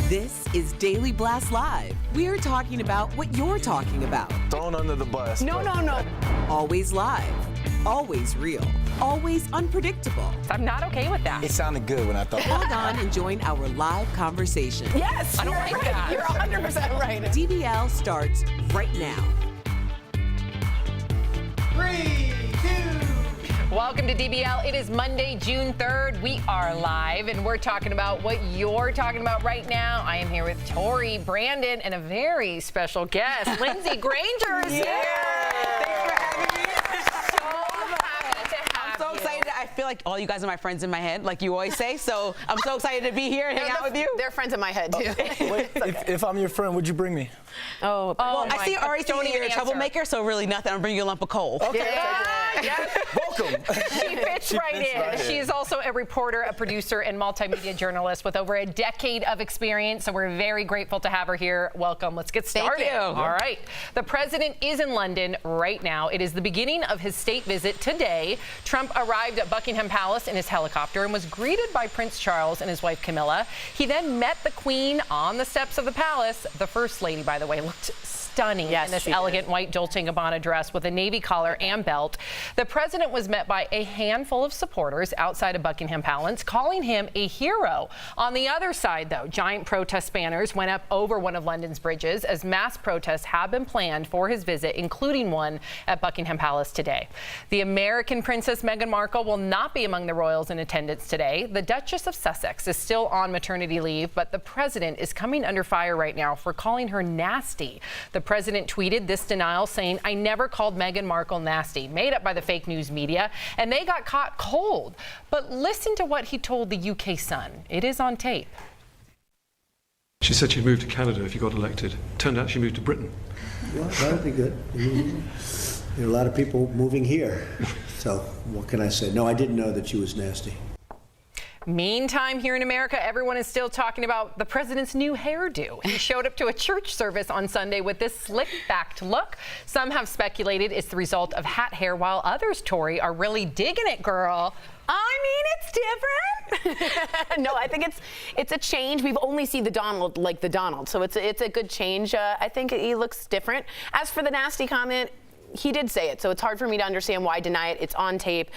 This is Daily Blast Live. We're talking about what you're talking about. Thrown under the bus. No. Always live. Always real. Always unpredictable. I'm not okay with that. It sounded good when I thought. Log on and join our live conversation. Yes, I don't like that. You're 100% right. DBL starts right now. 3, 2. Welcome to DBL. It is Monday, June 3rd. We are live, and we're talking about what you're talking about right now. I am here with Tori, Brandon, and a very special guest, Lindsay Granger is here. Thanks for having me. So happy to have I'm so excited. I feel like all you guys are my friends in my head, like you always say. So I'm so excited to be here and hang out with you. They're friends in my head, too. Wait, if I'm your friend, would you bring me? Well, I see already don't even you're a troublemaker, so really nothing. I'm bringing you a lump of coal. Okay. Yes. Welcome. She fits right in. She is also a reporter, a producer, and multimedia journalist with over a decade of experience. So we're very grateful to have her here. Welcome. Let's get started. Thank you. All right. The president is in London right now. It is the beginning of his state visit today. Trump arrived at Buckingham Palace in his helicopter and was greeted by Prince Charles and his wife Camilla. He then met the Queen on the steps of the palace. The First Lady, by the way, looked stunning in this elegant white Dolce & Gabbana dress with a navy collar and belt. The president was met by a handful of supporters outside of Buckingham Palace, calling him a hero. On the other side, though, giant protest banners went up over one of London's bridges as mass protests have been planned for his visit, including one at Buckingham Palace today. The American Princess Meghan Markle will not be among the royals in attendance today. The Duchess of Sussex is still on maternity leave, but the president is coming under fire right now for calling her nasty. The president tweeted this denial, saying, "I never called Meghan Markle nasty," made up by the fake news media, and they got caught cold. But listen to what he told the UK Sun. It is on tape. She said she'd move to Canada if you got elected. Turned out she moved to Britain. Well, that would be good. There are a lot of people moving here. So what can I say? No, I didn't know that she was nasty. Meantime, here in America, everyone is still talking about the president's new hairdo. He showed up to a church service on Sunday with this slick-backed look. Some have speculated it's the result of hat hair, while others, Tori, are really digging it, girl. I mean, it's different. No, I think it's a change. We've only seen the Donald like the Donald, so it's a good change. I think he looks different. As for the nasty comment, he did say it, so it's hard for me to understand why deny it. It's on tape.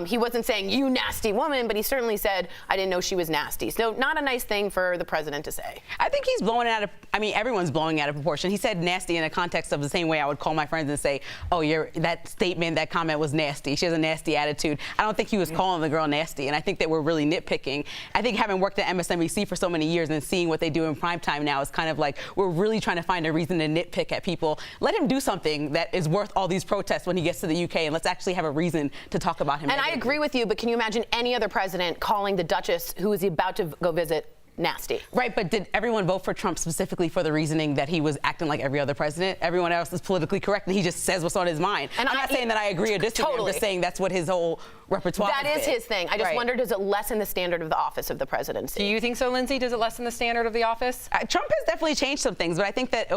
He wasn't saying, "You nasty woman," but he certainly said, "I didn't know she was nasty." So not a nice thing for the president to say. I think he's blowing it out of, everyone's blowing it out of proportion. He said nasty in the context of the same way I would call my friends and say, "Oh, that statement, that comment was nasty. She has a nasty attitude." I don't think he was calling the girl nasty, and I think that we're really nitpicking. I think having worked at MSNBC for so many years and seeing what they do in primetime now is kind of like we're really trying to find a reason to nitpick at people. Let him do something that is worth all these protests when he gets to the UK, and let's actually have a reason to talk about him. And I agree with you, but can you imagine any other president calling the Duchess, who is about to go visit, nasty? Right, but did everyone vote for Trump specifically for the reasoning that he was acting like every other president? Everyone else is politically correct, and he just says what's on his mind. And I'm not saying that I agree or disagree. Totally. I'm just saying that's what his whole repertoire That is his thing. I just Right. wonder, does it lessen the standard of the office of the presidency? Do you think so, Lindsay? Does it lessen the standard of the office? Trump has definitely changed some things, but I think that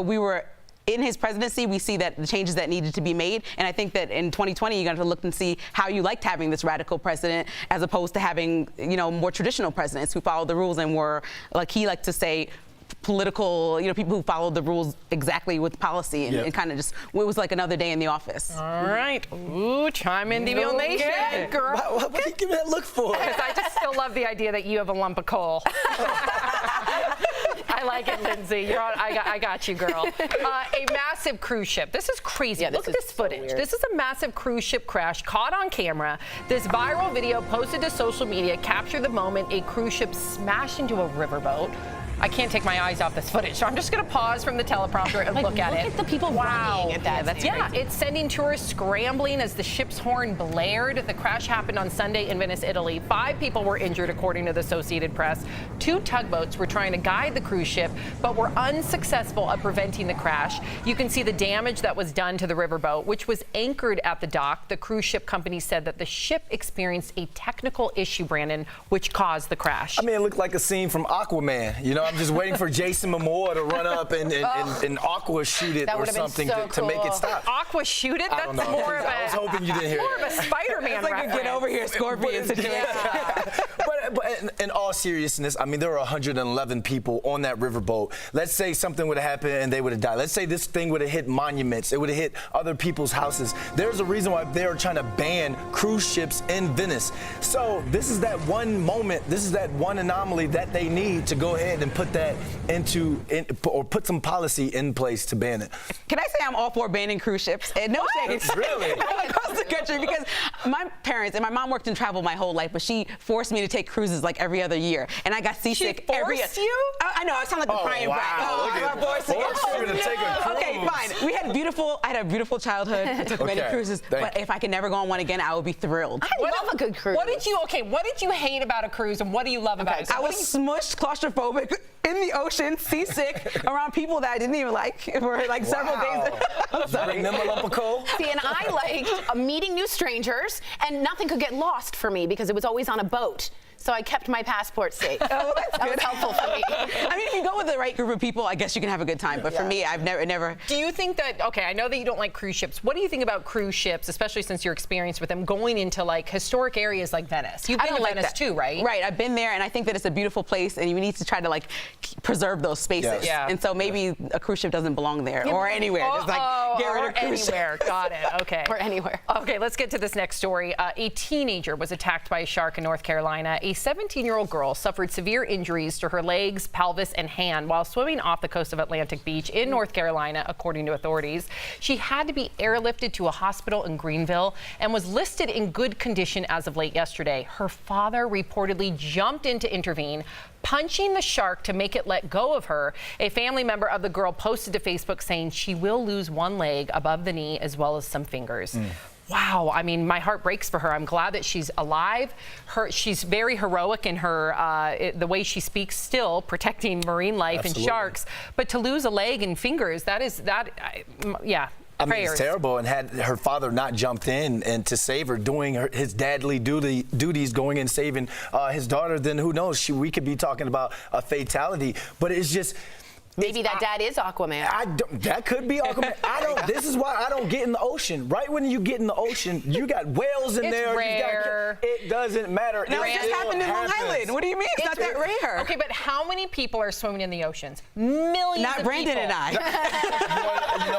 in his presidency, we see that the changes that needed to be made. And I think that in 2020, you're going to look and see how you liked having this radical president as opposed to having, more traditional presidents who followed the rules and were, like he liked to say, political, people who followed the rules exactly with policy and it kind of just, it was like another day in the office. All right. Ooh, chime in, DBL Nation. Okay, girl. What do you give me that look for? Because I just still love the idea that you have a lump of coal. I like it, Lindsay. I got you, girl. A massive cruise ship. This is crazy. Yeah, Look at this footage. This is a massive cruise ship crash caught on camera. This viral video posted to social media captured the moment a cruise ship smashed into a riverboat. I can't take my eyes off this footage, so I'm just going to pause from the teleprompter and look at it. Look at the people running at that. Yeah, it's sending tourists scrambling as the ship's horn blared. The crash happened on Sunday in Venice, Italy. 5 people were injured, according to the Associated Press. 2 tugboats were trying to guide the cruise ship, but were unsuccessful at preventing the crash. You can see the damage that was done to the riverboat, which was anchored at the dock. The cruise ship company said that the ship experienced a technical issue, Brandon, which caused the crash. It looked like a scene from Aquaman. I'm just waiting for Jason Momoa to run up and Aqua shoot it or something to make it stop. Aqua shoot it? I don't know. More of I was hoping you didn't hear more it. of a Spider-Man It's like a reference. get over here, Scorpion situation. but in all seriousness, I mean, there were 111 people on that riverboat. Let's say something would have happened and they would have died. Let's say this thing would have hit monuments. It would have hit other people's houses. There's a reason why they are trying to ban cruise ships in Venice. So this is that one moment, this is that one anomaly that they need to go ahead and put that or put some policy in place to ban it. Can I say I'm all for banning cruise ships? And no shade. Really? Across the country, because my parents and my mom worked in travel my whole life, but she forced me to take cruises like every other year, and I got seasick every year. She forced you? I know, I sound like a crying brat. Forced you to take a cruise. Okay, fine. I had a beautiful childhood. I took many cruises, but if I could never go on one again, I would be thrilled. I love a good cruise. What did you hate about a cruise, and what do you love about it? I was smushed, claustrophobic, in the ocean, seasick, around people that I didn't even like for like several days. I'm sorry. See, and I liked meeting new strangers, and nothing could get lost for me because it was always on a boat. So I kept my passport safe. Oh, that's that was helpful for me. I mean, if you go with the right group of people, I guess you can have a good time. But for me, I've never. Do you think that, okay, I know that you don't like cruise ships. What do you think about cruise ships, especially since your experience with them, going into like historic areas like Venice? You've been to Venice too, right? Right, I've been there, and I think that it's a beautiful place, and you need to try to like preserve those spaces. Yes. Yeah. And so maybe a cruise ship doesn't belong there or anywhere. Just like get rid of cruise anywhere. ships. Got it. Okay. Or anywhere. Okay, let's get to this next story. A teenager was attacked by a shark in North Carolina. A 17-year-old girl suffered severe injuries to her legs, pelvis, and hand while swimming off the coast of Atlantic Beach in North Carolina, according to authorities. She had to be airlifted to a hospital in Greenville and was listed in good condition as of late yesterday. Her father reportedly jumped in to intervene, punching the shark to make it let go of her. A family member of the girl posted to Facebook saying she will lose one leg above the knee as well as some fingers. Wow, I mean, my heart breaks for her. I'm glad that she's alive. She's very heroic in her the way she speaks, still protecting marine life and sharks. But to lose a leg and fingers, yeah. I mean, it's terrible. And had her father not jumped in and to save her, doing his dadly duties, going and saving his daughter, then who knows? We could be talking about a fatality. But it's just. Maybe that dad is Aquaman. That could be Aquaman. This is why I don't get in the ocean. Right when you get in the ocean, you got whales in there. Rare. It doesn't matter. No, it just happened in Long Island. What do you mean? It's not that rare. Okay, but how many people are swimming in the oceans? Millions Not of Brandon people. and I. You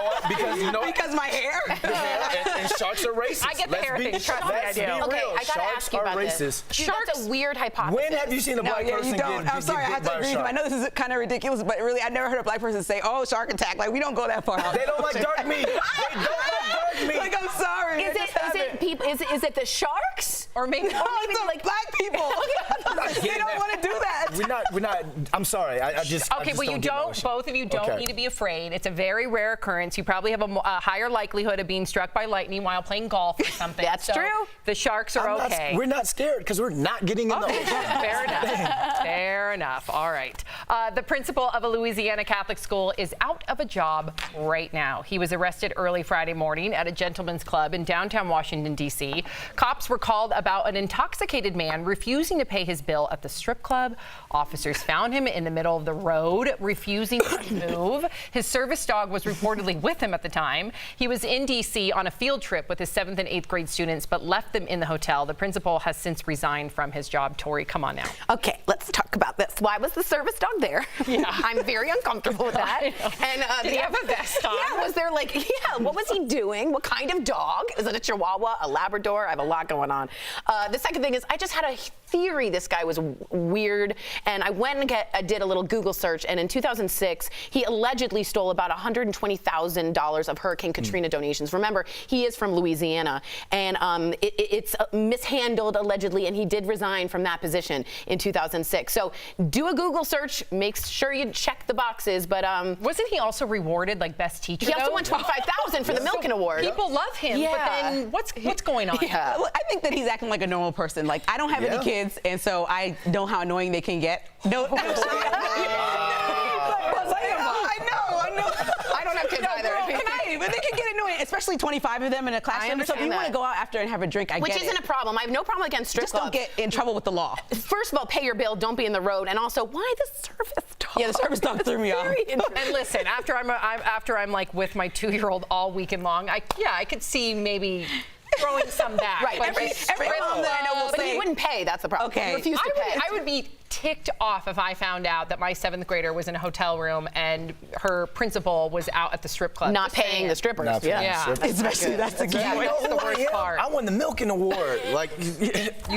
know what? Because my hair. And sharks are racist. I get the hair thing. Trust me, I do. Okay, I gotta Sharks ask you are about racist. this. Dude, that's a weird hypothesis. When have you seen a black person get I'm sorry, I have to agree with you. I know this is kind of ridiculous, but really, I've never heard a black person say, "Oh, shark attack." Like, we don't go that far out. They don't like dark meat. They don't like dark meat. Like, I'm sorry. Is it the sharks? Or maybe it's like black people. They don't want to do that. We're not. I'm sorry. I just. Okay, well, both of you don't need to be afraid. It's a very rare occurrence. You probably have a higher likelihood of being struck by lightning while playing golf or something. That's true. The sharks are okay. We're not scared because we're not getting in the ocean. Fair enough. Fair enough. All right. The principal of a Louisiana Catholic school is out of a job right now. He was arrested early Friday morning at a gentleman's club in downtown Washington, D.C. Cops were called about an intoxicated man refusing to pay his bill at the strip club. Officers found him in the middle of the road, refusing to move. His service dog was reportedly with him at the time. He was in D.C. on a field trip with his 7th and 8th grade students, but left them in the hotel. The principal has since resigned from his job. Tori, come on now. Okay, let's talk about this. Why was the service dog there? Yeah. I'm very uncomfortable with that. And did he have a vest on? Yeah, was there what was he doing? What kind of dog? Is it a Chihuahua, a Labrador? I have a lot going on. The second thing is I just had a theory this guy was weird, and I went and did a little Google search, and in 2006, he allegedly stole about $120,000 of Hurricane Katrina donations. Remember, he is from Louisiana, and it's mishandled allegedly, and he did resign from that position in 2006. So do a Google search, make sure you check the boxes, but wasn't he also rewarded like best teacher? He also won $25,000 for the Milken Award. People love him, but then what's going on? Yeah. Well, I think that he's acting like a normal person. Like, I don't have any kids, and so I know how annoying they can get. No. I know. I don't have kids either. But they can get annoying, especially 25 of them in a classroom. So if you want to go out after and have a drink, Which isn't a problem. I have no problem against strip clubs. Just don't get in trouble with the law. First of all, pay your bill. Don't be in the road. And also, why the service dog? Yeah, the service dog threw me off. And listen, after I'm like with my 2-year-old all weekend long, I could see maybe throwing some back. Right. But Every mom that I know will But say, he wouldn't pay. That's the problem. Okay. He refused to pay. I would be ticked off if I found out that my 7th grader was in a hotel room and her principal was out at the strip club. Not paying the strippers. Not paying Yeah. the strippers. especially that's the key. Yeah, one. that's the Who I worst am? part. I won the milking award. Like, You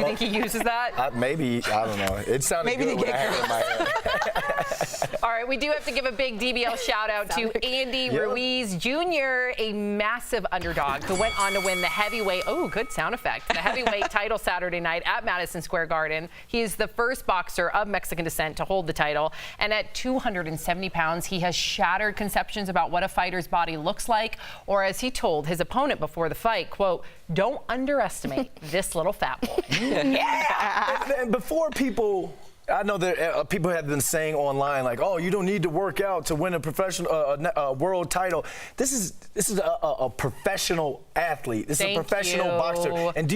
think he uses that? maybe, I don't know. It sounded Maybe good to when I get had it in my head. All right, we do have to give a big DBL shout out to Andy Ruiz Jr., a massive underdog who went on to win the heavyweight, good sound effect, the heavyweight title Saturday night at Madison Square Garden. He is the first boxer of Mexican descent to hold the title. And at 270 pounds, he has shattered conceptions about what a fighter's body looks like, or as he told his opponent before the fight, quote, "Don't underestimate this little fat boy." And before people, I know that people have been saying online, like, "Oh, you don't need to work out to win a professional world title." This is a professional athlete. This is a professional boxer. And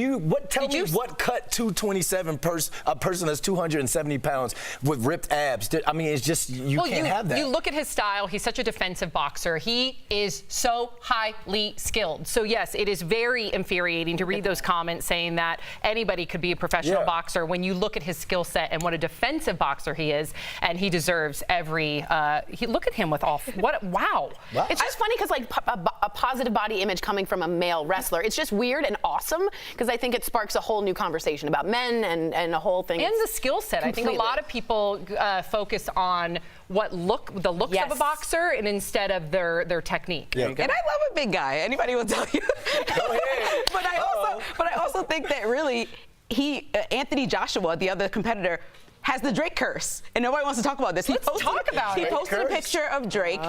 tell me what cut 227 a person that's 270 pounds with ripped abs? I mean, it's just you can't have that. You look at his style. He's such a defensive boxer. He is so highly skilled. So yes, it is very infuriating to read those comments saying that anybody could be a professional boxer when you look at his skill set and what a defensive boxer he is, and he deserves every. Look at him with all. Wow. It's just funny because like a positive body image coming from a male wrestler, it's just weird and awesome because I think it sparks a whole new conversation about men and a whole thing. And the skill set. I think a lot of people focus on the looks of a boxer and instead of their technique. Yeah. And I love a big guy. Anybody will tell you. Go ahead. But I also think that really Anthony Joshua, the other competitor, has the Drake curse, and nobody wants to talk about this. Let's talk about it. He posted a picture of Drake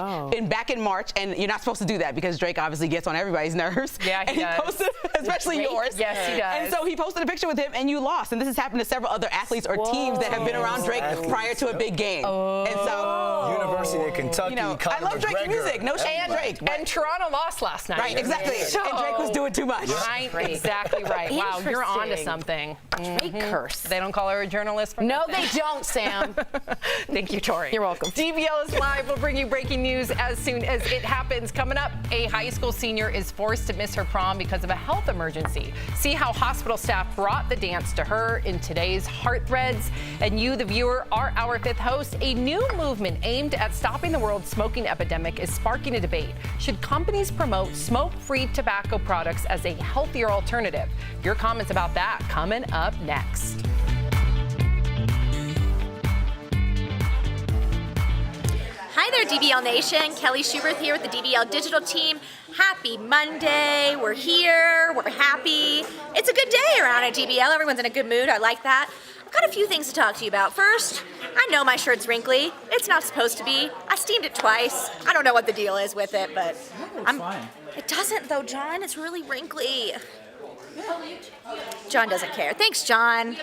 back in March, and you're not supposed to do that because Drake obviously gets on everybody's nerves. Yeah, he does. Posted, especially yours. Yes, he does. And so he posted a picture with him, and you lost. And this has happened to several other athletes or teams that have been around Drake prior to a big game. And so, University of Kentucky, I love Drake's music. No shade on Drake. And Toronto lost last night. Right, exactly. And Drake was doing too much. Right, exactly right. Wow, you're on to something. Drake curse. They don't call her a journalist for No, nothing. they don't, Sam. Thank you, Tori. You're welcome. DBL is live. We'll bring you breaking news as soon as it happens. Coming up, a high school senior is forced to miss her prom because of a health emergency. See how hospital staff brought the dance to her in today's Heart Threads. And you, the viewer, are our 5th host. A new movement aimed at stopping the world's smoking epidemic is sparking a debate. Should companies promote smoke-free tobacco products as a healthier alternative? Your comments about that coming up next. Hi there, DBL Nation. Kelly Schubert here with the DBL Digital Team. Happy Monday. We're here. We're happy. It's a good day around at DBL. Everyone's in a good mood. I like that. I've got a few things to talk to you about. First, I know my shirt's wrinkly. It's not supposed to be. I steamed it twice. I don't know what the deal is with it, but fine. It doesn't though, John. It's really wrinkly. John doesn't care. Thanks, John.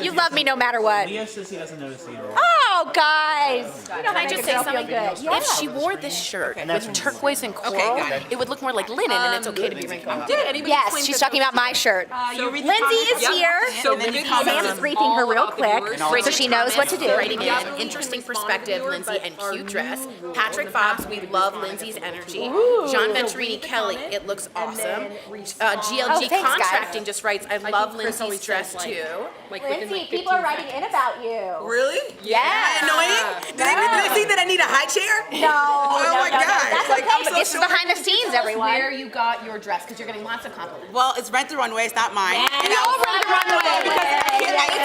You love me no matter what. Leo says he doesn't notice either. Oh, guys. Can I just say something good? If she wore this shirt with turquoise and coral, it would look more like linen, and it's okay to be wrinkled. Yes, she's talking about my shirt. Lindsay is here. Sam's briefing her real quick so she knows what to do. Writing in interesting perspective, Lindsay, and cute dress. Patrick Fobbs, we love Lindsay's energy. John Venturini Kelly, it looks awesome. GLG thanks, Contracting guys. just writes, I love Lindsay's dress too. Lindsay, people are writing in about you. Really? Yeah. Annoying? Do they see that I need a high chair? No. Oh my God. That's Like, okay, I'm but so this is short. behind the scenes, everyone. Where you got your dress, because you're getting lots of compliments. Well, it's Rent the Runway. It's not mine. Yeah, And we I all was- rent the runway.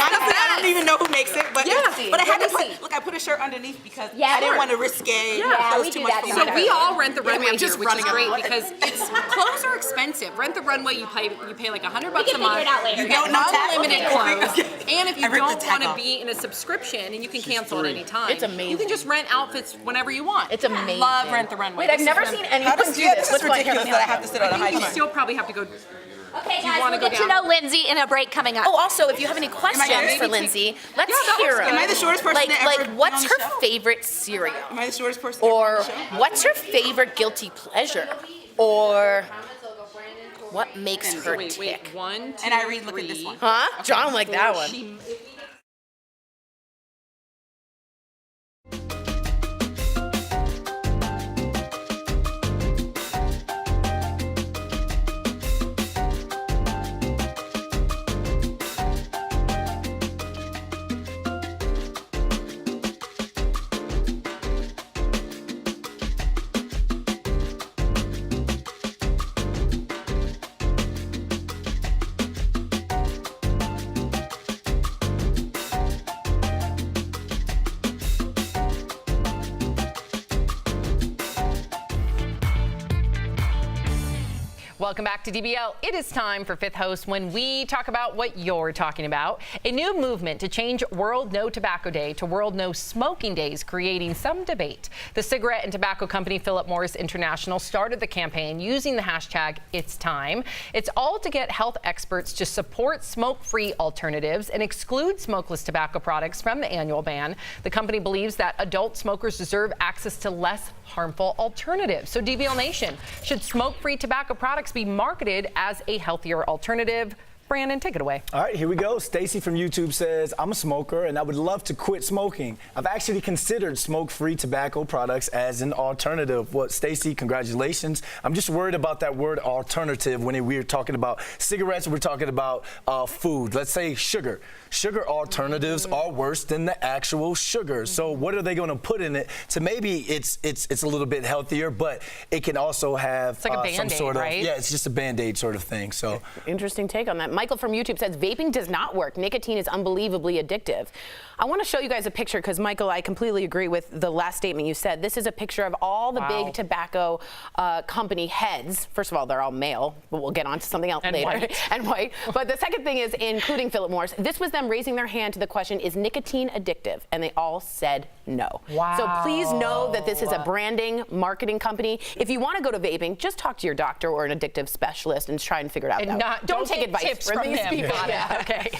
Honestly, I don't even know who makes it, but I had to see. put. Look, I put a shirt underneath because Yeah, I didn't want to risque. Yeah, we too do much that for sometimes. my We all rent the runway I'm just here, which is running great because clothes are expensive. Rent the runway, you pay like $100 We can a month. figure it out later. You get No tag. unlimited Okay. clothes, and if you I ripped the don't tag want to off. be in a subscription, and you can cancel at any time. It's amazing. You can just rent outfits whenever you want. It's amazing. Love Rent the Runway. Wait, I've This never is seen rent- anyone do This this. is ridiculous that I have to sit on a high You chair. still probably have to go. Okay, guys, wanna we'll go get to down? know Lindsay in a break coming up. Oh, also, if you have any questions for Lindsay, let's hear them. Am I the shortest person Like, to ever be what's on the her show? favorite cereal? Am I the shortest person ever on Or the show? what's her favorite guilty pleasure? Or what makes her Wait, tick? 1, 2, And I read, look at this 3. one. Huh? John like that one. She- Welcome back to DBL. It is time for Fifth Host when we talk about what you're talking about. A new movement to change World No Tobacco Day to World No Smoking Day is creating some debate. The cigarette and tobacco company Philip Morris International started the campaign using the hashtag It's Time. It's all to get health experts to support smoke-free alternatives and exclude smokeless tobacco products from the annual ban. The company believes that adult smokers deserve access to less harmful alternatives. So DBL Nation, should smoke-free tobacco products be marketed as a healthier alternative? Brandon, take it away. All right, here we go. Stacy from YouTube says, I'm a smoker and I would love to quit smoking. I've actually considered smoke-free tobacco products as an alternative. Well, Stacy, congratulations. I'm just worried about that word alternative when we're talking about cigarettes, we're talking about food. Let's say sugar. Sugar alternatives are worse than the actual sugar. So what are they going to put in it to maybe it's a little bit healthier, but it can also have it's like a Band-Aid, some sort of, right? yeah, it's just a Band-Aid sort of thing. So interesting take on that. Michael from YouTube says vaping does not work. Nicotine is unbelievably addictive. I want to show you guys a picture because, Michael, I completely agree with the last statement you said. This is a picture of all the big tobacco company heads. First of all, they're all male, but we'll get on to something else later. And white. But the second thing is, including Philip Morris, this was them raising their hand to the question, is nicotine addictive? And they all said no. Wow. So please know that this is a branding, marketing company. If you want to go to vaping, just talk to your doctor or an addictive specialist and try and figure it out. Don't take advice from these people. Yeah, okay.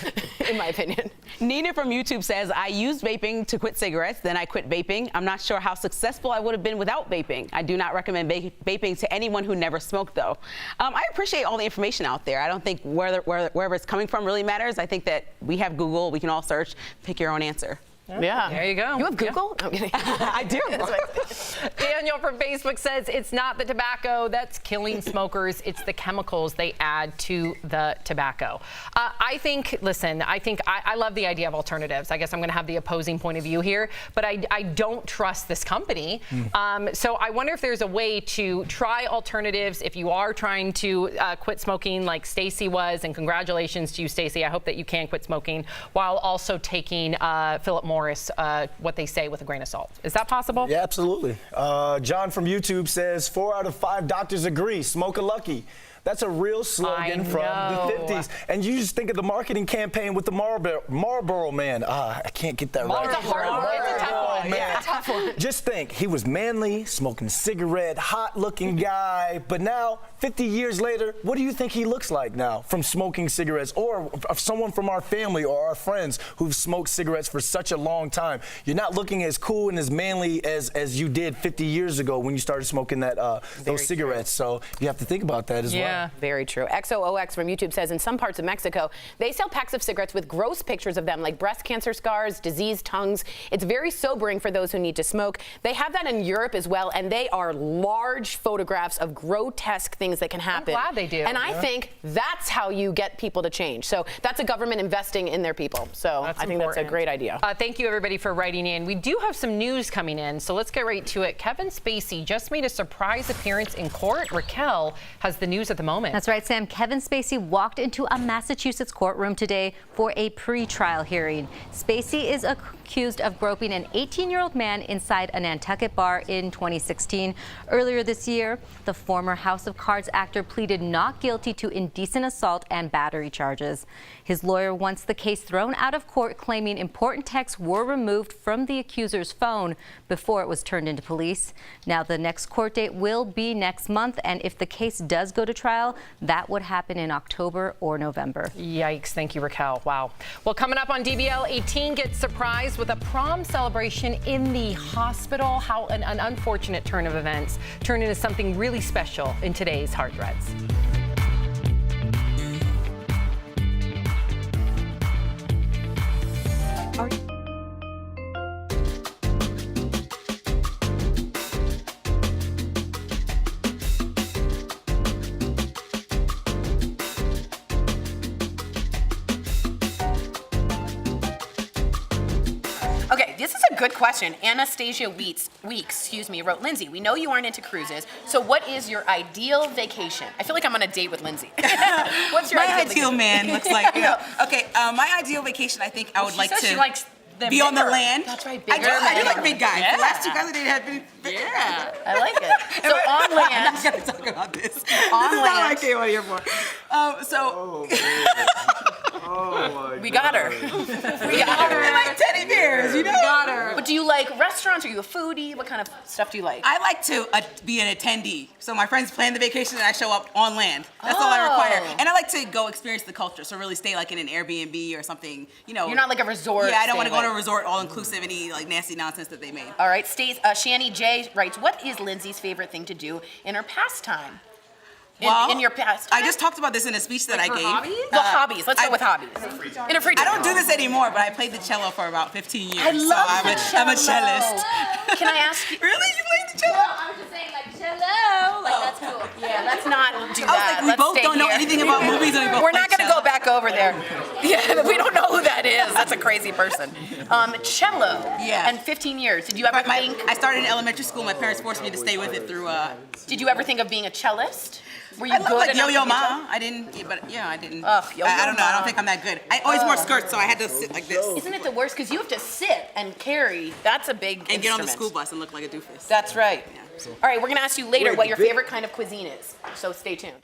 In my opinion. Nina from YouTube says, I used vaping to quit cigarettes, then I quit vaping. I'm not sure how successful I would have been without vaping. I do not recommend vaping to anyone who never smoked, though. I appreciate all the information out there. I don't think wherever it's coming from really matters. I think that we have Google. We can all search, pick your own answer. Yeah. There you go. You have Google? Yeah. No, I'm kidding. I do. Daniel from Facebook says it's not the tobacco that's killing smokers. It's the chemicals they add to the tobacco. I think I love the idea of alternatives. I guess I'm going to have the opposing point of view here, but I don't trust this company. So I wonder if there's a way to try alternatives if you are trying to quit smoking like Stacy was, and congratulations to you, Stacy. I hope that you can quit smoking while also taking Philip Morris, what they say with a grain of salt. Is that possible? yeah, absolutely. John from YouTube says 4 out of 5 doctors agree. Smoke a lucky. That's a real slogan from the 50s. And you just think of the marketing campaign with the Marlboro Man. I can't get that right. It's a hard one. It's a tough one. Man. Yeah, it's a tough one. Just think, he was manly, smoking cigarette, hot-looking guy. But now, 50 years later, what do you think he looks like now from smoking cigarettes? Or someone from our family or our friends who've smoked cigarettes for such a long time. You're not looking as cool and as manly as you did 50 years ago when you started smoking that those cigarettes. So you have to think about that as well. Very true. XOOX from YouTube says in some parts of Mexico, they sell packs of cigarettes with gross pictures of them, like breast cancer scars, diseased tongues. It's very sobering for those who need to smoke. They have that in Europe as well, and they are large photographs of grotesque things that can happen. I'm glad they do. And I think that's how you get people to change. So that's a government investing in their people. So I think that's a great idea. Thank you, everybody, for writing in. We do have some news coming in, so let's get right to it. Kevin Spacey just made a surprise appearance in court. Raquel has the news at the moment. That's right, Sam. Kevin Spacey walked into a Massachusetts courtroom today for a pre-trial hearing. Spacey is accused of groping an 18-year-old man inside a Nantucket bar in 2016. Earlier this year, the former House of Cards actor pleaded not guilty to indecent assault and battery charges. His lawyer wants the case thrown out of court, claiming important texts were removed from the accuser's phone before it was turned into police. Now, the next court date will be next month, and if the case does go to trial, that would happen in October or November. Yikes. Thank you, Raquel. Wow. Well, coming up on DBL, a teen gets surprised with a prom celebration in the hospital. How an unfortunate turn of events turned into something really special in today's Hard Threads. Okay, this is a good question. Anastasia Weeks, wrote, Lindsay, we know you aren't into cruises, so what is your ideal vacation? I feel like I'm on a date with Lindsay. What's your My ideal vacation? man looks like, Okay, my ideal vacation, I think I would like to. She likes be on the bigger. land. That's right, I bigger. do like big guys. Yeah. The last two guys that they had been big. Yeah, I like it. So on land. I'm not gonna talk about this. This is On not what I land. came out here for. We got her. We got her. We like teddy bears, you know. We got her. But do you like restaurants? Are you a foodie? What kind of stuff do you like? I like to be an attendee. So my friends plan the vacation and I show up on land. That's all I require. And I like to go experience the culture. So really stay like in an Airbnb or something, you know. You're not like a resort. Yeah, I don't want to go to a stay resort all inclusive and eat like nasty nonsense that they made. All right, Shani J writes, what is Lindsay's favorite thing to do in her pastime? In your past. I just talked about this in a speech that I gave. Hobbies? Well, hobbies. Let's go with hobbies. In a free time. I don't do this anymore, but I played the cello for about 15 years. I love the cello. I'm a cellist. Can I ask you? Really? You played the cello? No, I was just saying like cello. Like that's cool. Yeah, let's not do that. I was like, we Let's both stay don't know here. anything about movies, and we both We're not play going to go cello. back over there. Yeah, we don't know who that is. That's a crazy person. Cello. Yeah. And 15 years. Did you ever think? I started in elementary school. My parents forced me to stay with it through. Did you ever think of being a cellist? Were you I good love like enough Yo-Yo to be a Ma. I didn't, but yeah, I didn't. Yo-Yo I don't know. I Ma. don't think I'm that good. I always wore skirts, so I had to sit like this. Isn't it the worst? Because you have to sit and carry. That's a big And get on the instrument. school bus and look like a doofus. That's right. All right, we're going to ask you later what your favorite kind of cuisine is. So stay tuned.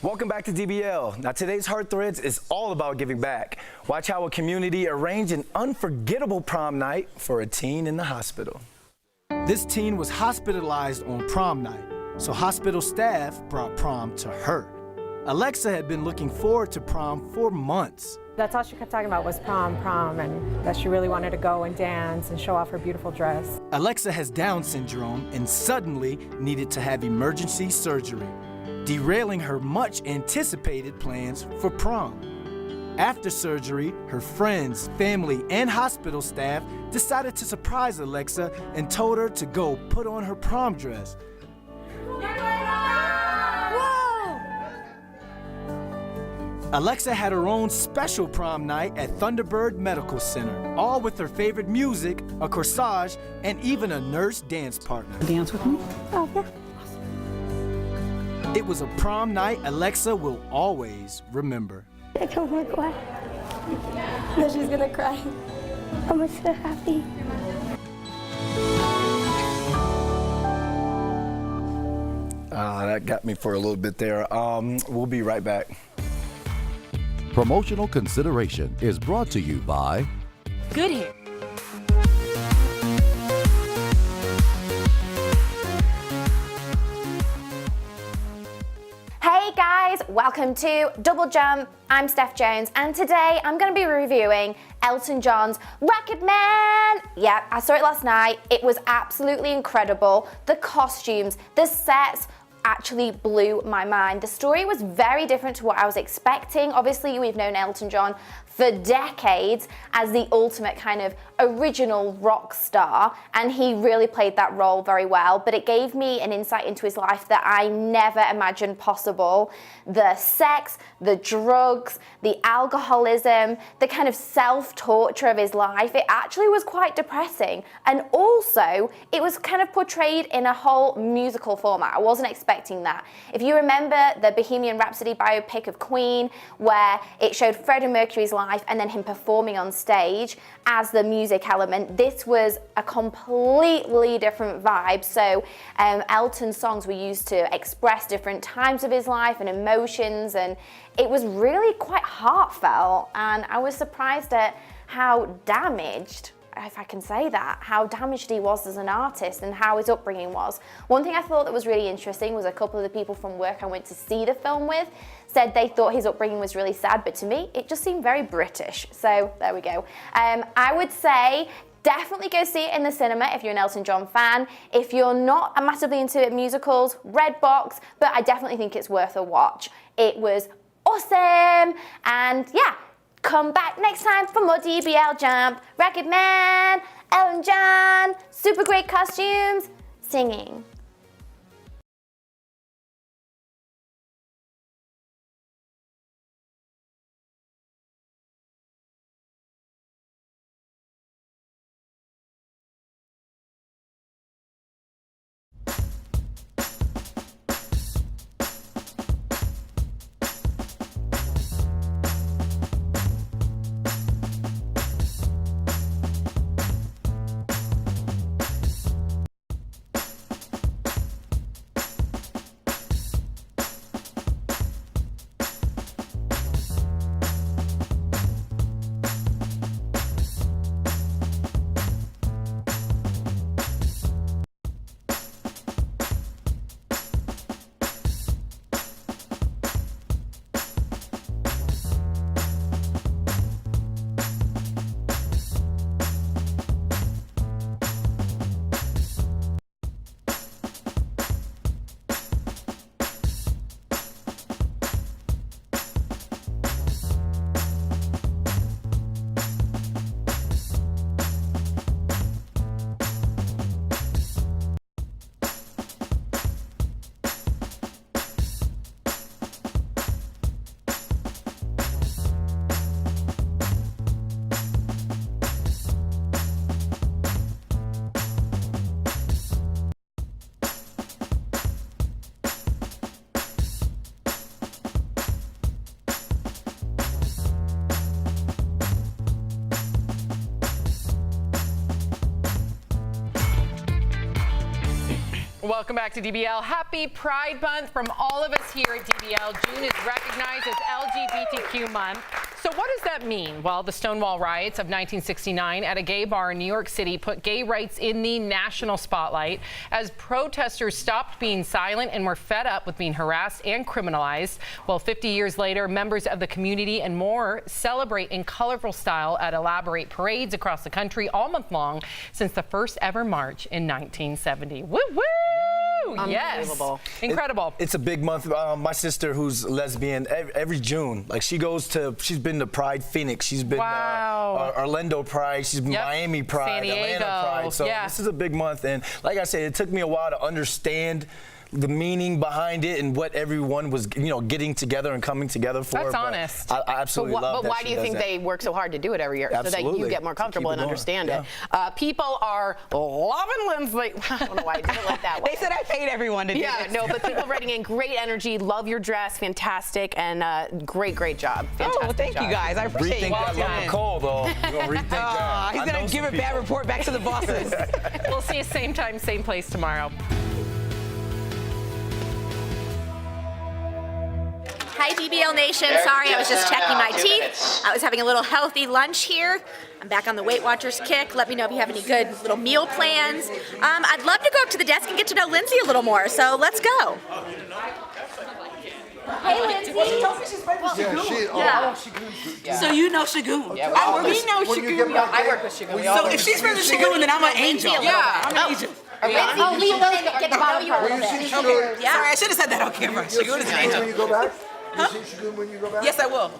Welcome back to DBL. Now today's Heart Threads is all about giving back. Watch how a community arranged an unforgettable prom night for a teen in the hospital. This teen was hospitalized on prom night, so hospital staff brought prom to her. Alexa had been looking forward to prom for months. That's all she kept talking about was prom, and that she really wanted to go and dance and show off her beautiful dress. Alexa has Down syndrome and suddenly needed to have emergency surgery, derailing her much anticipated plans for prom. After surgery, her friends, family, and hospital staff decided to surprise Alexa and told her to go put on her prom dress. Alexa had her own special prom night at Thunderbird Medical Center, all with her favorite music, a corsage, and even a nurse dance partner. Dance with me? Oh, yeah. It was a prom night Alexa will always remember. I told my wife that she's gonna cry. I'm so happy. That got me for a little bit there. We'll be right back. Promotional consideration is brought to you by Good hair. Hey guys, welcome to Double Jump. I'm Steph Jones, and today I'm going to be reviewing Elton John's Rocket Man. Yeah, I saw it last night. It was absolutely incredible. The costumes, the sets actually blew my mind. The story was very different to what I was expecting. Obviously, we've known Elton John for decades as the ultimate kind of original rock star, and he really played that role very well, but it gave me an insight into his life that I never imagined possible. The sex, the drugs, the alcoholism, the kind of self-torture of his life, it actually was quite depressing. And also, it was kind of portrayed in a whole musical format. I wasn't expecting that. If you remember the Bohemian Rhapsody biopic of Queen, where it showed Freddie Mercury's life and then him performing on stage as the music element, this was a completely different vibe. So Elton's songs were used to express different times of his life and emotions, and it was really quite heartfelt, and I was surprised at how damaged, if I can say that, how damaged he was as an artist and how his upbringing was. One thing I thought that was really interesting was a couple of the people from work I went to see the film with said they thought his upbringing was really sad, but to me, it just seemed very British. So there we go. I would say definitely go see it in the cinema if you're an Elton John fan. If you're not massively into musicals, Redbox, but I definitely think it's worth a watch. It was awesome, and yeah, come back next time for more DBL Jump. Rocket Man, Elton John, super great costumes, singing. Welcome back to DBL. Happy Pride Month from all of us here at DBL. June is recognized as LGBTQ month. So what does that mean? Well, the Stonewall riots of 1969 at a gay bar in New York City put gay rights in the national spotlight as protesters stopped being silent and were fed up with being harassed and criminalized. Well, 50 years later, members of the community and more celebrate in colorful style at elaborate parades across the country all month long since the first ever march in 1970. Woo woo! Yes, incredible. It's a big month. My sister, who's lesbian, every June, like she's been to Pride Phoenix, she's been Orlando Pride, she's been Miami Pride, Atlanta Pride. So this is a big month, and like I said, it took me a while to understand the meaning behind it and what everyone was, getting together and coming together for. That's honest. I absolutely love that. But why do you think they work so hard to do it every year? Absolutely. So that you get more comfortable and understand it. People are loving Lindsay. I don't know why I did it like that. They said I paid everyone to do this. No, but people writing in great energy, love your dress, fantastic, and great job. Fantastic well, thank you guys. I appreciate it. Rethink that love Nicole, though. You're going to rethink that. He's going to give a bad report back to the bosses. We'll see you same time, same place tomorrow. Hi, DBL Nation. Sorry, I was just checking my teeth. I was having a little healthy lunch here. I'm back on the Weight Watchers kick. Let me know if you have any good little meal plans. I'd love to go up to the desk and get to know Lindsay a little more, so let's go. Hey, Lindsay. So you know Shagun. Yeah, we know Shagun. I work with Shagun. So if she's friends with Shagun, then I'm an angel. Yeah. I'm an angel. Oh, we will get to know you a little bit. Sorry, I should have said that on camera. Shagun is an angel. When you go back? You see Shagun when you go back? Yes, I will.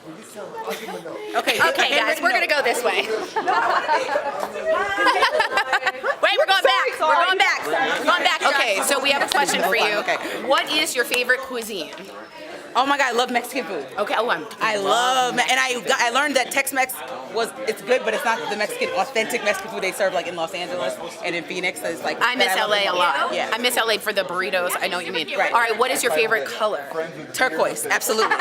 Okay, guys, we're gonna go this way. Wait, we're going back. We're going back. We're going back. Okay, so we have a question for you. What is your favorite cuisine? Oh my God, I love Mexican food. Okay, I love, and I learned that Tex-Mex it's good, but it's not the Mexican, authentic Mexican food they serve like in Los Angeles and in Phoenix. It's like I miss LA a lot. Yeah. I miss LA for the burritos. I know what you mean. Right. All right, what is your favorite color? Turquoise, absolutely.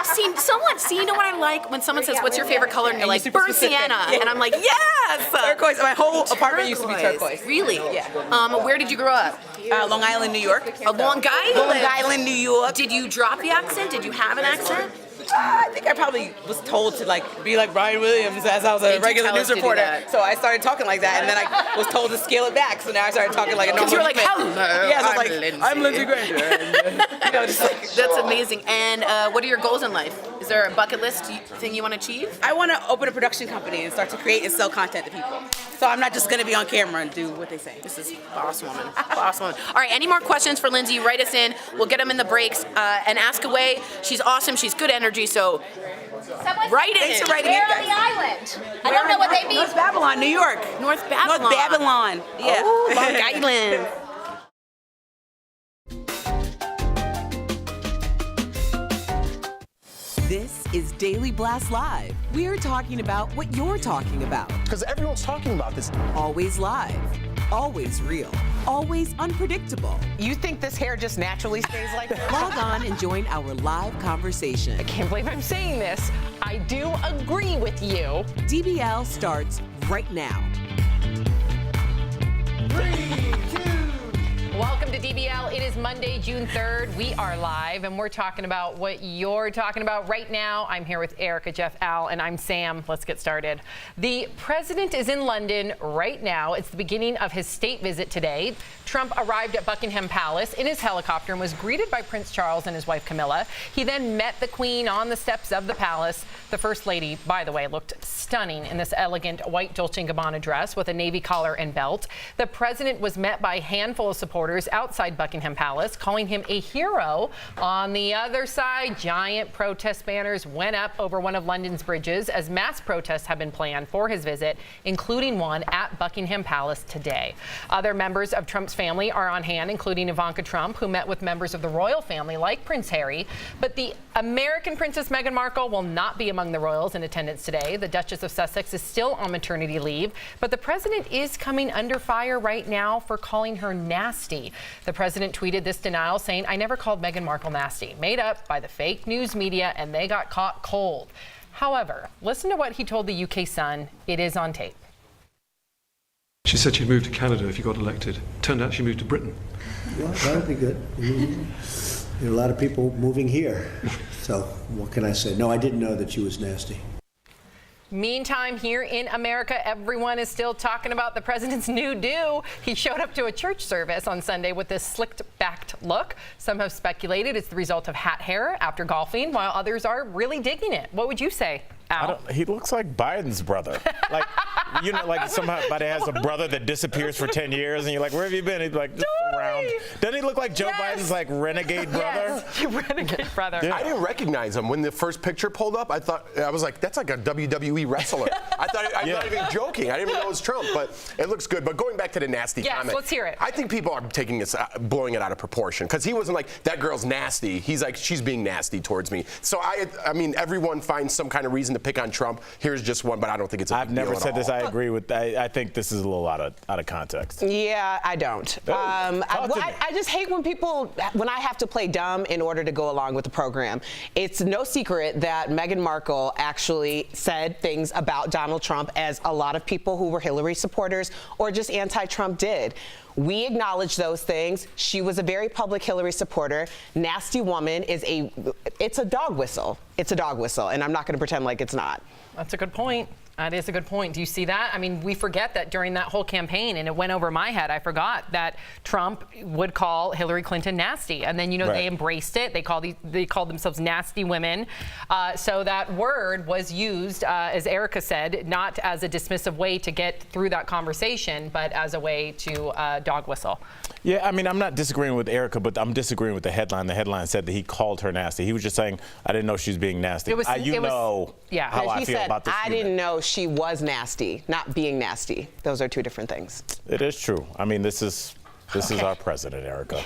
See, you know what I like when someone says, "What's your favorite color?" and you're like, super "Burnt specific. sienna," Yeah. and I'm like, "Yes." Turquoise. My whole apartment used to be turquoise. Really? Yeah. Where did you grow up? Long Island, New York. Long Island. Long Island, New York. Did you drop the accent? Did you have an accent? I think I probably was told to be like Brian Williams as I was a regular news reporter. So I started talking like that, and then I was told to scale it back. So now I started talking like a normal. Because you were like, human. "Hello, yeah, so I was like, I'm Lindsay Granger. Just like, that's amazing. And what are your goals in life? Is there a bucket list thing you want to achieve? I want to open a production company and start to create and sell content to people. So I'm not just going to be on camera and do what they say. This is boss woman. Boss woman. All right, any more questions for Lindsay? Write us in. We'll get them in the breaks and ask away. She's awesome. She's good energy. So write in. Thanks for writing in, Where on the island? I don't know what they mean. North Babylon, New York. North Babylon. North Babylon. Yeah. Oh, Long Island. This is Daily Blast Live. We're talking about what you're talking about. Because everyone's talking about this. Always live, always real, always unpredictable. You think this hair just naturally stays like that? Log on and join our live conversation. I can't believe I'm saying this. I do agree with you. DBL starts right now. Welcome to DBL. It is Monday, June 3rd. We are live, and we're talking about what you're talking about right now. I'm here with Erica, Jeff, Al, and I'm Sam. Let's get started. The president is in London right now. It's the beginning of his state visit today. Trump arrived at Buckingham Palace in his helicopter and was greeted by Prince Charles and his wife Camilla. He then met the Queen on the steps of the palace. The First Lady, by the way, looked stunning in this elegant white Dolce & Gabbana dress with a navy collar and belt. The president was met by a handful of supporters outside Buckingham Palace, calling him a hero. On the other side, giant protest banners went up over one of London's bridges as mass protests have been planned for his visit, including one at Buckingham Palace today. Other members of Trump's family are on hand, including Ivanka Trump, who met with members of the royal family like Prince Harry. But the American Princess Meghan Markle will not be among the royals in attendance today. The Duchess of Sussex is still on maternity leave, but the president is coming under fire right now for calling her nasty. The president tweeted this denial, saying, "I never called Meghan Markle nasty," made up by the fake news media, and they got caught cold. However, listen to what he told the UK Sun. It is on tape. She said she'd move to Canada if you got elected. Turned out she moved to Britain. Well, that would be good. There are a lot of people moving here. So what can I say? No, I didn't know that she was nasty. Meantime, here in America, everyone is still talking about the president's new do. He showed up to a church service on Sunday with this slicked-backed look. Some have speculated it's the result of hat hair after golfing, while others are really digging it. What would you say, Al? He looks like Biden's brother. Like, you know, like somebody has a brother that disappears for 10 years, and you're like, where have you been? He's like, just around. Doesn't he look like Joe Biden's like renegade brother? Yes, renegade brother. Yeah. I didn't recognize him when the first picture pulled up. I was like, that's like a WWE wrestler. I'm not even joking. I didn't even know it was Trump, but it looks good. But going back to the nasty comment, let's hear it. I think people are taking this, blowing it out of proportion, because he wasn't like, that girl's nasty. He's like, she's being nasty towards me. So I mean, everyone finds some kind of reason to pick on Trump. Here's just one, but I don't think it's a big deal I've never at said all. this. I agree with. I think this is a little out of context. Yeah, I don't. I just hate when I have to play dumb in order to go along with the program. It's no secret that Meghan Markle actually said things about Donald Trump, as a lot of people who were Hillary supporters or just anti-Trump did. We acknowledge those things. She was a very public Hillary supporter. Nasty woman it's a dog whistle. It's a dog whistle, and I'm not going to pretend like it's not. That's a good point. That is a good point. Do you see that? I mean, we forget that during that whole campaign, and it went over my head, I forgot that Trump would call Hillary Clinton nasty. And then, you know, they embraced it. They called themselves nasty women. So that word was used, as Erica said, not as a dismissive way to get through that conversation, but as a way to dog whistle. Yeah, I mean, I'm not disagreeing with Erica, but I'm disagreeing with the headline. The headline said that he called her nasty. He was just saying, I didn't know she was being nasty. How I feel about this. I didn't know she was nasty, not being nasty. Those are two different things. It is true. I mean, this is our president, Erica.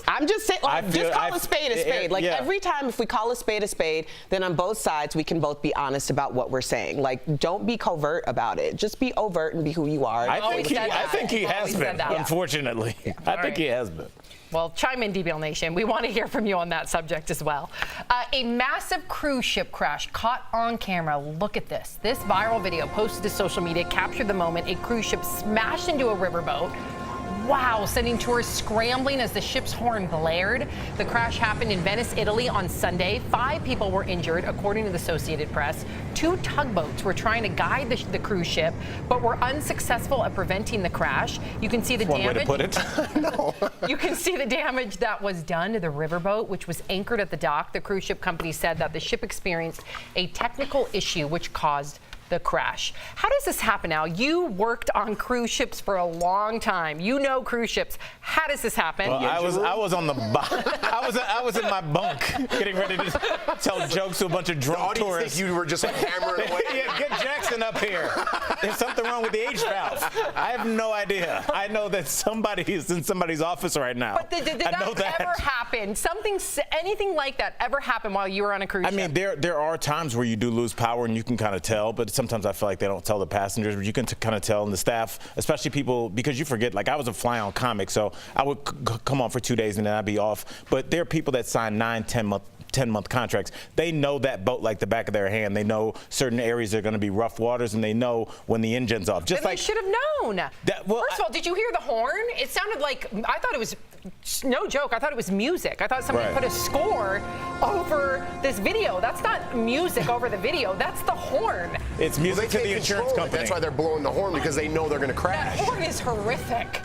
I'm just saying, just call a spade a spade. Every time, if we call a spade, then on both sides, we can both be honest about what we're saying. Like, don't be covert about it. Just be overt and be who you are. I think he has been, unfortunately. Yeah. I think he has been. Well, chime in, DBL Nation. We want to hear from you on that subject as well. A massive cruise ship crash caught on camera. Look at this. This viral video posted to social media captured the moment a cruise ship smashed into a riverboat. Wow, sending tourists scrambling as the ship's horn blared. The crash happened in Venice, Italy on Sunday. 5 people were injured, according to the Associated Press. 2 tugboats were trying to guide the cruise ship, but were unsuccessful at preventing the crash. You can see the damage. One way to put it. No. You can see the damage that was done to the riverboat, which was anchored at the dock. The cruise ship company said that the ship experienced a technical issue which caused the crash. How does this happen now? You worked on cruise ships for a long time. You know cruise ships. How does this happen? Well, I was on the I was in my bunk getting ready to tell jokes to a bunch of drunk tourists. Think you were just like hammering away. Yeah, get Jackson up here. There's something wrong with the H valve. I have no idea. I know that somebody is in somebody's office right now. But did that ever happen? Anything like that ever happen while you were on a cruise ship? I mean, there are times where you do lose power and you can kind of tell, but sometimes I feel like they don't tell the passengers, but you can kind of tell, and the staff, especially people, because you forget, like I was a fly-on comic, so I would come on for 2 days and then I'd be off. But there are people that sign 9, 10-month contracts. They know that boat like the back of their hand. They know certain areas are going to be rough waters, and they know when the engine's off. Just they should have known. First of all, did you hear the horn? It sounded like, I thought it was, no joke, I thought it was music. I thought somebody put a score over this video. That's not music over the video. That's the horn. It's music to the insurance company. That's why they're blowing the horn, because they know they're going to crash. That horn is horrific.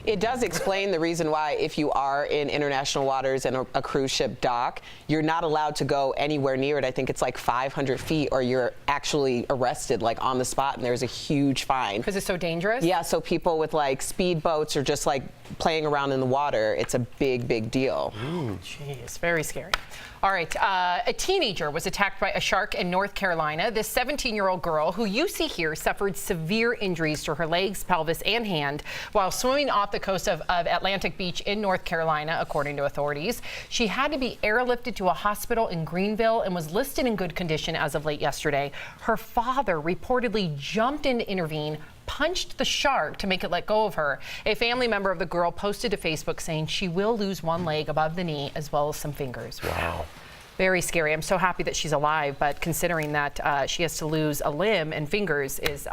It does explain the reason why, if you are in international waters and a cruise ship dock, you're not allowed to go anywhere near it. I think it's like 500 feet, or you're actually arrested like on the spot, and there's a huge fine. Because it's so dangerous? Yeah, so people with like speed boats or just like playing around in the water, it's a big, big deal. Jeez, very scary. All right, a teenager was attacked by a shark in North Carolina. This 17-year-old girl, who you see here, suffered severe injuries to her legs, pelvis, and hand while swimming off the coast of Atlantic Beach in North Carolina, according to authorities. She had to be airlifted to a hospital in Greenville and was listed in good condition as of late yesterday. Her father reportedly jumped in to intervene, punched the shark to make it let go of her. A family member of the girl posted to Facebook saying she will lose one leg above the knee as well as some fingers. Wow. Very scary. I'm so happy that she's alive, but considering that she has to lose a limb and fingers, it's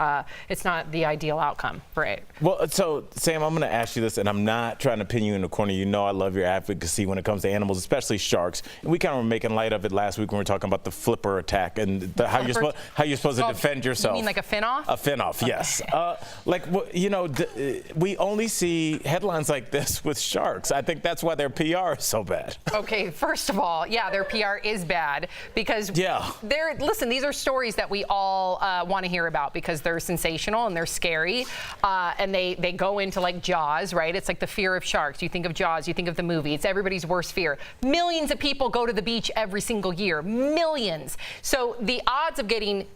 not the ideal outcome for it. Well, so Sam, I'm going to ask you this, and I'm not trying to pin you in the corner. You know I love your advocacy when it comes to animals, especially sharks. And we kind of were making light of it last week when we were talking about the flipper attack and how you're supposed to defend yourself. You mean like a fin off? A fin off, yes. We only see headlines like this with sharks. I think that's why their PR is so bad. Okay, first of all, yeah, their PR is bad because listen, these are stories that we all want to hear about because they're sensational and they're scary, and they go into like Jaws, right? It's like the fear of sharks. You think of Jaws, you think of the movie. It's everybody's worst fear. Millions of people go to the beach every single year. Millions. So the odds of getting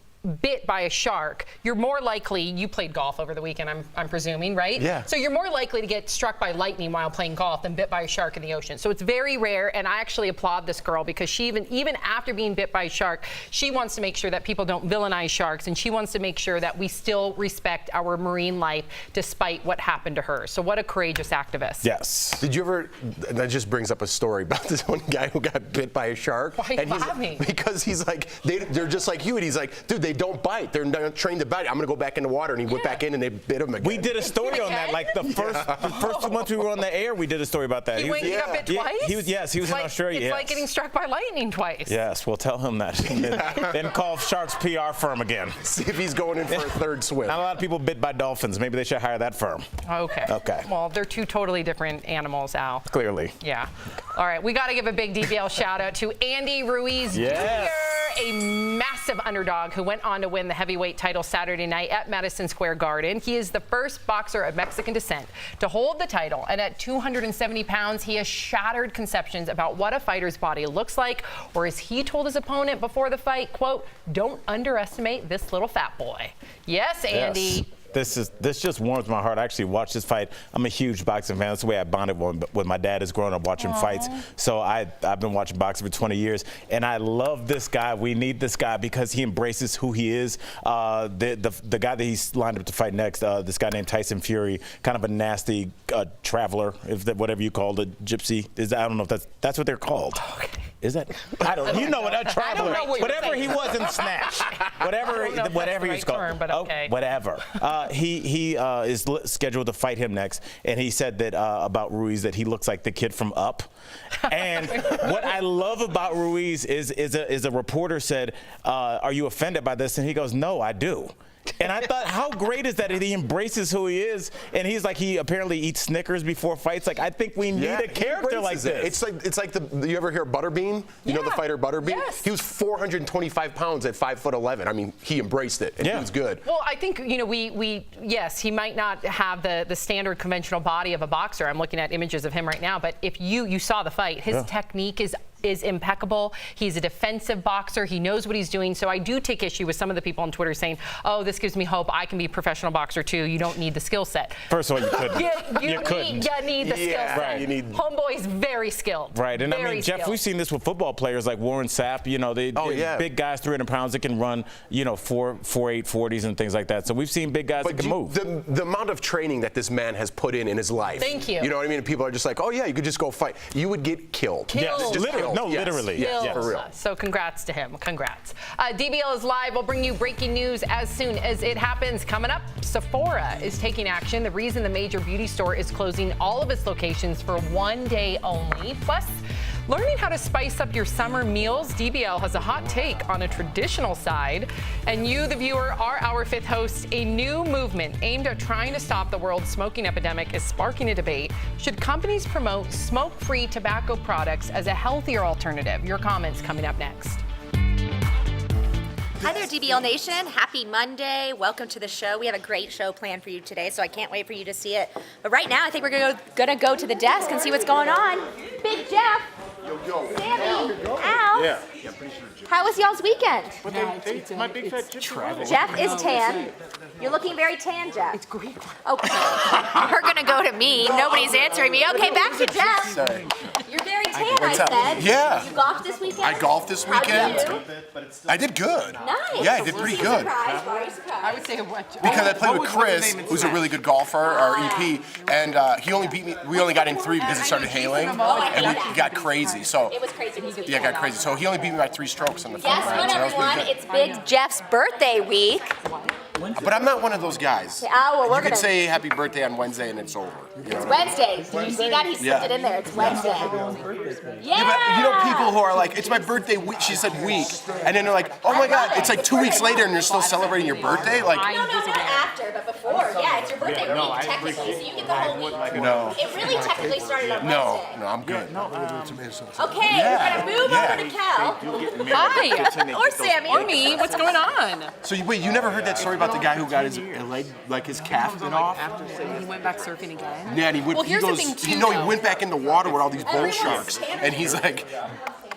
bit by a shark, you're more likely, you played golf over the weekend, I'm presuming, right? Yeah. So you're more likely to get struck by lightning while playing golf than bit by a shark in the ocean. So it's very rare, and I actually applaud this girl because she even after being bit by a shark, she wants to make sure that people don't villainize sharks, and she wants to make sure that we still respect our marine life despite what happened to her. So what a courageous activist. Yes. Did you ever, that just brings up a story about this one guy who got bit by a shark. Why are you laughing? Because he's like, they're just like you, and he's like, dude, they don't bite. They're not trained to bite. I'm going to go back in the water. And he went back in and they bit him again. We did a story on that. Like the first 2 months we were on the air, we did a story about that. He got bit twice? He was in Australia. It's like getting struck by lightning twice. Yes, we'll tell him that. then call Sharks PR firm again. See if he's going in for a third swim. Not a lot of people bit by dolphins. Maybe they should hire that firm. Okay. Okay. Well, they're two totally different animals, Al. Clearly. Yeah. All right. We got to give a big DBL shout out to Andy Ruiz Jr., a massive underdog who went on to win the heavyweight title Saturday night at Madison Square Garden. He is the first boxer of Mexican descent to hold the title, and at 270 pounds, he has shattered conceptions about what a fighter's body looks like, or as he told his opponent before the fight, quote, "Don't underestimate this little fat boy." Yes, Andy. Yes. This just warms my heart. I actually watched this fight. I'm a huge boxing fan. That's the way I bonded with my dad as growing up watching fights. So I've been watching boxing for 20 years, and I love this guy. We need this guy because he embraces who he is. The guy that he's lined up to fight next, this guy named Tyson Fury, kind of a nasty traveler, whatever you call it, gypsy. I don't know if that's what they're called. Is that? I don't. You know what a traveler. Whatever he was in Snatch. Whatever he was called. But okay. Whatever. He is scheduled to fight him next, and he said that about Ruiz that he looks like the kid from Up. And what I love about Ruiz is a reporter said, "Are you offended by this?" And he goes, "No, I do." And I thought, how great is that he embraces who he is, and he's like, he apparently eats Snickers before fights. Like, I think we need a character like this. It's like you ever hear Butterbean? You know the fighter Butterbean? Yes. He was 425 pounds at 5'11". I mean, he embraced it, and he was good. Well, I think, yes, he might not have the standard conventional body of a boxer. I'm looking at images of him right now, but if you saw the fight, his technique is impeccable. He's a defensive boxer. He knows what he's doing. So I do take issue with some of the people on Twitter saying, "Oh, this gives me hope. I can be a professional boxer too. You don't need the skill set." First of all, you couldn't. You need the skill set. Right. Homeboy's very skilled. Right. And very I mean, Jeff, skilled. we've seen this with football players like Warren Sapp. They're big guys, 300 pounds that can run, 4.8 40s and things like that. So we've seen big guys that can move. The amount of training that this man has put in his life. Thank you. You know what I mean? People are just like, "Oh yeah, you could just go fight." You would get killed. Yes. Literally. No, literally. Yes, for real. So congrats to him. Congrats. DBL is live. We'll bring you breaking news as soon as it happens. Coming up, Sephora is taking action. The reason the major beauty store is closing all of its locations for 1 day only. Plus, learning how to spice up your summer meals. DBL has a hot take on a traditional side. And you, the viewer, are our fifth host. A new movement aimed at trying to stop the world's smoking epidemic is sparking a debate. Should companies promote smoke-free tobacco products as a healthier alternative? Your comments coming up next. Hi there, DBL Nation. Happy Monday. Welcome to the show. We have a great show planned for you today, so I can't wait for you to see it. But right now, I think we're gonna go to the desk and see what's going on. Big Jeff, Sammy, Al. Yeah. How was y'all's weekend? My big fat travel. Jeff is tan. You're looking very tan, Jeff. It's great. Okay. We're gonna go to me. Nobody's answering me. Okay, back to Jeff. Sorry. You're very tan. tan, I said. Yeah. You golfed this weekend? I golfed this How'd you weekend. do? I did good. Nice. Yeah, I did pretty good. Surprised? Why are you surprised? I would say what? Because I played with Chris, who's a really good golfer, our EP, and he only beat me. We only got in 3 because it started hailing, and we got crazy. So It was crazy. yeah, it got crazy. So he only beat me by 3 strokes in the front Guess round. what, So that was pretty everyone? good. It's Big Jeff's birthday week. But I'm not one of those guys. Oh, well, we're You could gonna- say happy birthday on Wednesday and it's over. You know It's what I mean? Wednesday. Did you see that? He slipped Yeah. it in there. It's Wednesday. Yeah, but you know people who are like, it's my birthday week. She said week, and then they're like, oh my god, it's like 2 weeks later and you're still celebrating your birthday. Like, No, not after, but before. Yeah, it's your birthday week, technically, so you get the whole week. no, It really technically started on no, Wednesday. no, I'm good. Okay, Yeah, we're gonna move over to Cal. Hi. Or Sammy. Or me. What's going on? So wait, you never heard that story about the guy who got his leg, like his calf bit off? He went back surfing again. Yeah, and he went. Well, he here's the goes. thing, too, He though. went back in the water with all these bull sharks, and he's like,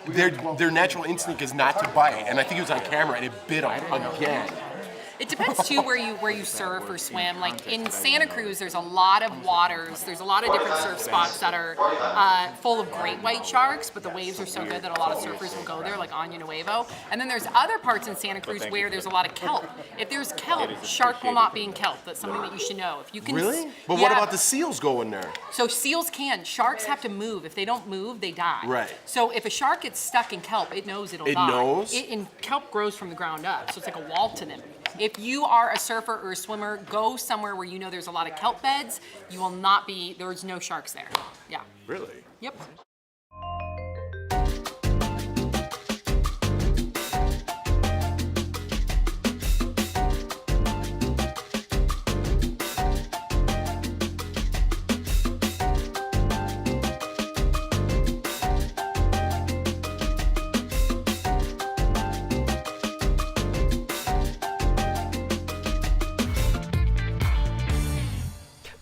their natural instinct is not to bite, and I think it was on camera, and it bit him again. It depends too where you surf or swim. Like in Santa Cruz, there's a lot of waters. There's a lot of different surf spots that are full of great white sharks, but the waves are so good that a lot of surfers will go there, like Año Nuevo. And then there's other parts in Santa Cruz where there's a lot of kelp. If there's kelp, shark will not be in kelp. That's something that you should know. If you can, Really? But yeah. what about the seals going there? So seals can. Sharks have to move. If they don't move, they die. Right. So if a shark gets stuck in kelp, it knows it'll It die. knows? And kelp grows from the ground up, so it's like a wall to them. If you are a surfer or a swimmer, go somewhere where you know there's a lot of kelp beds. You will not be, there's no sharks there. Yeah. Really? Yep.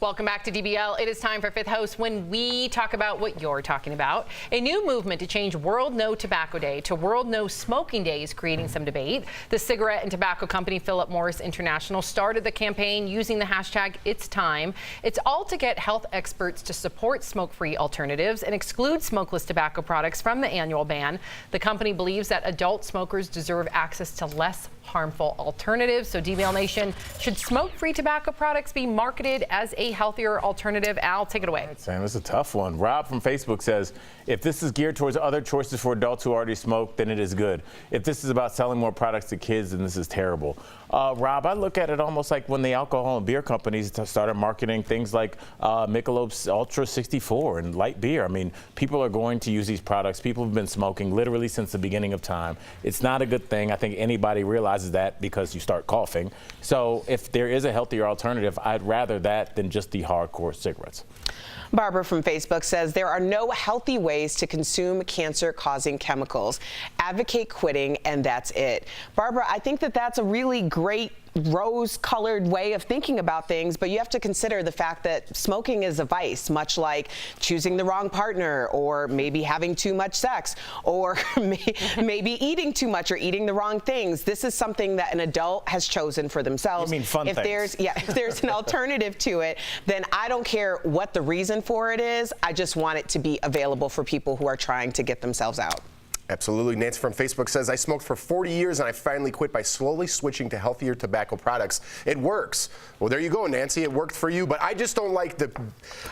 Welcome back to DBL. It is time for Fifth Host when we talk about what you're talking about. A new movement to change World No Tobacco Day to World No Smoking Day is creating some debate. The cigarette and tobacco company Philip Morris International started the campaign using the hashtag It's Time. It's all to get health experts to support smoke-free alternatives and exclude smokeless tobacco products from the annual ban. The company believes that adult smokers deserve access to less harmful alternatives. So DBL Nation, should smoke-free tobacco products be marketed as a healthier alternative? Al, take it away. Sam, it's a tough one. Rob from Facebook says, if this is geared towards other choices for adults who already smoke, then it is good. If this is about selling more products to kids, then this is terrible. Rob, I look at it almost like when the alcohol and beer companies started marketing things like Michelob's Ultra 64 and light beer. I mean, people are going to use these products. People have been smoking literally since the beginning of time. It's not a good thing. I think anybody realizes that because you start coughing. So if there is a healthier alternative, I'd rather that than just the hardcore cigarettes. Barbara from Facebook says there are no healthy ways to consume cancer-causing chemicals. Advocate quitting, and that's it. Barbara, I think that that's a really great rose-colored way of thinking about things, but you have to consider the fact that smoking is a vice, much like choosing the wrong partner, or maybe having too much sex, or maybe eating too much or eating the wrong things. This is something that an adult has chosen for themselves. You mean fun if things. if there's an alternative to it, then I don't care what the reason for it is. I just want it to be available for people who are trying to get themselves out. Absolutely. Nancy from Facebook says, I smoked for 40 years and I finally quit by slowly switching to healthier tobacco products. It works. Well, there you go, Nancy. It worked for you, but I just don't like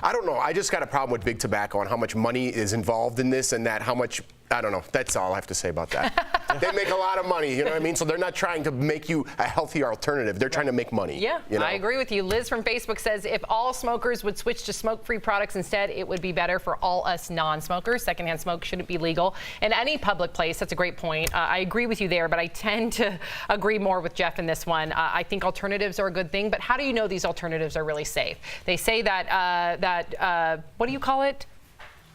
I don't know. I just got a problem with big tobacco and how much money is involved in this and that how much, I don't know. That's all I have to say about that. They make a lot of money, you know what I mean? So they're not trying to make you a healthier alternative. They're trying to make money. Yeah, you know? I agree with you. Liz from Facebook says if all smokers would switch to smoke-free products instead, it would be better for all us non-smokers. Secondhand smoke shouldn't be legal in any public place. That's a great point. I agree with you there, but I tend to agree more with Jeff in this one. I think alternatives are a good thing, but how do you know these alternatives are really safe? They say that, what do you call it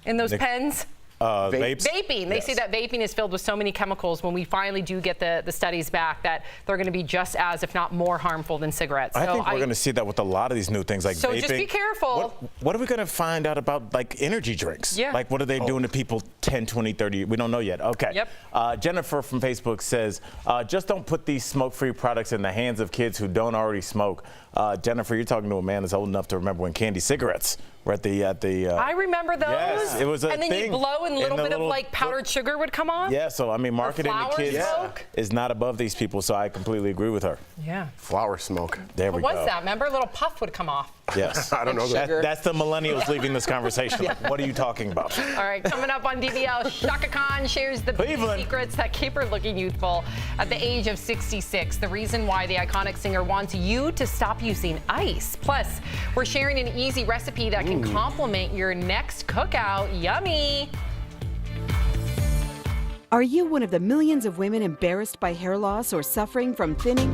in those pens? Vapes? Vaping. They say that vaping is filled with so many chemicals when we finally do get the studies back that they're going to be just as, if not more, harmful than cigarettes. I think we're going to see that with a lot of these new things like so vaping. So just be careful. What are we going to find out about like energy drinks? Yeah. Like what are they doing to people 10, 20, 30? We don't know yet. Okay. Yep. Jennifer from Facebook says, just don't put these smoke-free products in the hands of kids who don't already smoke. Jennifer, you're talking to a man that's old enough to remember when candy cigarettes We're at the I remember those. Yes, it was a and then thing. you blow and a little bit of like powdered sugar would come off. Yeah, so I mean, marketing to kids is not above these people, so I completely agree with her. Yeah. Flower smoke. There we go. What was that? Remember, a little puff would come off. Yes. I don't know that. That's the millennials leaving this conversation. What are you talking about? All right, coming up on DBL, Chaka Khan shares the beauty secrets that keep her looking youthful at the age of 66. The reason why the iconic singer wants you to stop using ice. Plus, we're sharing an easy recipe that can complement your next cookout. Yummy. Are you one of the millions of women embarrassed by hair loss or suffering from thinning?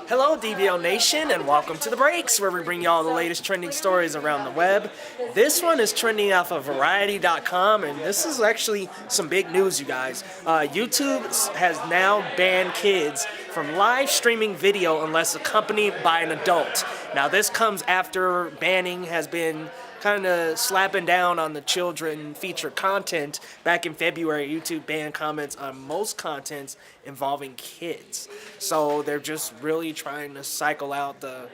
Hello, DBL Nation, and welcome to The Breaks, where we bring you all the latest trending stories around the web. This one is trending off of Variety.com, and this is actually some big news, you guys. YouTube has now banned kids from live streaming video unless accompanied by an adult. Now, this comes after banning has been kind of slapping down on the children featured content. Back in February, YouTube banned comments on most contents involving kids. So they're just really trying to cycle out the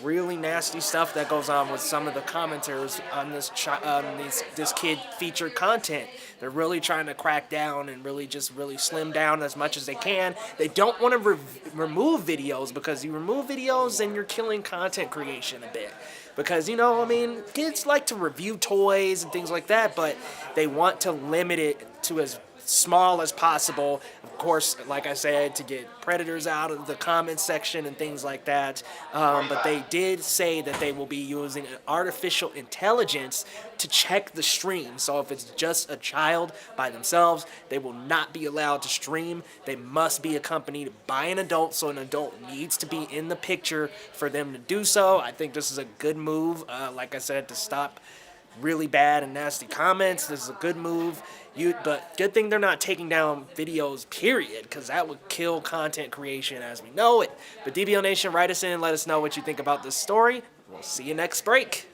really nasty stuff that goes on with some of the commenters on this kid featured content. They're really trying to crack down and really slim down as much as they can. They don't want to remove videos, because you remove videos and you're killing content creation a bit. Because, you know, I mean, kids like to review toys and things like that, but they want to limit it to as small as possible. Of course, like I said, to get predators out of the comment section and things like that. But they did say that they will be using artificial intelligence to check the stream. So if it's just a child by themselves, they will not be allowed to stream. They must be accompanied by an adult, so an adult needs to be in the picture for them to do so. I think this is a good move, like I said, to stop really bad and nasty comments. This is a good move. But good thing they're not taking down videos, period, because that would kill content creation as we know it. But DBL Nation, write us in and let us know what you think about this story. We'll see you next break.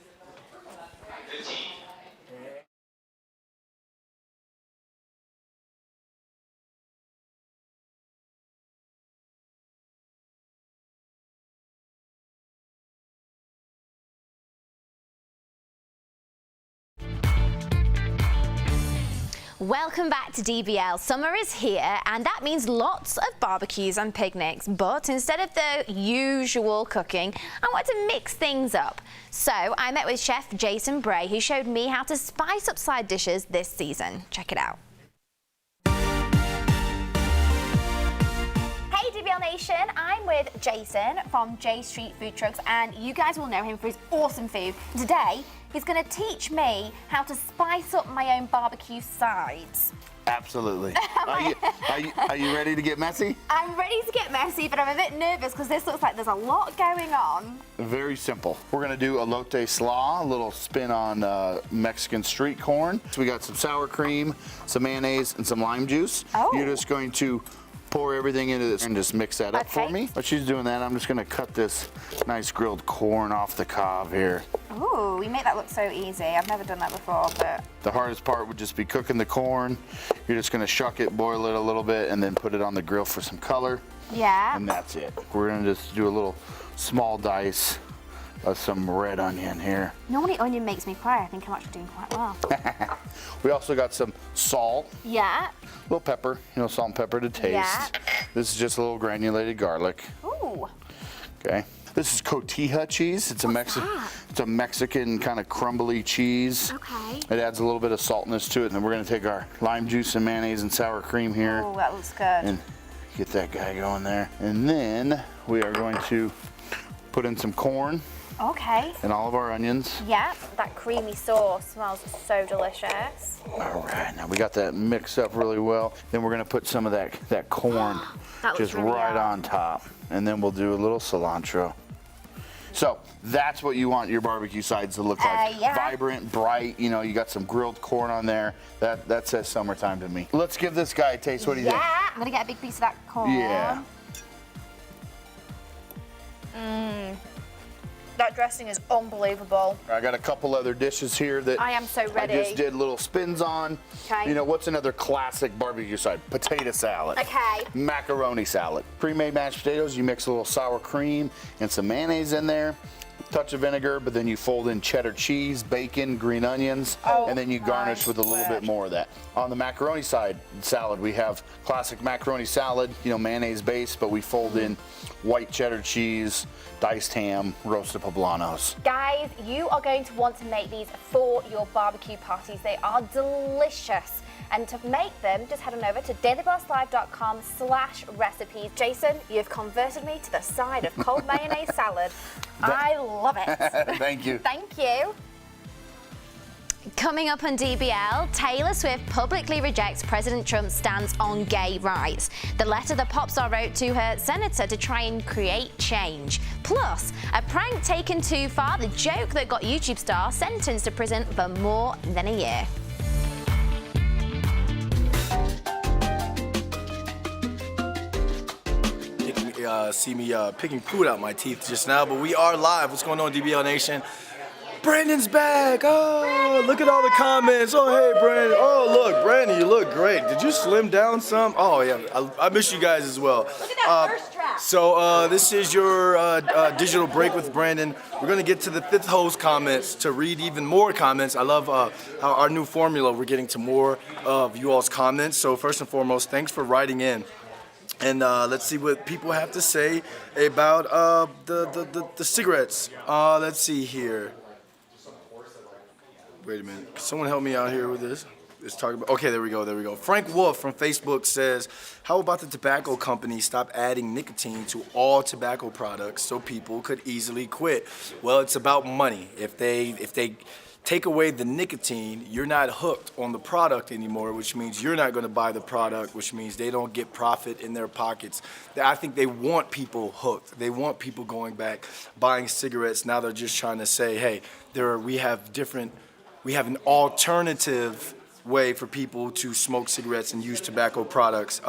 Welcome back to DBL. Summer is here, and that means lots of barbecues and picnics, but instead of the usual cooking, I want to mix things up. So I met with Chef Jason Bray, who showed me how to spice up side dishes this season. Check it out. Hey DBL Nation, I'm with Jason from J Street Food Trucks, and you guys will know him for his awesome food. Today, he's going to teach me how to spice up my own barbecue sides. Absolutely. Are you ready to get messy? I'm ready to get messy, but I'm a bit nervous because this looks like there's a lot going on. Very simple. We're going to do elote slaw, a little spin on Mexican street corn. So we got some sour cream, some mayonnaise, and some lime juice. Oh. You're just going to pour everything into this and just mix that up for me. While she's doing that, I'm just going to cut this nice grilled corn off the cob here. Ooh, we make that look so easy. I've never done that before, but... The hardest part would just be cooking the corn. You're just going to shuck it, boil it a little bit, and then put it on the grill for some color. Yeah. And that's it. We're going to just do a little small dice of some red onion here. Normally onion makes me cry. I think I'm actually doing quite well. We also got some salt. Yeah. A little pepper, salt and pepper to taste. Yeah. This is just a little granulated garlic. Ooh. Okay. This is cotija cheese. It's a Mexican kind of crumbly cheese. Okay. It adds a little bit of saltness to it, and then we're going to take our lime juice and mayonnaise and sour cream here. Oh, that looks good. And get that guy going there. And then we are going to put in some corn. Okay. And all of our onions. Yeah, that creamy sauce smells so delicious. All right, now we got that mixed up really well. Then we're gonna put some of that corn just really right on top. And then we'll do a little cilantro. So that's what you want your barbecue sides to look like. Yeah. Vibrant, bright, you got some grilled corn on there. That says summertime to me. Let's give this guy a taste. What do you think? Yeah, I'm gonna get a big piece of that corn. Yeah. Mmm. That dressing is unbelievable. I got a couple other dishes here that I am so ready. I just did little spins on. Okay. You know, what's another classic barbecue side? Potato salad. Okay. Macaroni salad. Pre-made mashed potatoes, you mix a little sour cream and some mayonnaise in there. Touch of vinegar, but then you fold in cheddar cheese, bacon, green onions, and then you garnish with a little bit more of that. On the macaroni side salad, we have classic macaroni salad, you know, mayonnaise base, but we fold in white cheddar cheese, diced ham, roasted poblanos. Guys, you are going to want to make these for your barbecue parties. They are delicious. And to make them, just head on over to dailybosslive.com/recipes. Jason, you've converted me to the side of cold mayonnaise salad. I love it. Thank you. Thank you. Coming up on DBL, Taylor Swift publicly rejects President Trump's stance on gay rights. The letter the pop star wrote to her senator to try and create change. Plus, a prank taken too far, the joke that got YouTube star sentenced to prison for more than a year. See me picking food out my teeth just now, but we are live. What's going on, DBL Nation? Brandon's back. Oh, look at all the comments. Oh, hey, Brandon. Oh, look, Brandon, you look great. Did you slim down some? Oh, yeah, I miss you guys as well. Look at that first track. So this is your digital break with Brandon. We're going to get to the fifth host comments to read even more comments. I love our new formula. We're getting to more of you all's comments. So first and foremost, thanks for writing in. And let's see what people have to say about the cigarettes. Let's see here. Wait a minute. Can someone help me out here with this? Let's talk about. Okay, there we go. Frank Wolf from Facebook says, "How about the tobacco companies stop adding nicotine to all tobacco products so people could easily quit?" Well, it's about money. If they take away the nicotine, you're not hooked on the product anymore, which means you're not going to buy the product, which means they don't get profit in their pockets. I think they want people hooked. They want people going back, buying cigarettes. Now they're just trying to say, hey, we have an alternative way for people to smoke cigarettes and use tobacco products.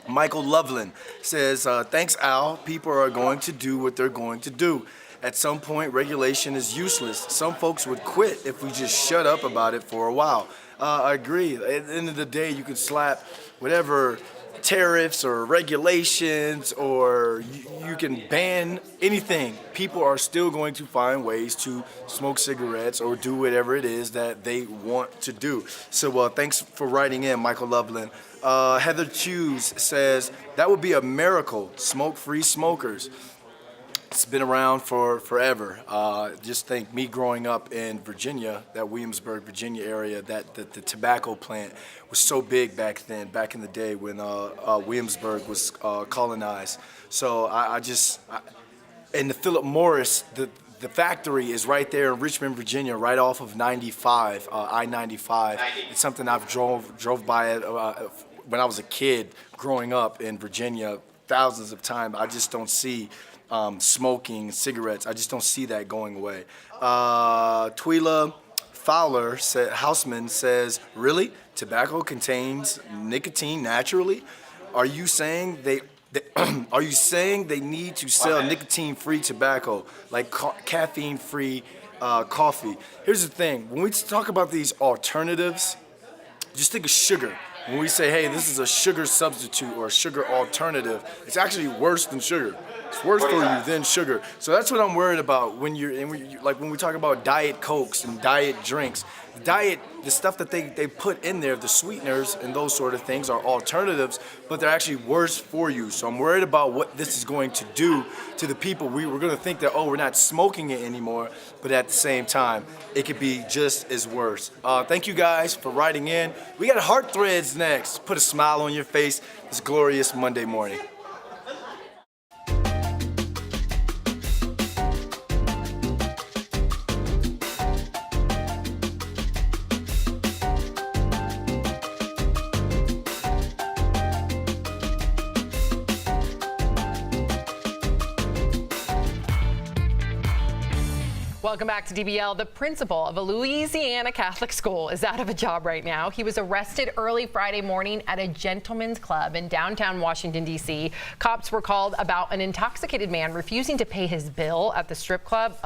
Michael Loveland says, thanks, Al. People are going to do what they're going to do. At some point, regulation is useless. Some folks would quit if we just shut up about it for a while. I agree. At the end of the day, you can slap whatever tariffs or regulations, or you can ban anything. People are still going to find ways to smoke cigarettes or do whatever it is that they want to do. So thanks for writing in, Michael Loveland. Heather Hughes says, that would be a miracle, smoke-free smokers. It's been around for forever. Just think, me growing up in Virginia, that Williamsburg, Virginia area, that the tobacco plant was so big back then, back in the day when Williamsburg was colonized. So and the Philip Morris, the factory is right there in Richmond, Virginia, right off of 95, I-95. It's something I've drove by it when I was a kid growing up in Virginia thousands of times. I just don't see smoking cigarettes. I just don't see that going away. Twila Fowler Houseman says, really? Tobacco contains nicotine naturally? Are you saying they need to sell nicotine-free tobacco, like caffeine-free coffee? Here's the thing. When we talk about these alternatives, just think of sugar. When we say, hey, this is a sugar substitute or a sugar alternative, it's actually worse than sugar. It's worse for you than sugar. So that's what I'm worried about when we talk about Diet Cokes and diet drinks. The stuff that they put in there, the sweeteners and those sort of things are alternatives, but they're actually worse for you. So I'm worried about what this is going to do to the people. We're going to think that, oh, we're not smoking it anymore, but at the same time, it could be just as worse. Thank you guys for writing in. We got Heart Threads next. Put a smile on your face this glorious Monday morning. Welcome back to DBL. The principal of a Louisiana Catholic school is out of a job right now. He was arrested early Friday morning at a gentleman's club in downtown Washington, D.C. Cops were called about an intoxicated man refusing to pay his bill at the strip club.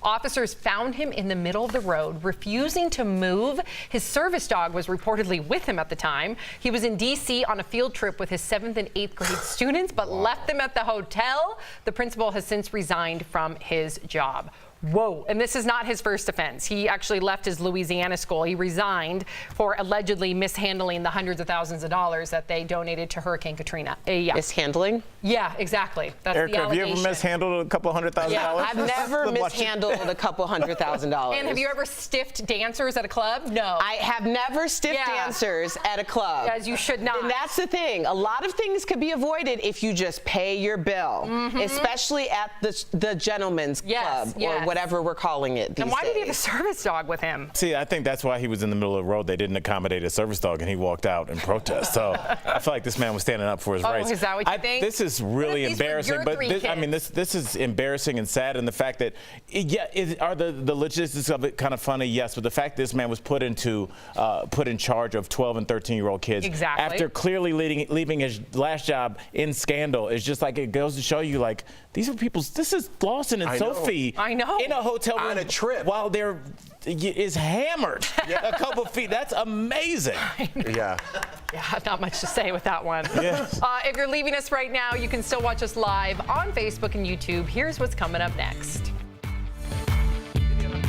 Officers found him in the middle of the road, refusing to move. His service dog was reportedly with him at the time. He was in D.C. on a field trip with his 7th and 8th grade students, but left them at the hotel. The principal has since resigned from his job. Whoa. And this is not his first offense. He actually left his Louisiana school. He resigned for allegedly mishandling the hundreds of thousands of dollars that they donated to Hurricane Katrina. Mishandling? Yeah, exactly. That's Erica, the have you allegation. ever mishandled a couple $100,000? Yeah, I've never mishandled a couple $100,000. And have you ever stiffed dancers at a club? No. I have never stiffed dancers at a club. As you should not. And that's the thing. A lot of things could be avoided if you just pay your bill, especially at the gentleman's club or whatever we're calling it these And why days. did he have a service dog with him? See, I think that's why he was in the middle of the road. They didn't accommodate a service dog, and he walked out in protest. So I feel like this man was standing up for his rights. Is that what you think? This is really embarrassing. But this is embarrassing and sad. And the fact that, are the logistics of it kind of funny? Yes, but the fact this man was put in charge of 12 and 13-year-old kids after clearly leaving his last job in scandal is just like, it goes to show you, like, these are people's. This is Lawson and Sophie. I know. In a hotel room on a trip while they're is hammered a couple feet. That's amazing. Yeah. Yeah, not much to say with that one. Yes. If you're leaving us right now, you can still watch us live on Facebook and YouTube. Here's what's coming up next.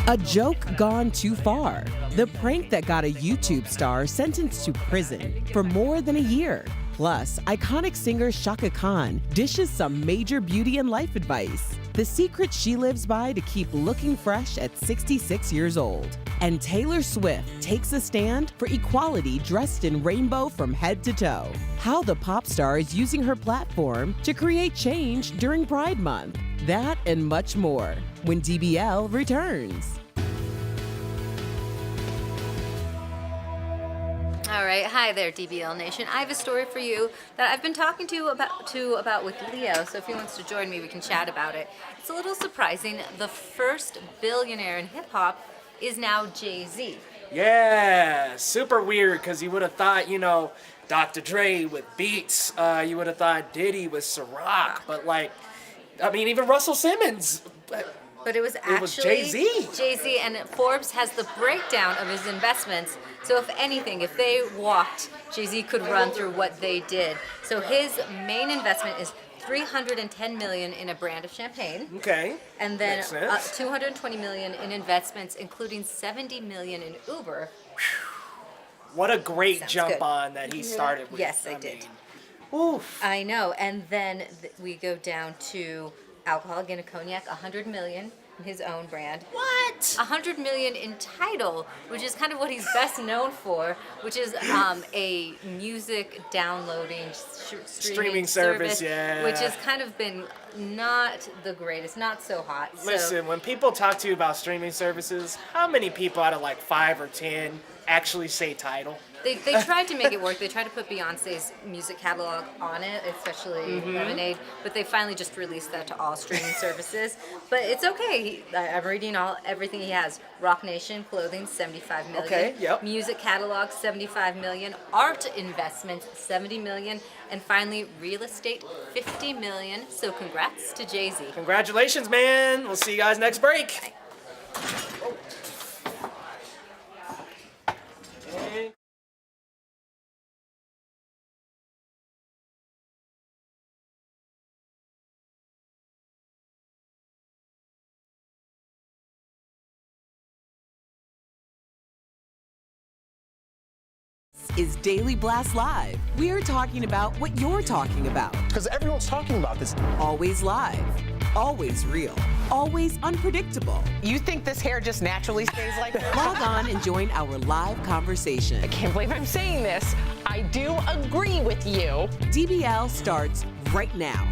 A joke gone too far. The prank that got a YouTube star sentenced to prison for more than a year. Plus, iconic singer Chaka Khan dishes some major beauty and life advice. The secret she lives by to keep looking fresh at 66 years old. And Taylor Swift takes a stand for equality dressed in rainbow from head to toe. How the pop star is using her platform to create change during Pride Month. That and much more when DBL returns. All right, hi there, DBL Nation. I have a story for you that I've been talking about with Leo, so if he wants to join me, we can chat about it. It's a little surprising. The first billionaire in hip-hop is now Jay-Z. Yeah, super weird, because you would have thought, Dr. Dre with Beats, you would have thought Diddy with Ciroc, but even Russell Simmons. But it was actually Jay-Z. Jay-Z, and Forbes has the breakdown of his investments. So if anything, if they walked, Jay-Z could run through what they did. So his main investment is $310 million in a brand of champagne. Okay. And then $220 million in investments, including $70 million in Uber. What a great jump on that he started with. Yes, they did. Oof. I know. And then we go down to alcohol, again, a cognac, $100 million in his own brand. What? $100 million in Tidal, which is kind of what he's best known for, which is a music downloading streaming service, which has kind of been not the greatest, not so hot. Listen, when people talk to you about streaming services, how many people out of 5 or 10 actually say Tidal? They tried to make it work. They tried to put Beyonce's music catalog on it, especially Lemonade, but they finally just released that to all streaming services. But it's okay. I'm reading everything he has. Rock Nation clothing, $75 million. Okay, yep. Music catalog, $75 million. Art investments, $70 million. And finally, real estate, $50 million. So congrats to Jay-Z. Congratulations, man. We'll see you guys next break. Is Daily Blast Live. We're talking about what you're talking about. Because everyone's talking about this. Always live, always real, always unpredictable. You think this hair just naturally stays like this? Log on and join our live conversation. I can't believe I'm saying this. I do agree with you. DBL starts right now.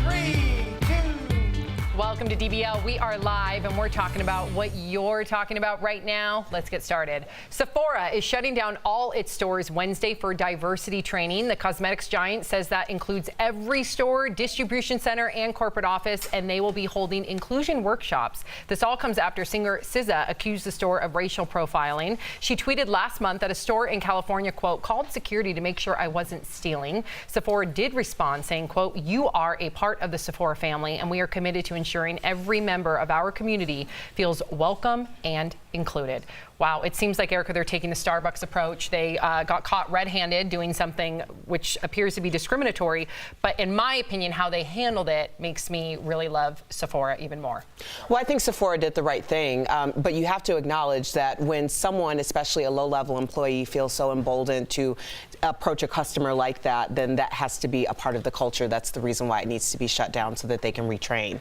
3, 2, Welcome to DBL. We are live and we're talking about what you're talking about right now. Let's get started. Sephora is shutting down all its stores Wednesday for diversity training. The cosmetics giant says that includes every store, distribution center, and corporate office, and they will be holding inclusion workshops. This all comes after singer SZA accused the store of racial profiling. She tweeted last month that a store in California, quote, called security to make sure I wasn't stealing. Sephora did respond saying, quote, you are a part of the Sephora family, and we are committed to ensuring every member of our community feels welcome and included. Wow, it seems like, Erica, they're taking the Starbucks approach. They got caught red-handed doing something which appears to be discriminatory, but in my opinion, how they handled it makes me really love Sephora even more. Well, I think Sephora did the right thing, but you have to acknowledge that when someone, especially a low-level employee, feels so emboldened to approach a customer like that, then that has to be a part of the culture. That's the reason why it needs to be shut down so that they can retrain.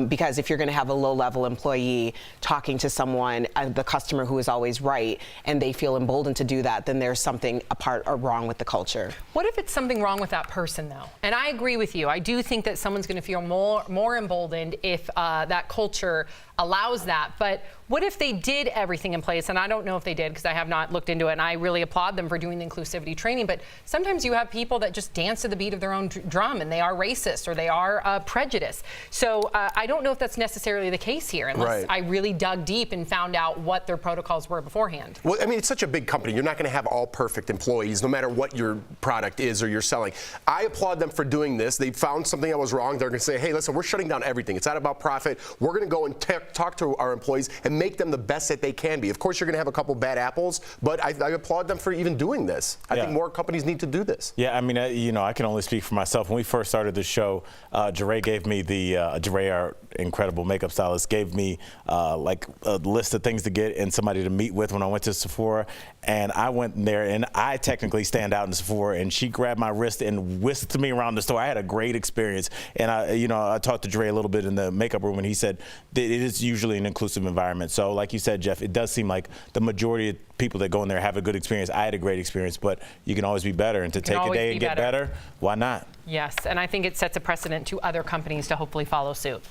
Because if you're going to have a low-level employee talking to someone, the customer who is always right, and they feel emboldened to do that, then there's something apart or wrong with the culture. What if it's something wrong with that person, though? And I agree with you. I do think that someone's going to feel more emboldened if that culture allows that. But what if they did everything in place? And I don't know if they did, because I have not looked into it, and I really applaud them for doing the inclusivity training. But sometimes you have people that just dance to the beat of their own drum, and they are racist or they are prejudiced. So I don't know if that's necessarily the case here, unless I really dug deep and found out what their protocols were beforehand. Well, I mean, it's such a big company. You're not going to have all perfect employees, no matter what your product is or you're selling. I applaud them for doing this. They found something that was wrong. They're going to say, hey, listen, we're shutting down everything. It's not about profit. We're going to go and talk to our employees and make them the best that they can be. Of course, you're going to have a couple bad apples, but I applaud them for even doing this. I think more companies need to do this. Yeah, I mean, you know, I can only speak for myself. When we first started the show, Jeray gave me Jeray, our incredible makeup stylist, gave me like a list of things to get and somebody to meet with when I went to Sephora. And I went there, and I technically stand out in Sephora, and she grabbed my wrist and whisked me around the store. I had a great experience. And I talked to Jeray a little bit in the makeup room, and he said that it is usually an inclusive environment. So like you said, Jeff, it does seem like the majority of people that go in there have a good experience. I had a great experience, but you can always be better. And to take a day and get better, why not? Yes, and I think it sets a precedent to other companies to hopefully follow suit.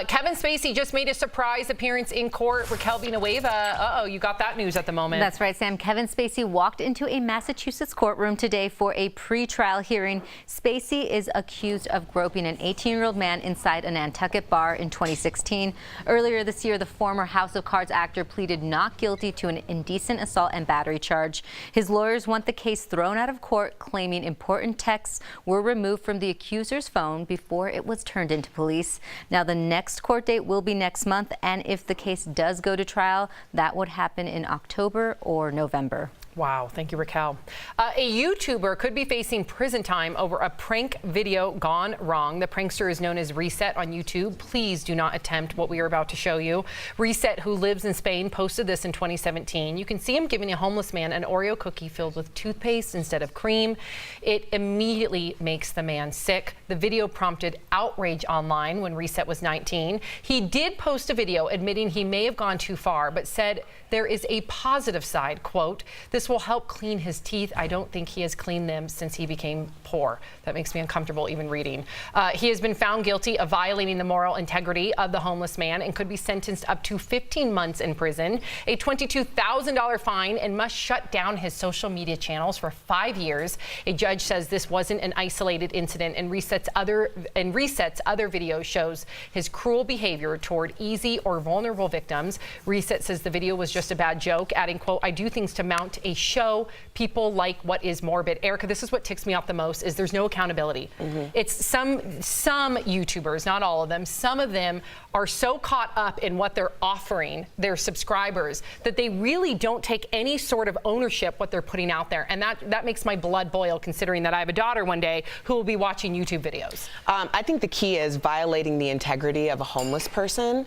Kevin Spacey just made a surprise appearance in court. Raquel Villanueva, uh-oh, you got that news at the moment. That's right, Sam. Kevin Spacey walked into a Massachusetts courtroom today for a pre-trial hearing. Spacey is accused of groping an 18-year-old man inside a Nantucket bar in 2016. Earlier this year, the former House of Cards actor pleaded not guilty to an indecent assault and battery charge. His lawyers want the case thrown out of court, claiming important texts were removed from the accuser's phone before it was turned into police. Now, the next court date will be next month, and if the case does go to trial, that would happen in October or November. Wow, thank you, Raquel. A YouTuber could be facing prison time over a prank video gone wrong. The prankster is known as Reset on YouTube. Please do not attempt what we are about to show you. Reset, who lives in Spain, posted this in 2017. You can see him giving a homeless man an Oreo cookie filled with toothpaste instead of cream. It immediately makes the man sick. The video prompted outrage online when Reset was 19. He did post a video admitting he may have gone too far, but said there is a positive side, quote, "This will help clean his teeth. I don't think he has cleaned them since he became poor." That makes me uncomfortable even reading. He has been found guilty of violating the moral integrity of the homeless man and could be sentenced up to 15 months in prison, a $22,000 fine, and must shut down his social media channels for 5 years. A judge says this wasn't an isolated incident, and Reset's other videos shows his cruel behavior toward easy or vulnerable victims. Reset says the video was just a bad joke, adding, quote, "I do things to mount a show. People like what is morbid." Erica, this is what ticks me off the most, is there's no accountability. It's some YouTubers, not all of them, some of them are so caught up in what they're offering their subscribers that they really don't take any sort of ownership what they're putting out there. And that makes my blood boil, considering that I have a daughter one day who will be watching YouTube videos. I think the key is violating the integrity of a homeless person.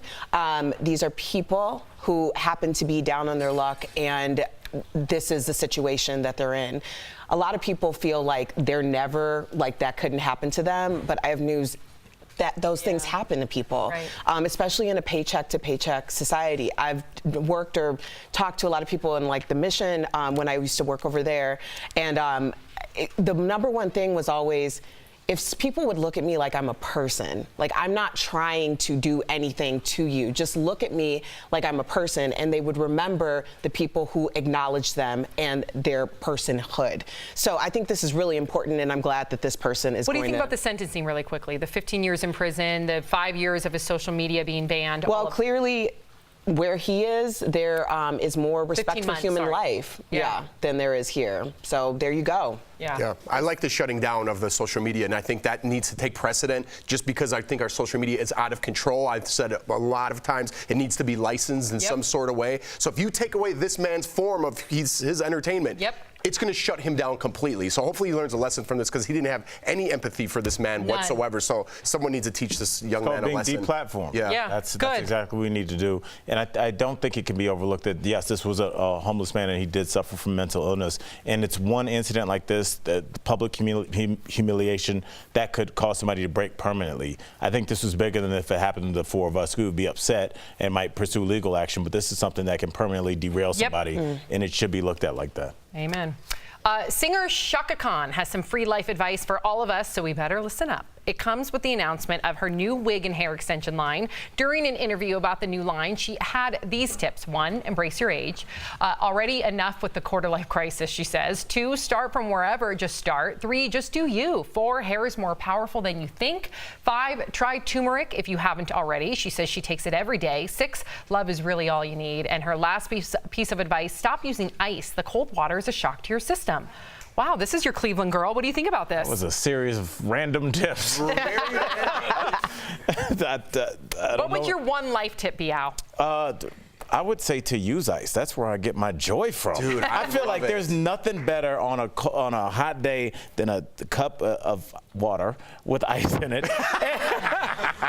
These are people who happen to be down on their luck, and this is the situation that they're in. A lot of people feel like they're never, like that couldn't happen to them, but I have news that those things happen to people, especially in a paycheck-to-paycheck society. I've worked or talked to a lot of people in like the Mission when I used to work over there, and the number one thing was always, if people would look at me like I'm a person, like I'm not trying to do anything to you, just look at me like I'm a person, and they would remember the people who acknowledge them and their personhood. So I think this is really important, and I'm glad that this person is What do going you think to... about the sentencing really quickly? The 15 years in prison, the 5 years of his social media being banned. Well, clearly, where he is, there is more respect for human life than there is here. So there you go. Yeah, I like the shutting down of the social media, and I think that needs to take precedent just because I think our social media is out of control. I've said it a lot of times, it needs to be licensed in some sort of way. So if you take away this man's form of his entertainment, it's going to shut him down completely. So hopefully he learns a lesson from this, because he didn't have any empathy for this man whatsoever. So someone needs to teach this young man a lesson. Being deplatformed. That's exactly what we need to do. And I don't think it can be overlooked that, yes, this was a homeless man and he did suffer from mental illness. And it's one incident like this, the public humiliation, that could cause somebody to break permanently. I think this was bigger than if it happened to the four of us. We would be upset and might pursue legal action. But this is something that can permanently derail somebody, and it should be looked at like that. Amen. Singer Chaka Khan has some free life advice for all of us, so we better listen up. It comes with the announcement of her new wig and hair extension line. During an interview about the new line, she had these tips. 1, embrace your age. Already enough with the quarter-life crisis, she says. 2, start from wherever, just start. 3, just do you. 4, hair is more powerful than you think. 5, try turmeric if you haven't already. She says she takes it every day. 6, love is really all you need. And her last piece of advice, stop using ice. The cold water is a shock to your system. Wow, this is your Cleveland girl. What do you think about this? That was a series of random tips. What would your one life tip be, Al? I would say to use ice. That's where I get my joy from. Dude, I feel like there's nothing better on a hot day than a cup of water with ice in it.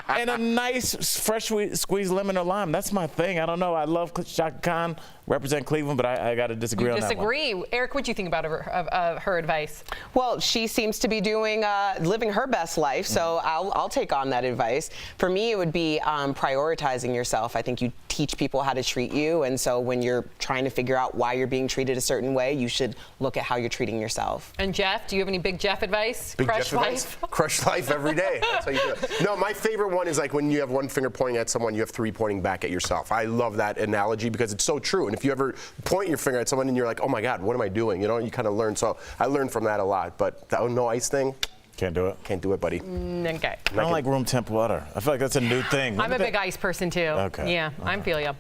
And a nice fresh squeezed lemon or lime. That's my thing. I don't know. I love Chaka Khan, represent Cleveland, but I got to disagree on that one. Disagree. Eric, what do you think about her advice? Well, she seems to be doing living her best life, so I'll take on that advice. For me, it would be prioritizing yourself. I think you teach people how to treat you, and so when you're trying to figure out why you're being treated a certain way, you should look at how you're treating yourself. And Jeff, do you have any Big Jeff advice? Big Jeff advice? Crush life every day. That's how you do it. No, my favorite one is like when you have one finger pointing at someone, you have 3 pointing back at yourself. I love that analogy because it's so true. And if you ever point your finger at someone and you're like, oh my God, what am I doing? You know, you kind of learn. So I learned from that a lot. But the no ice thing, can't do it. Can't do it, buddy. Okay. I don't like room temp water. I feel like that's a new thing. I'm a big ice person too. Okay. Yeah, I feel you.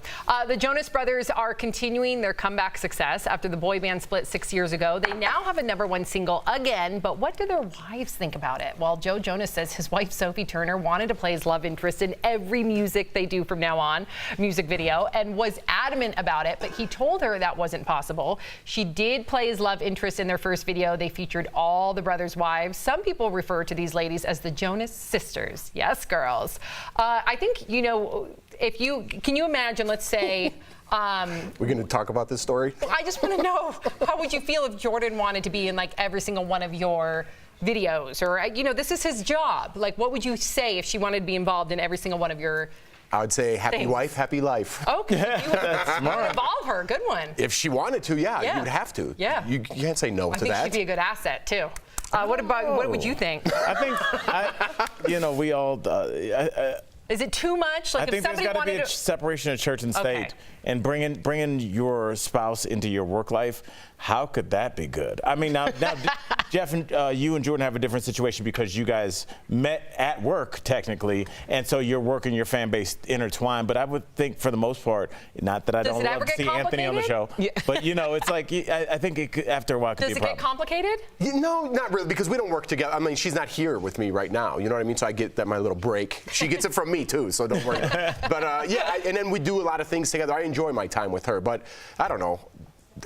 The Jonas Brothers are continuing their comeback success after the boy band split 6 years ago. They now have a #1 single again, but what do their wives think about it? Well, Joe Jonas says his wife Sophie Turner wanted to play his love interest in every music they do from now on, music video, and was adamant about it, but he told her that wasn't possible. She did play his love interest in their first video. They featured all the brothers' wives. Some people refer to these ladies as the Jonas sisters. Yes, girls. I think, you know, can you imagine, let's say, we're going to talk about this story? I just want to know, how would you feel if Jordan wanted to be in like every single one of your videos? Or, you know, this is his job. Like, what would you say if she wanted to be involved in every single one of your I would say happy wife, happy life. Okay. That's smart. Involve her. Good one. If she wanted to, yeah. You'd have to. Yeah. You can't say no to that. I think she'd be a good asset, too. What would you think? I think, you know, we all... Is it too much? Like, I think there's got to be a separation of church and state, and bringing your spouse into your work life. How could that be good? I mean, now Jeff, and you and Jordan have a different situation because you guys met at work technically, and so your work and your fan base intertwined. But I would think, for the most part, not that I don't love to see Anthony on the show, but you know, it's like I think after a while it could be a problem. Does it get complicated? No, not really, because we don't work together. I mean, she's not here with me right now. You know what I mean? So I get my little break. She gets it from me too, so don't worry. But yeah, and then we do a lot of things together. I enjoy my time with her, but I don't know.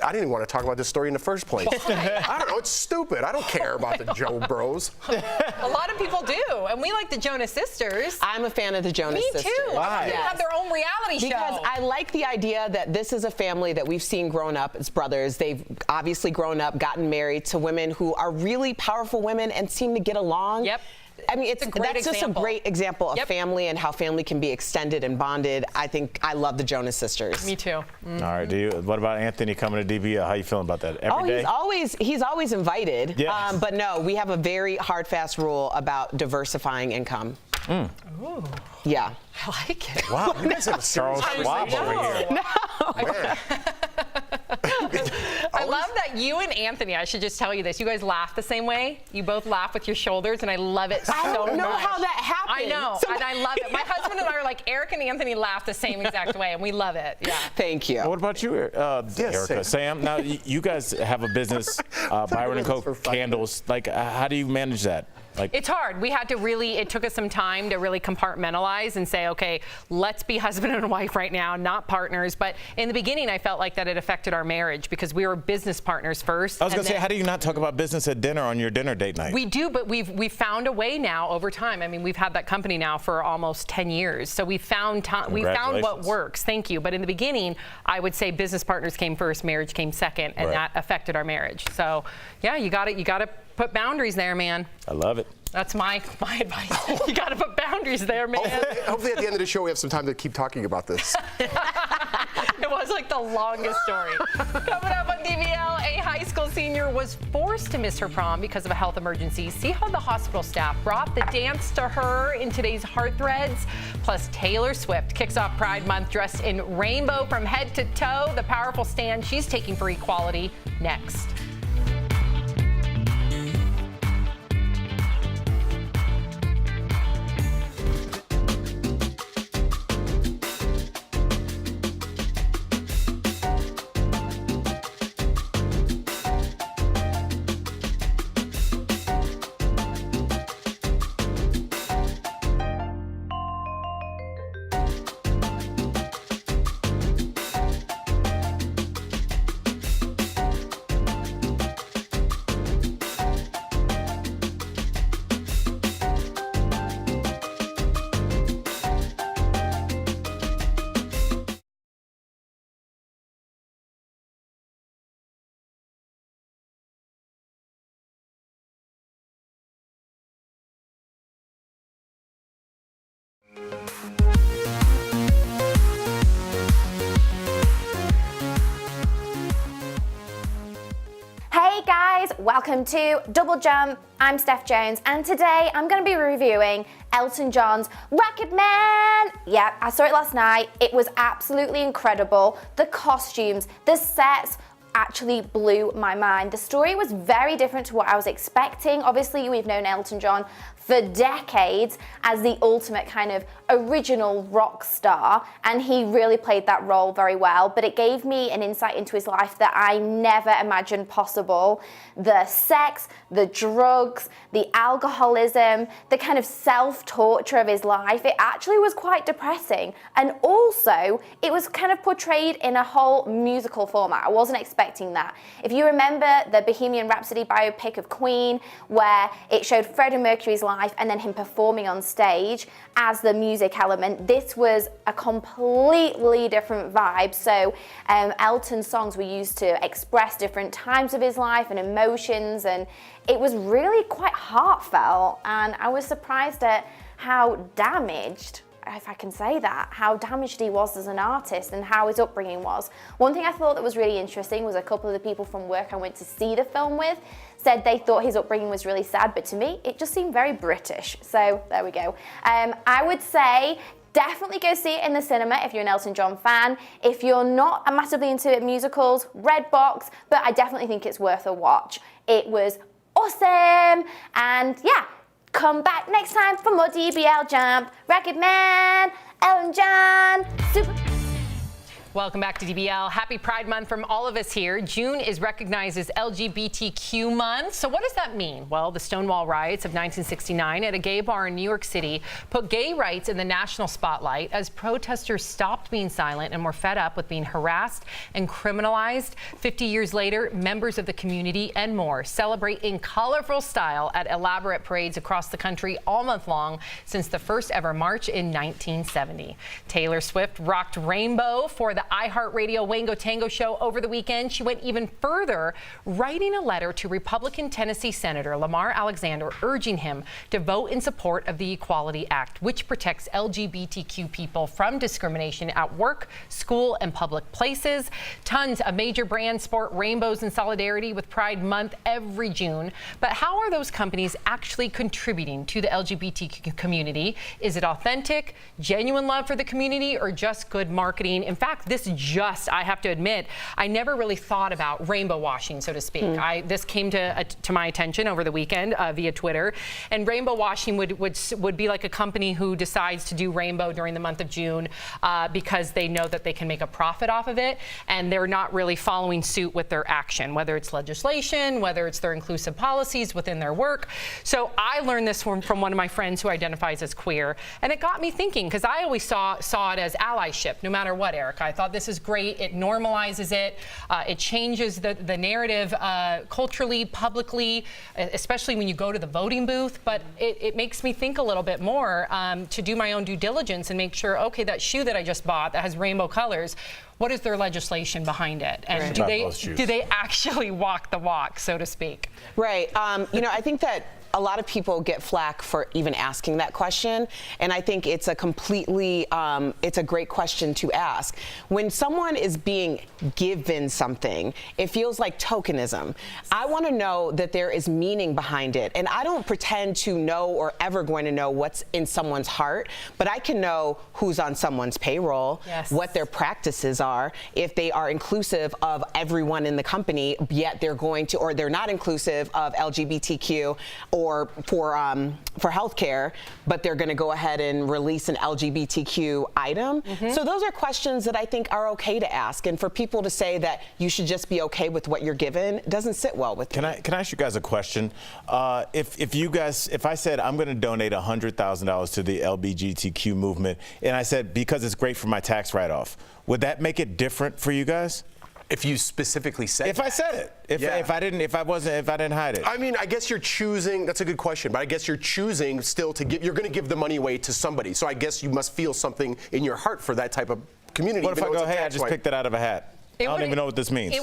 I didn't want to talk about this story in the first place. I don't know. It's stupid. I don't care about the Joe Bros. A lot of people do, and we like the Jonas sisters. I'm a fan of the Jonas sisters. Me too. Why? They have their own reality show. Because I like the idea that this is a family that we've seen grown up as brothers. They've obviously grown up, gotten married to women who are really powerful women and seem to get along. Yep. I mean, that's just a great example of family and how family can be extended and bonded. I think I love the Jonas sisters. Me too. All right. What about Anthony coming to DBL? How you feeling about that? Every day? He's always invited. Yeah. But no, we have a very hard, fast rule about diversifying income. Ooh. Yeah. I like it. Wow, you guys have a serious Schwab over here. No. I love that you and Anthony, I should just tell you this, you guys laugh the same way. You both laugh with your shoulders, and I love it so much. I don't know how that happened. I know, and I love it. My husband and I are like, Eric and Anthony laugh the same exact way, and we love it. Yeah. Thank you. What about you, Erica? Sam, now you guys have a business, Byron & Co. Candles. Like, how do you manage that? It's hard. We had to really, it took us some time to really compartmentalize and say, okay, let's be husband and wife right now, not partners. But in the beginning, I felt like that it affected our marriage because we were business partners first. I was going to say, how do you not talk about business at dinner on your dinner date night? We do, but we've found a way now over time. I mean, we've had that company now for almost 10 years. So we found what works. Thank you. But in the beginning, I would say business partners came first, marriage came second, and that affected our marriage. So yeah, you got to put boundaries there, man. I love it. That's my advice. You got to put boundaries there, man. Hopefully at the end of the show we have some time to keep talking about this. It was like the longest story. Coming up on DBL, a high school senior was forced to miss her prom because of a health emergency. See how the hospital staff brought the dance to her in today's Heart Threads. Plus, Taylor Swift kicks off Pride Month dressed in rainbow from head to toe. The powerful stand she's taking for equality next. Hey guys, welcome to Double Jump. I'm Steph Jones, and today I'm going to be reviewing Elton John's Rocket Man. Yeah, I saw it last night. It was absolutely incredible. The costumes, the sets actually blew my mind. The story was very different to what I was expecting. Obviously, we've known Elton John for decades as the ultimate kind of original rock star, and he really played that role very well, but it gave me an insight into his life that I never imagined possible. The sex, the drugs, the alcoholism, the kind of self-torture of his life, it actually was quite depressing. And also, it was kind of portrayed in a whole musical format. I wasn't expecting that. If you remember the Bohemian Rhapsody biopic of Queen, where it showed Freddie Mercury's life and then him performing on stage as the music element, this was a completely different vibe. So Elton's songs were used to express different times of his life and emotions, and it was really quite heartfelt, and I was surprised at how damaged, if I can say that, how damaged he was as an artist and how his upbringing was. One thing I thought that was really interesting was a couple of the people from work I went to see the film with said they thought his upbringing was really sad, but to me, it just seemed very British. So there we go. I would say definitely go see it in the cinema if you're an Elton John fan. If you're not massively into musicals, Redbox, but I definitely think it's worth a watch. It was awesome, and yeah, come back next time for more DBL Jump. Rocket Man, Elton John, super. Welcome back to DBL. Happy Pride Month from all of us here. June is recognized as LGBTQ month. So what does that mean? Well, the Stonewall riots of 1969 at a gay bar in New York City put gay rights in the national spotlight as protesters stopped being silent and were fed up with being harassed and criminalized. 50 years later, members of the community and more celebrate in colorful style at elaborate parades across the country all month long since the first ever march in 1970. Taylor Swift rocked rainbow for the the iHeartRadio Wango Tango show over the weekend. She went even further, writing a letter to Republican Tennessee Senator Lamar Alexander, urging him to vote in support of the Equality Act, which protects LGBTQ people from discrimination at work, school, and public places. Tons of major brands sport rainbows in solidarity with Pride Month every June. But how are those companies actually contributing to the LGBTQ community? Is it authentic, genuine love for the community, or just good marketing? In fact, I have to admit, I never really thought about rainbow washing, so to speak. This came to my attention over the weekend via Twitter. And rainbow washing would be like a company who decides to do rainbow during the month of June because they know that they can make a profit off of it, and they're not really following suit with their action, whether it's legislation, whether it's their inclusive policies within their work. So I learned this from one of my friends who identifies as queer, and it got me thinking, because I always saw it as allyship, no matter what, Erica. I thought this is great. It normalizes it. It changes the narrative culturally, publicly, especially when you go to the voting booth. But it makes me think a little bit more to do my own due diligence and make sure, okay, that shoe that I just bought that has rainbow colors, what is their legislation behind it? And do they actually walk the walk, so to speak? Right. I think that a lot of people get flack for even asking that question, and I think it's a it's a great question to ask. When someone is being given something, it feels like tokenism. I want to know that there is meaning behind it, and I don't pretend to know or ever going to know what's in someone's heart, but I can know who's on someone's payroll, what their practices are, if they are inclusive of everyone in the company, yet they're not inclusive of LGBTQ or for healthcare, but they're going to go ahead and release an LGBTQ item. So those are questions that I think are okay to ask, and for people to say that you should just be okay with what you're given doesn't sit well with me. Can I ask you guys a question? If I said I'm going to donate $100,000 to the LGBTQ movement, and I said because it's great for my tax write-off, would that make it different for you guys? If you specifically said If I said it. If I didn't hide it. I mean, I guess you're choosing, that's a good question, but I guess you're choosing still to give, you're going to give the money away to somebody. So I guess you must feel something in your heart for that type of community. What if I go, hey, I just picked that out of a hat? I don't even know what this means.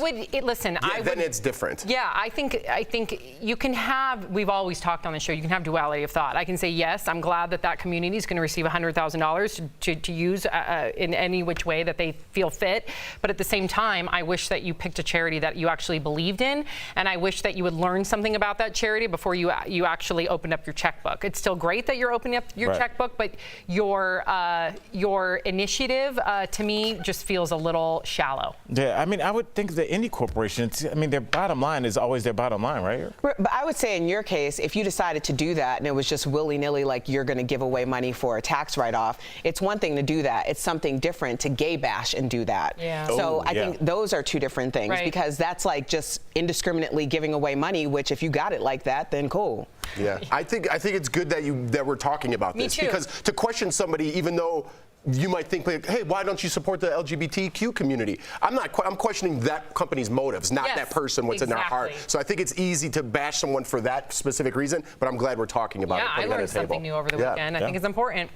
Listen. Then it's different. Yeah, I think you can have. We've always talked on the show. You can have duality of thought. I can say yes, I'm glad that community is going to receive $100,000 to use in any which way that they feel fit. But at the same time, I wish that you picked a charity that you actually believed in, and I wish that you would learn something about that charity before you actually opened up your checkbook. It's still great that you're opening up your checkbook, but your initiative to me just feels a little shallow. Yeah, I mean, I would think that any corporation, their bottom line is always their bottom line, right? But I would say in your case, if you decided to do that and it was just willy-nilly, like you're going to give away money for a tax write-off, it's one thing to do that. It's something different to gay bash and do that. Yeah. So I think those are two different things, because that's like just indiscriminately giving away money, which if you got it like that, then cool. Yeah, I think it's good that we're talking about this, because to question somebody, even though you might think, like, hey, why don't you support the LGBTQ community? I'm questioning that company's motives, not that person, what's in their heart. So I think it's easy to bash someone for that specific reason, but I'm glad we're talking about it. I learned something new over the weekend. I think it's important.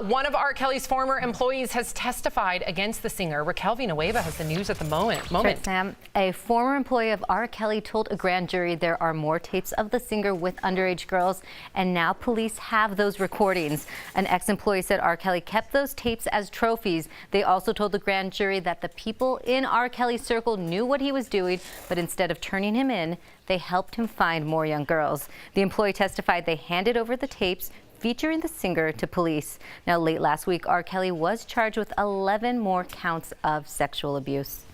One of R. Kelly's former employees has testified against the singer. Raquel Villanueva has the news at the moment. Sure, Sam. A former employee of R. Kelly told a grand jury there are more tapes of the singer with underage girls, and now police have those recordings. An ex-employee said R. Kelly kept those tapes as trophies. They also told the grand jury that the people in R. Kelly's circle knew what he was doing, but instead of turning him in, they helped him find more young girls. The employee testified they handed over the tapes featuring the singer to police. Now, late last week, R. Kelly was charged with 11 more counts of sexual abuse.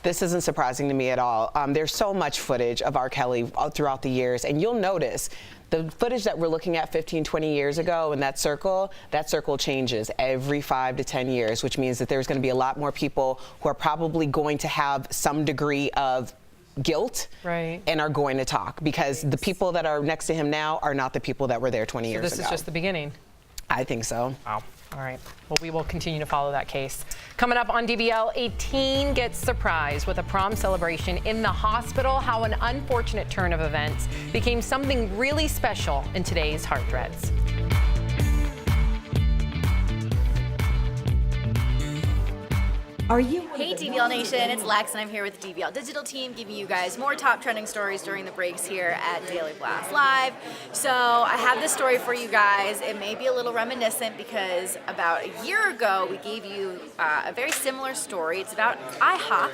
This isn't surprising to me at all. There's so much footage of R. Kelly throughout the years, and you'll notice the footage that we're looking at 15, 20 years ago in that circle changes every 5 to 10 years, which means that there's going to be a lot more people who are probably going to have some degree of guilt and are going to talk, because the people that are next to him now are not the people that were there 20 years ago. This is just the beginning. I think so. Wow. All right. Well, we will continue to follow that case. Coming up on DBL, a teen gets surprised with a prom celebration in the hospital. How an unfortunate turn of events became something really special in today's Heart Threads. Are you? Hey DBL Nation, it's Lex and I'm here with the DBL Digital team giving you guys more top trending stories during the breaks here at Daily Blast Live. So I have this story for you guys. It may be a little reminiscent because about a year ago we gave you a very similar story. It's about IHOP,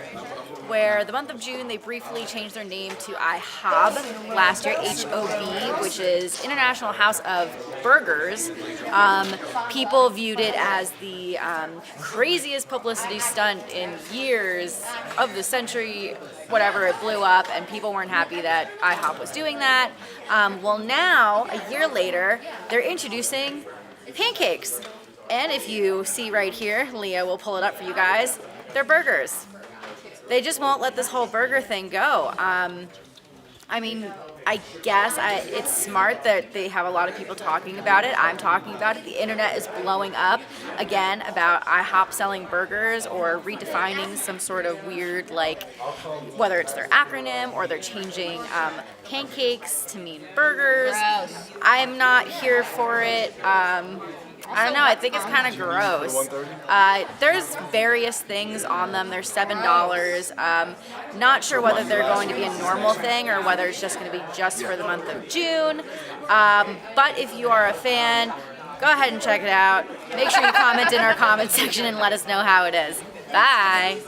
where the month of June they briefly changed their name to IHOB last year, HOB, which is International House of Burgers. People viewed it as the craziest publicity stunt in years of the century, whatever. It blew up and people weren't happy that IHOP was doing that. Well, now, a year later, they're introducing pancakes. And if you see right here, Leah will pull it up for you guys, they're burgers. They just won't let this whole burger thing go. I mean, I guess it's smart that they have a lot of people talking about it. I'm talking about it. The internet is blowing up again about IHOP selling burgers or redefining some sort of weird, like, whether it's their acronym or they're changing pancakes to mean burgers. Gross. I'm not here for it. I don't know, I think it's kind of gross. There's various things on them. They're $7. Not sure whether they're going to be a normal thing or whether it's just going to be just for the month of June. But if you are a fan, go ahead and check it out. Make sure you comment in our comment section and let us know how it is. Bye.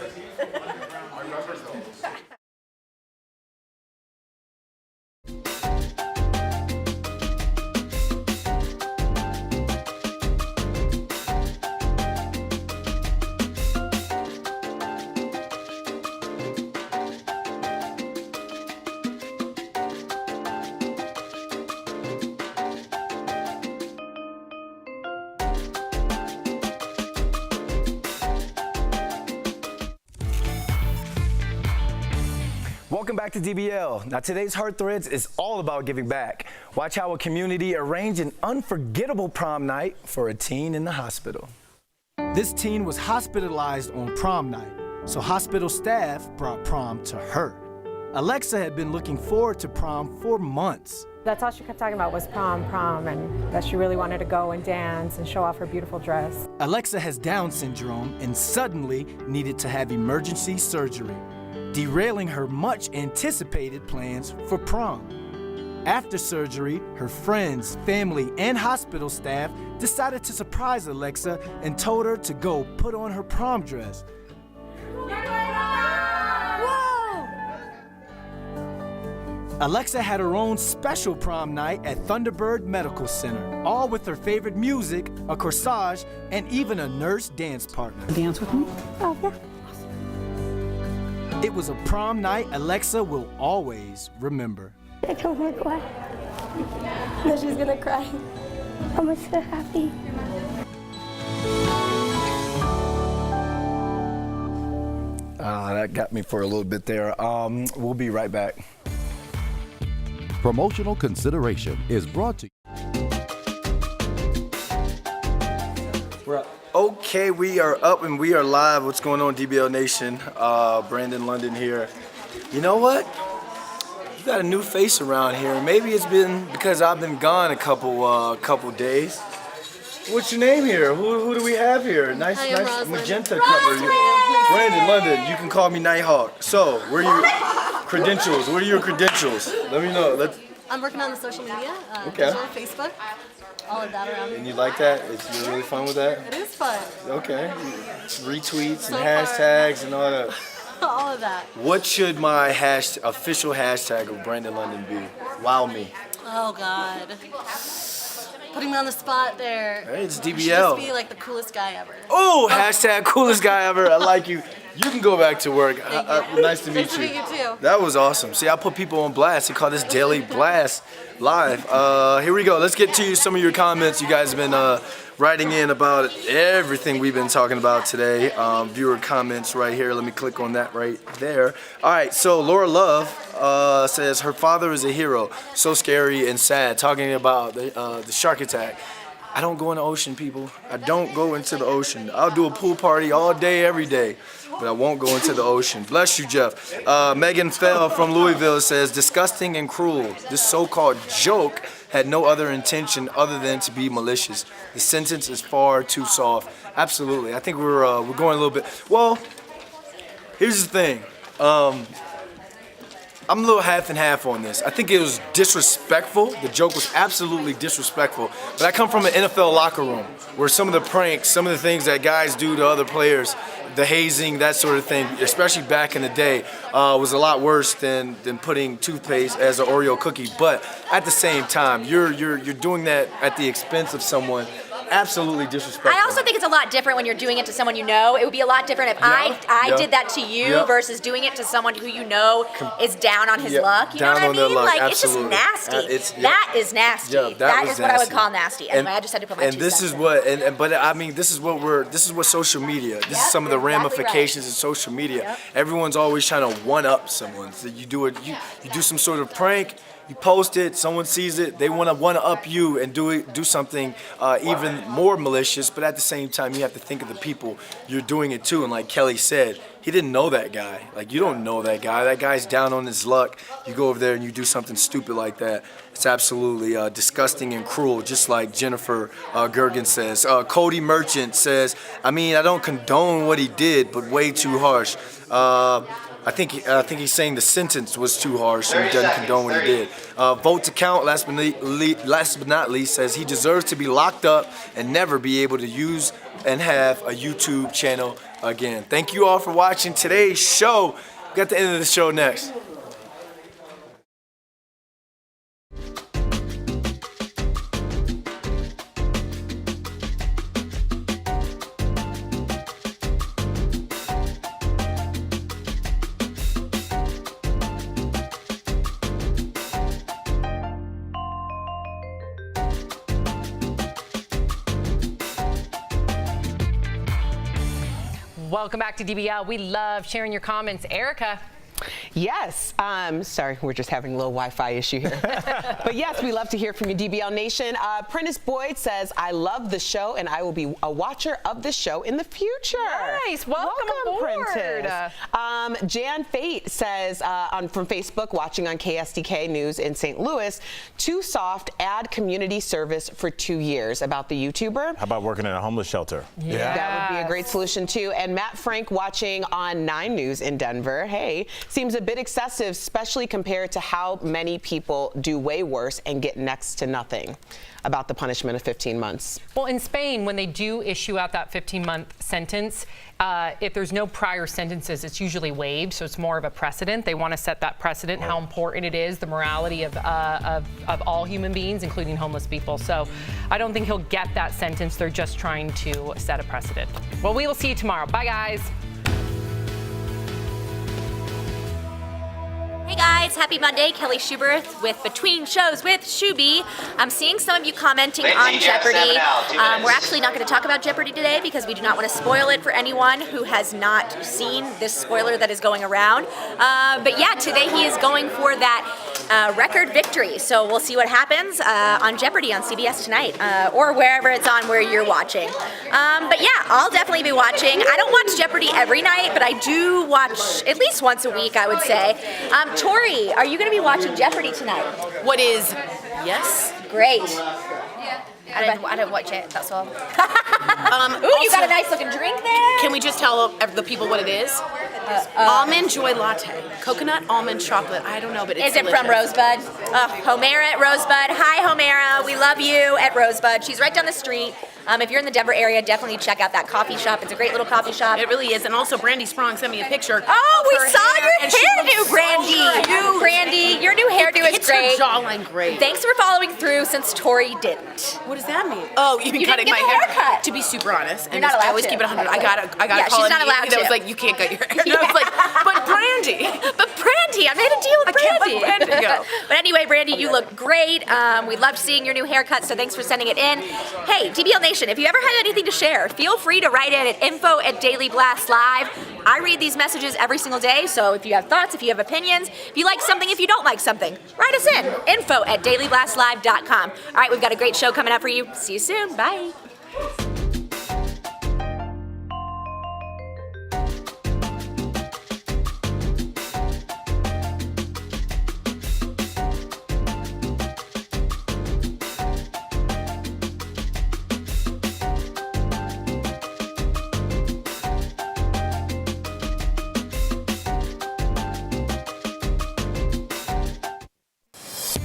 Welcome back to DBL. Now today's Heart Threads is all about giving back. Watch how a community arranged an unforgettable prom night for a teen in the hospital. This teen was hospitalized on prom night, so hospital staff brought prom to her. Alexa had been looking forward to prom for months. That's all she kept talking about was prom, and that she really wanted to go and dance and show off her beautiful dress. Alexa has Down syndrome and suddenly needed to have emergency surgery, derailing her much anticipated plans for prom. After surgery, her friends, family, and hospital staff decided to surprise Alexa and told her to go put on her prom dress. Alexa had her own special prom night at Thunderbird Medical Center, all with her favorite music, a corsage, and even a nurse dance partner. Dance with me? Oh, yeah. It was a prom night Alexa will always remember. I told her why. That she's gonna cry. I'm so happy. That got me for a little bit there. We'll be right back. Promotional consideration is brought to you. Okay, we are up and we are live. What's going on, DBL Nation? Brandon London here. You know what? You got a new face around here. Maybe it's been because I've been gone a couple days. What's your name here? Who do we have here? Nice magenta cover. Brandon London. You can call me Nighthawk. So, where are your credentials? What are your credentials? Let me know. I'm working on the social media. Okay. On Facebook. All of that around. And you like that? You're really fun with that? It is fun. Okay. Retweets and hashtags and all that. All of that. What should my official hashtag of Brandon London be? Wow me. Oh God. Putting me on the spot there. Hey, it's DBL. You should just be like the coolest guy ever. Oh, hashtag coolest guy ever. I like you. You can go back to work. Nice to meet you. Nice to meet you too. That was awesome. See, I put people on blast. We call this Daily Blast Live. Here we go. Let's get to some of your comments. You guys have been writing in about everything we've been talking about today. Viewer comments right here. Let me click on that right there. All right, so Laura Love says her father is a hero. So scary and sad. Talking about the shark attack. I don't go in the ocean, people. I don't go into the ocean. I'll do a pool party all day, every day, but I won't go into the ocean. Bless you, Jeff. Megan Fell from Louisville says, disgusting and cruel. This so-called joke had no other intention other than to be malicious. The sentence is far too soft. Absolutely. I think we're going a little bit. Well, here's the thing. I'm a little half and half on this. I think it was disrespectful. The joke was absolutely disrespectful. But I come from an NFL locker room where some of the pranks, some of the things that guys do to other players, the hazing, that sort of thing, especially back in the day, was a lot worse than putting toothpaste as an Oreo cookie. But at the same time, you're doing that at the expense of someone. Absolutely disrespectful. I also think it's a lot different when you're doing it to someone you know. It would be a lot different if I did that to you versus doing it to someone who you know is down on his luck. You know what I mean? Like, absolutely. it's just nasty. That is nasty. Yeah, that is what I would nasty. call nasty. Anyway, I just had to put my And this is what, but I mean, this is what social media. This is some of the ramifications of social media. Yep. Everyone's always trying to one up someone. So you do some sort of prank. You post it, someone sees it, they want to one-up you and do something even more malicious, but at the same time, you have to think of the people you're doing it to. And like Kelly said, he didn't know that guy. Like, you don't know that guy. That guy's down on his luck. You go over there and you do something stupid like that. It's absolutely disgusting and cruel, just like Jennifer Gergen says. Cody Merchant says, I mean, I don't condone what he did, but way too harsh. I think he's saying the sentence was too harsh and he doesn't condone what he did. Vote to Count, last but not least, says he deserves to be locked up and never be able to use and have a YouTube channel again. Thank you all for watching today's show. We got the end of the show next. Welcome back to DBL. We love sharing your comments. Erica. Yes. Sorry, we're just having a little Wi-Fi issue here. But yes, we love to hear from you, DBL Nation. Prentice Boyd says, I love the show and I will be a watcher of the show in the future. Nice. Welcome aboard. Prentice. Jan Fate says from Facebook, watching on KSDK News in St. Louis, Too Soft add community service for 2 years about the YouTuber. How about working in a homeless shelter? Yeah. That would be a great solution too. And Matt Frank watching on 9 News in Denver. Hey, seems a bit excessive, especially compared to how many people do way worse and get next to nothing about the punishment of 15 months. Well, in Spain, when they do issue out that 15-month sentence, if there's no prior sentences, it's usually waived, so it's more of a precedent. They want to set that precedent, how important it is, the morality of all human beings, including homeless people. So I don't think he'll get that sentence. They're just trying to set a precedent. Well, we will see you tomorrow. Bye, guys. Hey guys, happy Monday. Kelly Schubert with Between Shows with Shooby. I'm seeing some of you commenting on Jeopardy. We're actually not going to talk about Jeopardy today because we do not want to spoil it for anyone who has not seen this spoiler that is going around. But yeah, today he is going for that record victory. So we'll see what happens on Jeopardy on CBS tonight or wherever it's on where you're watching. But yeah, I'll definitely be watching. I don't watch Jeopardy every night, but I do watch at least once a week, I would say. Tori, are you going to be watching Jeopardy tonight? What is? Yes. Great. I don't watch it, that's all. Ooh, you got a nice looking drink there. Can we just tell the people what it is? Almond Joy Latte. Coconut almond chocolate. I don't know, but it's delicious. Is it from Rosebud? Homera at Rosebud. Hi, Homera. We love you at Rosebud. She's right down the street. If you're in the Denver area, definitely check out that coffee shop. It's a great little coffee shop. It really is. And also, Brandy Sprong sent me a picture. Oh, we saw your hairdo, Brandy. Brandy, your new hairdo is great. It's her jawline great. Thanks for following through since Tori didn't. What does that mean? Oh, you've been cutting my hair. To be super honest, you're not allowed I always to. keep it 100. I got yeah, call she's not allowed to. That was like, you can't cut your hair. And I was like, but Brandy. But Brandy, I made a deal with Brandy. I can't let Brandy go. But anyway, Brandy, you look great. We loved seeing your new haircut, so thanks for sending it in. Hey, DBL Nation, if you ever had anything to share, feel free to write in at info@Daily Blast Live. I read these messages every single day, so if you have thoughts, if you have opinions, if you like something, if you don't like something, write us in. info@dailyblastlive.com. All right, we've got a great show coming up for you. See you soon. Bye.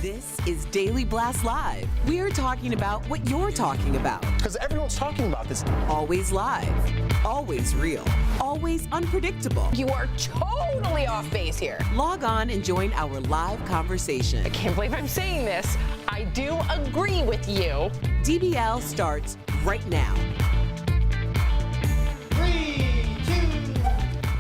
This is Daily Blast Live. We're talking about what you're talking about. Because everyone's talking about this. Always live, always real, always unpredictable. You are totally off base here. Log on and join our live conversation. I can't believe I'm saying this. I do agree with you. DBL starts right now.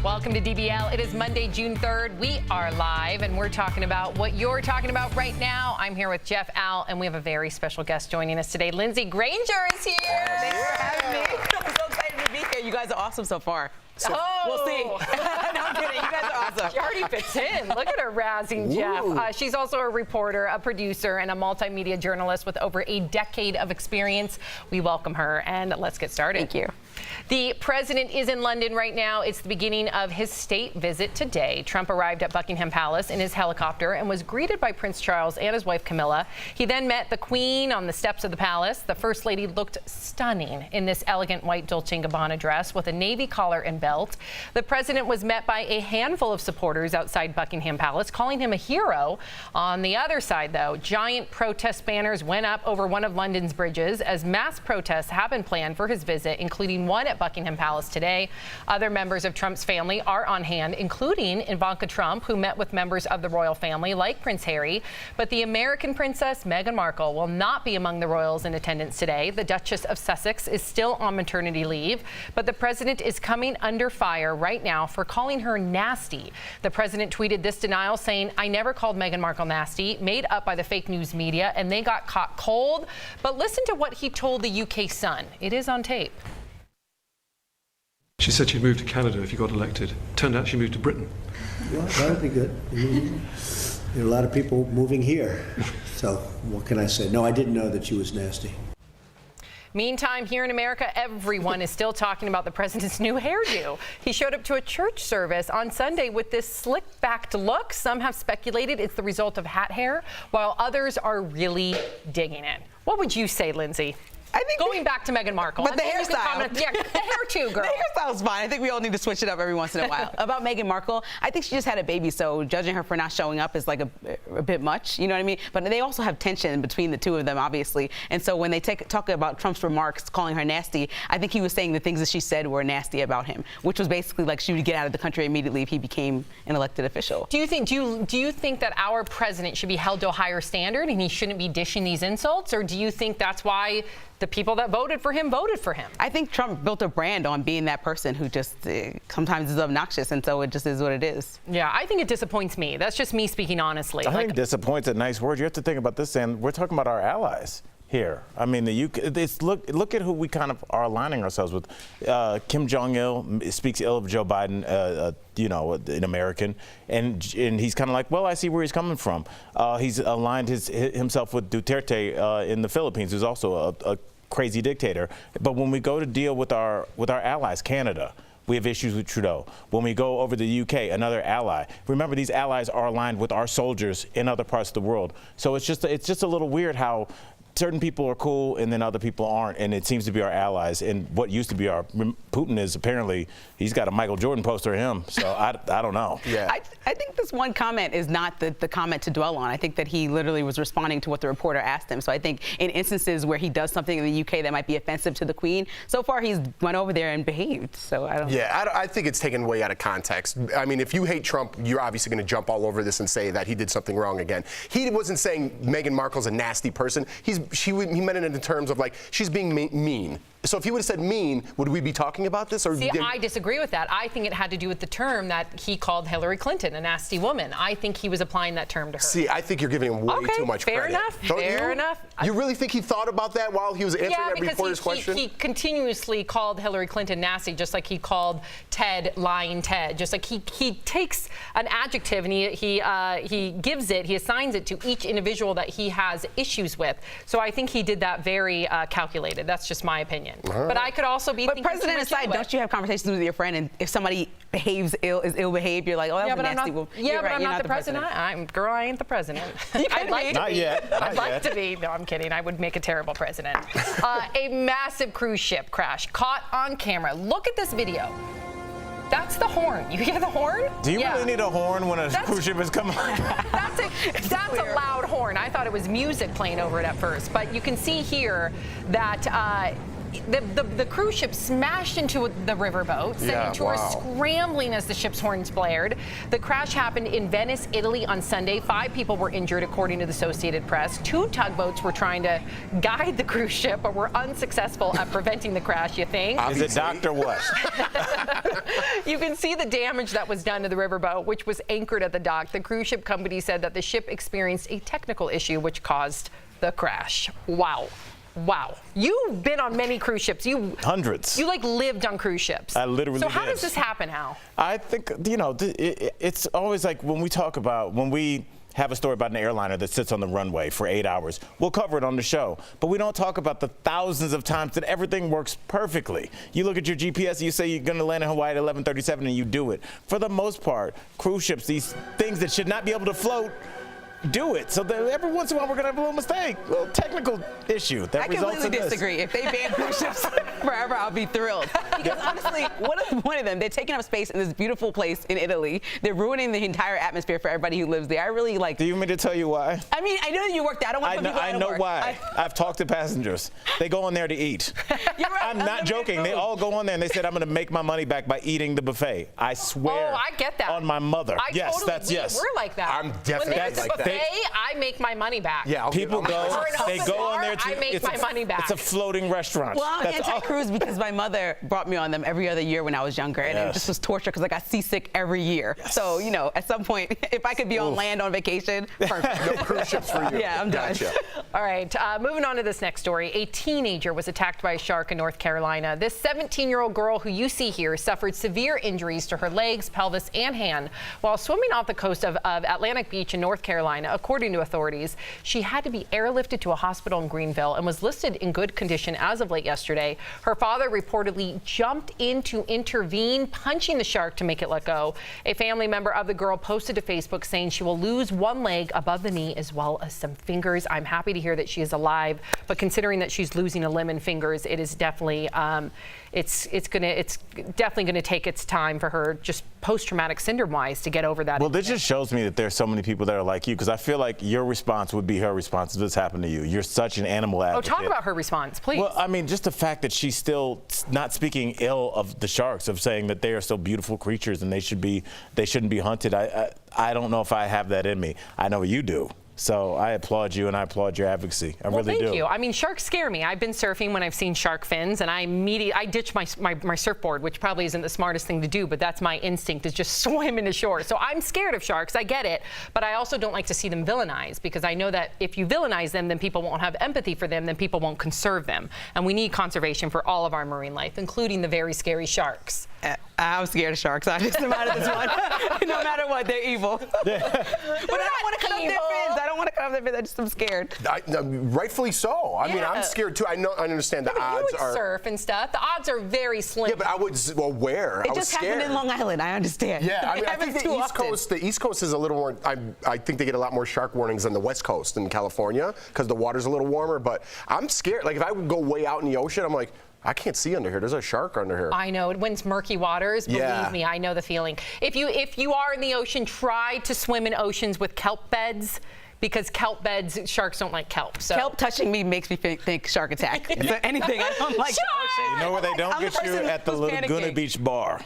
Welcome to DBL. It is Monday, June 3rd. We are live, and we're talking about what you're talking about right now. I'm here with Jeff, Al, and we have a very special guest joining us today. Lindsay Granger is here. Thanks for having me. I'm so excited to be here. You guys are awesome so far. So we'll see. No, I'm kidding. You guys are awesome. She already fits in. Look at her razzing Jeff. She's also a reporter, a producer, and a multimedia journalist with over a decade of experience. We welcome her, and let's get started. Thank you. The president is in London right now. It's the beginning of his state visit today. Trump arrived at Buckingham Palace in his helicopter and was greeted by Prince Charles and his wife Camilla. He then met the Queen on the steps of the palace. The First Lady looked stunning in this elegant white Dolce & Gabbana dress with a navy collar and belt. The president was met by a handful of supporters outside Buckingham Palace, calling him a hero. On the other side, though, giant protest banners went up over one of London's bridges as mass protests have been planned for his visit, including one at Buckingham Palace today. Other members of Trump's family are on hand, including Ivanka Trump, who met with members of the royal family like Prince Harry. But the American princess Meghan Markle will not be among the royals in attendance today. The Duchess of Sussex is still on maternity leave, but the president is coming under fire right now for calling her nasty. The president tweeted this denial, saying, "I never called Meghan Markle nasty," made up by the fake news media, and they got caught cold. But listen to what he told the UK Sun. It is on tape. She said she'd move to Canada if you got elected. Turned out she moved to Britain. Well, that would be good. There are a lot of people moving here. So what can I say? No, I didn't know that she was nasty. Meantime, here in America, everyone is still talking about the president's new hairdo. He showed up to a church service on Sunday with this slick-backed look. Some have speculated it's the result of hat hair, while others are really digging it. What would you say, Lindsay? I think going back to Meghan Markle. But the hairstyle. Yeah, the hair too, girl. The hairstyle's fine. I think we all need to switch it up every once in a while. About Meghan Markle, I think she just had a baby, so judging her for not showing up is like a bit much, you know what I mean? But they also have tension between the two of them, obviously. And so when they talk about Trump's remarks, calling her nasty, I think he was saying the things that she said were nasty about him, which was basically like she would get out of the country immediately if he became an elected official. Do you think that our president should be held to a higher standard and he shouldn't be dishing these insults, or do you think that's why the people that voted for him voted for him? I think Trump built a brand on being that person who just sometimes is obnoxious, and so it just is what it is. Yeah, I think it disappoints me. That's just me speaking honestly. I think disappoint's a nice word. You have to think about this, and we're talking about our allies here. I mean, the UK. Look at who we kind of are aligning ourselves with. Kim Jong-il speaks ill of Joe Biden, an American, and he's kind of like, well, I see where he's coming from. He's aligned himself with Duterte in the Philippines, who's also a crazy dictator. But when we go to deal with our allies, Canada, we have issues with Trudeau. When we go over to the UK, another ally. Remember, these allies are aligned with our soldiers in other parts of the world. So it's just a little weird how certain people are cool and then other people aren't, and it seems to be our allies. And what used to be our Putin is apparently he's got a Michael Jordan poster of him. So I don't know. Yeah. I think this one comment is not the comment to dwell on. I think that he literally was responding to what the reporter asked him. So I think in instances where he does something in the UK that might be offensive to the Queen, so far he's went over there and behaved. So I don't. Yeah, I think it's taken way out of context. I mean, if you hate Trump, you're obviously going to jump all over this and say that he did something wrong again. He wasn't saying Meghan Markle's a nasty person. He meant it in terms of like she's being mean. So if he would have said mean, would we be talking about this? Or see, I disagree with that. I think it had to do with the term that he called Hillary Clinton a nasty woman. I think he was applying that term to her. See, I think you're giving him way too much credit. Fair enough. You really think he thought about that while he was answering that reporter's question? He continuously called Hillary Clinton nasty, just like he called Ted lying Ted. Just like he takes an adjective and he gives it, he assigns it to each individual that he has issues with. So I think he did that very calculated. That's just my opinion. But I could also be thinking president aside, don't you have conversations with your friend, and if somebody is ill behaved, you're like, oh, that's a nasty woman. Yeah, but I'm not the president. I ain't the president. I'd like to not be. Yet. I'd like to be. No, I'm kidding. I would make a terrible president. A massive cruise ship crash caught on camera. Look at this video. That's That's the horn. You hear the horn? Do you really need a horn when a cruise ship is coming? That's a loud horn. I thought it was music playing over it at first, but you can see here that the cruise ship smashed into the riverboat, sending tourists scrambling as the ship's horns blared. The crash happened in Venice, Italy on Sunday. 5 people were injured, according to the Associated Press. 2 tugboats were trying to guide the cruise ship, but were unsuccessful at preventing the crash, you think? Is it Dr. what? You can see the damage that was done to the riverboat, which was anchored at the dock. The cruise ship company said that the ship experienced a technical issue which caused the crash. Wow. Wow. You've been on many cruise ships. Hundreds. You like lived on cruise ships. I literally So how did. does this happen, Hal? I think, you know, it's always like when we have a story about an airliner that sits on the runway for 8 hours, we'll cover it on the show. But we don't talk about the thousands of times that everything works perfectly. You look at your GPS, you say you're going to land in Hawaii at 11:37 and you do it. For the most part, cruise ships, these things that should not be able to float, do it. So that every once in a while we're gonna have a little mistake, a little technical issue that results in this. I completely disagree. If they ban cruise ships forever, I'll be thrilled. Because honestly, what is the point of them? They're taking up space in this beautiful place in Italy. They're ruining the entire atmosphere for everybody who lives there. I really like. Do you want me to tell you why? I mean, I know that you work there. I don't want to put people out of work. I know why. I've talked to passengers. They go on there to eat. You're right. I'm not joking. They all go on there and they said, I'm gonna make my money back by eating the buffet. I swear. Oh, I get that. On my mother. Yes. We're like that. I'm definitely when like that. Buffet, I make my money back. Yeah, people go. They go on there I make my money back. It's a floating restaurant. Well, I'm anti-cruise because my mother brought me on them every other year when I was younger, and it just was torture because I got seasick every year. Yes. So, you know, at some point, if I could be on land on vacation, perfect. No cruise ships for you. Yeah, I'm done. Gotcha. All right, moving on to this next story. A teenager was attacked by a shark in North Carolina. This 17-year-old girl who you see here suffered severe injuries to her legs, pelvis, and hand while swimming off the coast of Atlantic Beach in North Carolina. According to authorities, she had to be airlifted to a hospital in Greenville and was listed in good condition as of late yesterday. Her father reportedly jumped in to intervene, punching the shark to make it let go. A family member of the girl posted to Facebook saying she will lose one leg above the knee as well as some fingers. I'm happy to hear that she is alive, but considering that she's losing a limb and fingers, it is definitely it's definitely gonna take its time for her, just post-traumatic syndrome wise, to get over that. Well, this just shows me that there's so many people that are like you, because I feel like your response would be her response if this happened to you. You're such an animal advocate. Oh, talk about her response, please. Well, I mean, just the fact that she's still not speaking ill of the sharks, of saying that they are still beautiful creatures and they shouldn't be hunted. I don't know if I have that in me. I know you do. So I applaud you and I applaud your advocacy. I really do. Thank you. I mean, sharks scare me. I've been surfing when I've seen shark fins, and I ditch my surfboard, which probably isn't the smartest thing to do, but that's my instinct, is just swim into shore. So I'm scared of sharks. I get it, but I also don't like to see them villainized, because I know that if you villainize them, then people won't have empathy for them, then people won't conserve them. And we need conservation for all of our marine life, including the very scary sharks. I'm scared of sharks. I just am out of this one. No matter what, they're evil. But I don't want to cut off their fins. I don't want to cut off their fins. I just am scared. Rightfully so. I mean, I'm scared too. I understand the odds you would are. Surf and stuff. The odds are very slim. Yeah, but I would. Well, where? It just happened in Long Island. I understand. Yeah, I mean, I think the East Coast is a little more. I think they get a lot more shark warnings than the West Coast in California because the water's a little warmer. But I'm scared. Like if I would go way out in the ocean, I'm like, I can't see under here. There's a shark under here. I know. When it's murky waters, believe me, I know the feeling. If you are in the ocean, try to swim in oceans with kelp beds, because kelp beds, sharks don't like kelp. So. Kelp touching me makes me think shark attack. Is there anything I don't like? You know where they don't get you? At the Laguna Beach bar.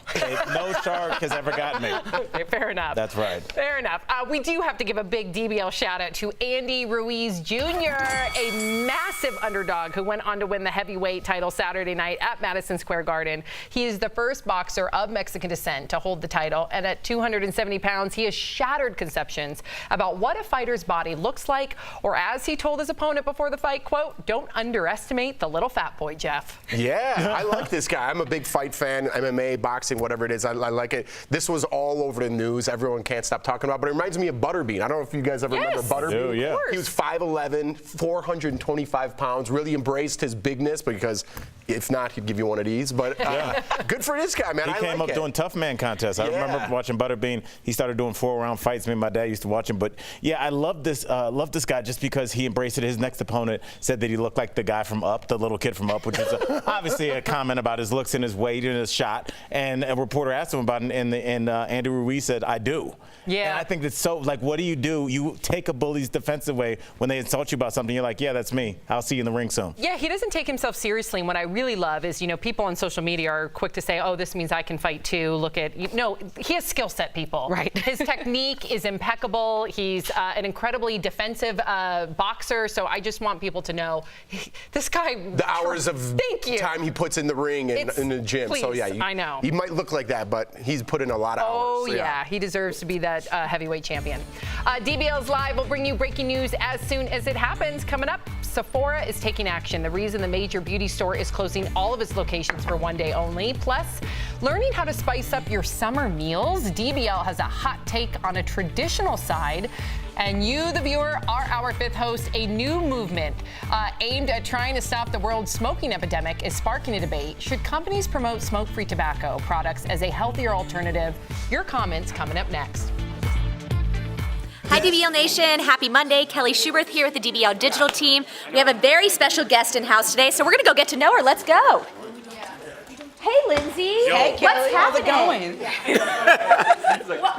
No shark has ever gotten me. Fair enough. That's right. Fair enough. We do have to give a big DBL shout out to Andy Ruiz Jr., a massive underdog who went on to win the heavyweight title Saturday night at Madison Square Garden. He is the first boxer of Mexican descent to hold the title, and at 270 pounds, he has shattered conceptions about what a fighter's body looks like, or as he told his opponent before the fight, quote, "Don't underestimate the little fat boy, Jeff." Yeah, I like this guy. I'm a big fight fan, MMA, boxing, whatever it is. I like it. This was all over the news. Everyone can't stop talking about it, but it reminds me of Butterbean. I don't know if you guys ever remember Butterbean. Oh, yeah. He was 5'11", 425 pounds, really embraced his bigness because If not, he'd give you one of these. But good for this guy, man. He came up doing tough man contests. I remember watching Butterbean. He started doing 4-round fights. Me and my dad used to watch him. But yeah, I love this guy just because he embraced it. His next opponent said that he looked like the guy from Up, the little kid from Up, which is obviously a comment about his looks and his weight and his shot. And a reporter asked him about it, and Andy Ruiz said, "I do." Yeah. And I think that's so, like, what do? You take a bully's defense away when they insult you about something. You're like, yeah, that's me. I'll see you in the ring soon. Yeah, he doesn't take himself seriously. And what I really love is, people on social media are quick to say, oh, this means I can fight too. Look at, no, he has skill set, people. Right. His technique is impeccable. He's an incredibly defensive boxer. So I just want people to know this guy. The hours of time he puts in the ring and in the gym. Please, so yeah, I know. He might look like that, but he's put in a lot of hours. Oh, so, yeah. He deserves to be that heavyweight champion. DBL's Live will bring you breaking news as soon as it happens. Coming up, Sephora is taking action. The reason the major beauty store is closing all of its locations for one day only. Plus, learning how to spice up your summer meals. DBL has a hot take on a traditional side. And you, the viewer, are our fifth host. A new movement aimed at trying to stop the world's smoking epidemic is sparking a debate. Should companies promote smoke-free tobacco products as a healthier alternative? Your comments coming up next. Hi DBL Nation, happy Monday. Kelly Schubert here with the DBL Digital Team. We have a very special guest in house today, so we're gonna go get to know her. Let's go. Hey Lindsay. Hey Kelly, what's how's it going?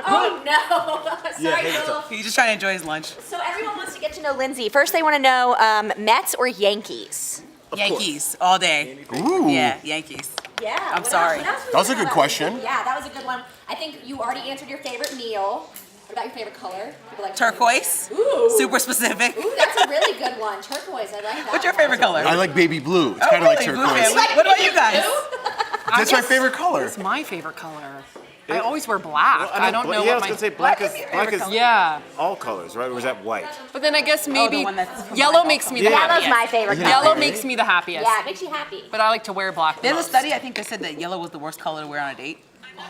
Oh no, sorry Joel. He's just trying to enjoy his lunch. So everyone wants to get to know Lindsay. First they want to know Mets or Yankees? Yankees, all day. Ooh. Yeah, Yankees. Yeah. I'm sorry. That was a good question. Yeah, that was a good one. I think you already answered your favorite meal. What about your favorite color? People like Turquoise. Ooh. Super specific. Ooh, that's a really good one. Turquoise, I like that. What's your favorite color? I like baby blue. It's kind of like turquoise. What about you guys? That's my favorite color. It's my favorite color. I always wear black. Well, I don't know yeah, what I was my gonna say black is all colors, right? Or is that white? But then I guess maybe yellow makes me the happiest. Yellow's my favorite color. Yellow makes me the happiest. Yeah, it makes you happy. But I like to wear black. There's a study, I think they said that yellow was the worst color to wear on a date.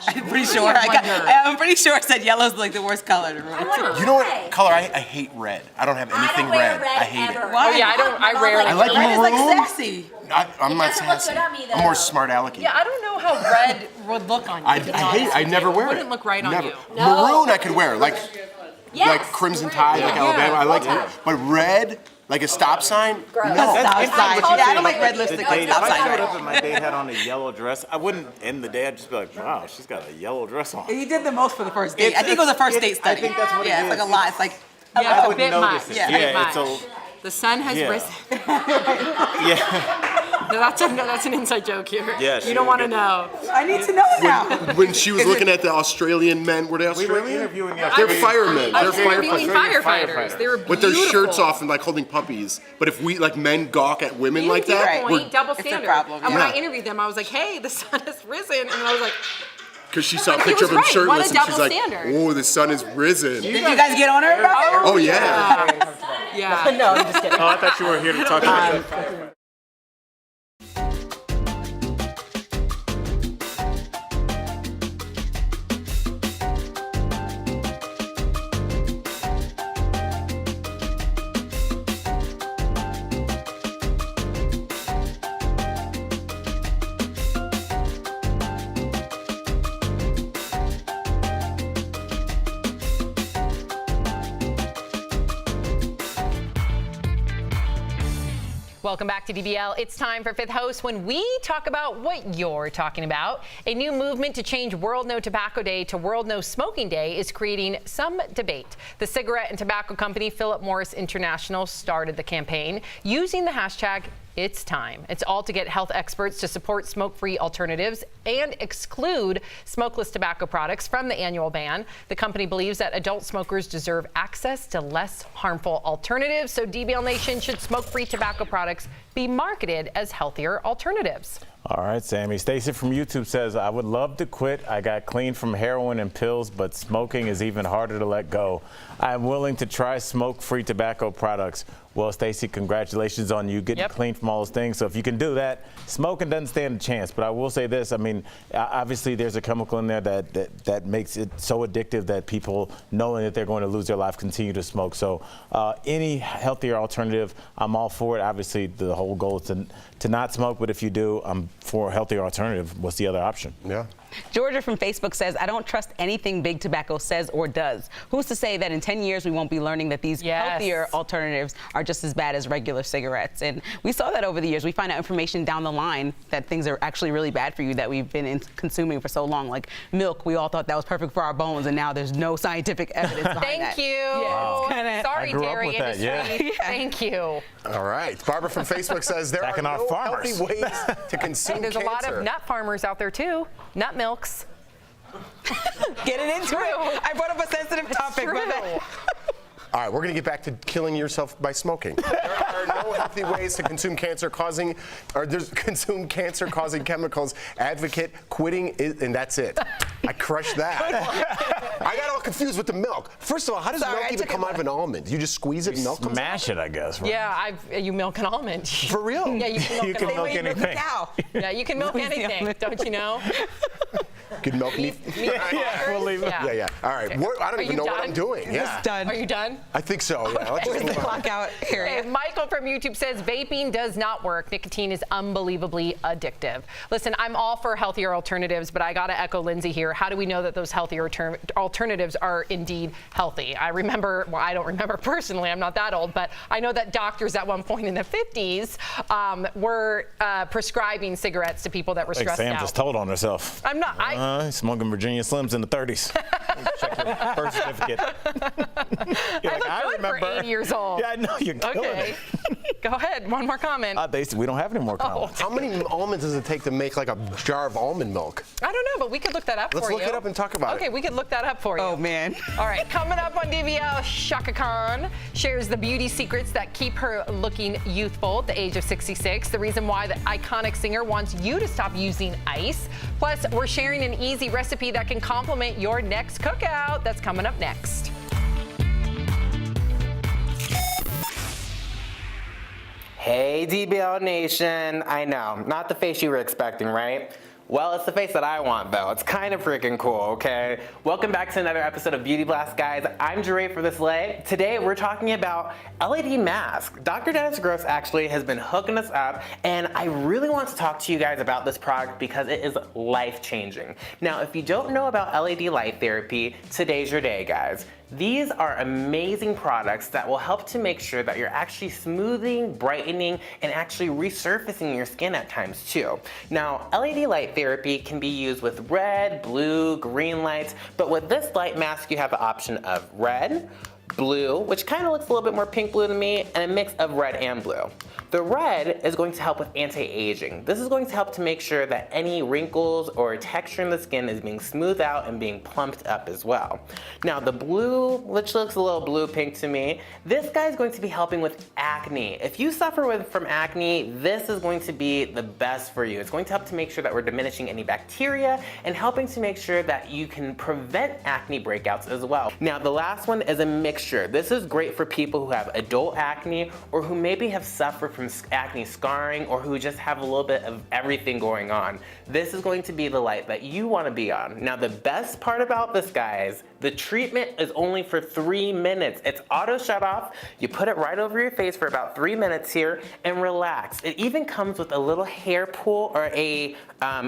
I'm pretty sure. I'm pretty sure it said yellow's like the worst color to wear. You know what color? I hate red. I don't have anything red. I hate it. Oh yeah, I rarely. I like red is maroon. like sexy. I'm not sassy. I'm more smart alecky. Yeah, I don't know how red would look on you. I hate it. I never wear it. Wouldn't look right on you. Maroon I could wear, like Crimson Tide, like Alabama. I like it. But red, like a stop sign? Gross. No. Stop sign. I don't like red lipstick. Like If stop I sign. showed up and my date had on a yellow dress, I wouldn't end the day. I'd just be like, wow, she's got a yellow dress on. You did the most for the first date. I think it was a first date study. I think that's what it is. Yeah, it's like a lot. It's like Yeah, I it's a bit much. it. Yeah, it's a. The sun has risen. Yeah. No, that's an inside joke here. Yeah, you don't want to know. I need to know now. When she was looking at the Australian men, were they We were Australian? interviewing They're firemen. I They're was interviewing firefighters. They were beautiful. with their shirts off and like holding puppies. But if we like men gawk at women like that, Point, double it's a standard. problem, And when I yeah. interviewed them, I was like, "Hey, the sun has risen," and I was like, because she saw a He picture was of him right. shirtless What a and she's double like, standard. "Oh, the sun has risen." Did you guys get on her about that? Oh yeah. "Yeah." No, I'm just kidding. Oh, I thought you were here to talk about that. Welcome back to DBL. It's time for Fifth Host when we talk about what you're talking about. A new movement to change World No Tobacco Day to World No Smoking Day is creating some debate. The cigarette and tobacco company Philip Morris International started the campaign using the hashtag It's time. It's all to get health experts to support smoke-free alternatives and exclude smokeless tobacco products from the annual ban. The company believes that adult smokers deserve access to less harmful alternatives, so DBL Nation, should smoke-free tobacco products be marketed as healthier alternatives? All right, Sammy. Stacy from YouTube says, I would love to quit. I got clean from heroin and pills, but smoking is even harder to let go. I'm willing to try smoke-free tobacco products. Well, Stacey, congratulations on you getting clean from all those things. So if you can do that, smoking doesn't stand a chance. But I will say this, I mean, obviously there's a chemical in there that makes it so addictive that people, knowing that they're going to lose their life, continue to smoke. So any healthier alternative, I'm all for it. Obviously, the whole goal is to not smoke, but if you do, I'm for a healthier alternative. What's the other option? Yeah. Georgia from Facebook says, I don't trust anything big tobacco says or does. Who's to say that in 10 years we won't be learning that these healthier alternatives are just as bad as regular cigarettes? And we saw that over the years. We find out information down the line that things are actually really bad for you that we've been consuming for so long. Like milk, we all thought that was perfect for our bones, and now there's no scientific evidence behind that. Thank you. Yeah, Sorry, dairy industry. Yeah. Thank you. All right. Barbara from Facebook says there are no healthy ways to consume There's cancer. a lot of nut farmers out there, too. Nut milks. Get it into it. I brought up a sensitive topic. All right, we're going to get back to killing yourself by smoking. There are no healthy ways to consume cancer-causing chemicals. Advocate quitting, and that's it. I crushed that. I got all confused with the milk. First of all, how does milk even come out of an almond? You just squeeze it and milk comes out? Smash it, I guess. Right? Yeah, you milk an almond. For real? Yeah, you can milk, milk anything. Yeah, you can milk anything, don't you know? Good milk me? Yeah, we'll leave it. Yeah. All right. I don't even know what I'm doing. Yeah. Done. Are you done? I think so. Yeah. Let's just move on. Clock out here. Hey, Michael from YouTube says vaping does not work. Nicotine is unbelievably addictive. Listen, I'm all for healthier alternatives, but I got to echo Lindsay here. How do we know that those healthier alternatives are indeed healthy? I remember, well, I don't remember personally, I'm not that old, but I know that doctors at one point in the 50s were prescribing cigarettes to people that were stressed Sam out. just told on herself. I'm not. Smoking Virginia Slims in the 30s. Check your birth certificate. I look good for 80 years old. Yeah, I know, you're killing it. Go ahead, one more comment. We don't have any more comments. How many almonds does it take to make like a jar of almond milk? I don't know, but we could look that up for you. Let's look it up and talk about it. Okay, we could look that up for you. Oh, man. All right, coming up on DVL, Chaka Khan shares the beauty secrets that keep her looking youthful at the age of 66, the reason why the iconic singer wants you to stop using ice. Plus, we're sharing an easy recipe that can complement your next cookout. That's coming up next. Hey, DBL Nation. I know, not the face you were expecting, right? Well, it's the face that I want, though. It's kind of freaking cool, okay? Welcome back to another episode of Beauty Blast, guys. I'm Jeray for this lay. Today, we're talking about LED mask. Dr. Dennis Gross actually has been hooking us up, and I really want to talk to you guys about this product because it is life-changing. Now, if you don't know about LED light therapy, today's your day, guys. These are amazing products that will help to make sure that you're actually smoothing, brightening, and actually resurfacing your skin at times too. Now, LED light therapy can be used with red, blue, green lights, but with this light mask, you have the option of red, blue, which kind of looks a little bit more pink blue to me, and a mix of red and blue. The red is going to help with anti-aging. This is going to help to make sure that any wrinkles or texture in the skin is being smoothed out and being plumped up as well. Now the blue, which looks a little blue-pink to me, this guy is going to be helping with acne. If you suffer from acne, this is going to be the best for you. It's going to help to make sure that we're diminishing any bacteria and helping to make sure that you can prevent acne breakouts as well. Now the last one is a mixture. This is great for people who have adult acne or who maybe have suffered from acne scarring or who just have a little bit of everything going on. This is going to be the light that you want to be on. Now the best part about this, guys, the treatment is only for 3 minutes. It's auto shut off. You put it right over your face for about 3 minutes here and relax. It even comes with a little hair pull or a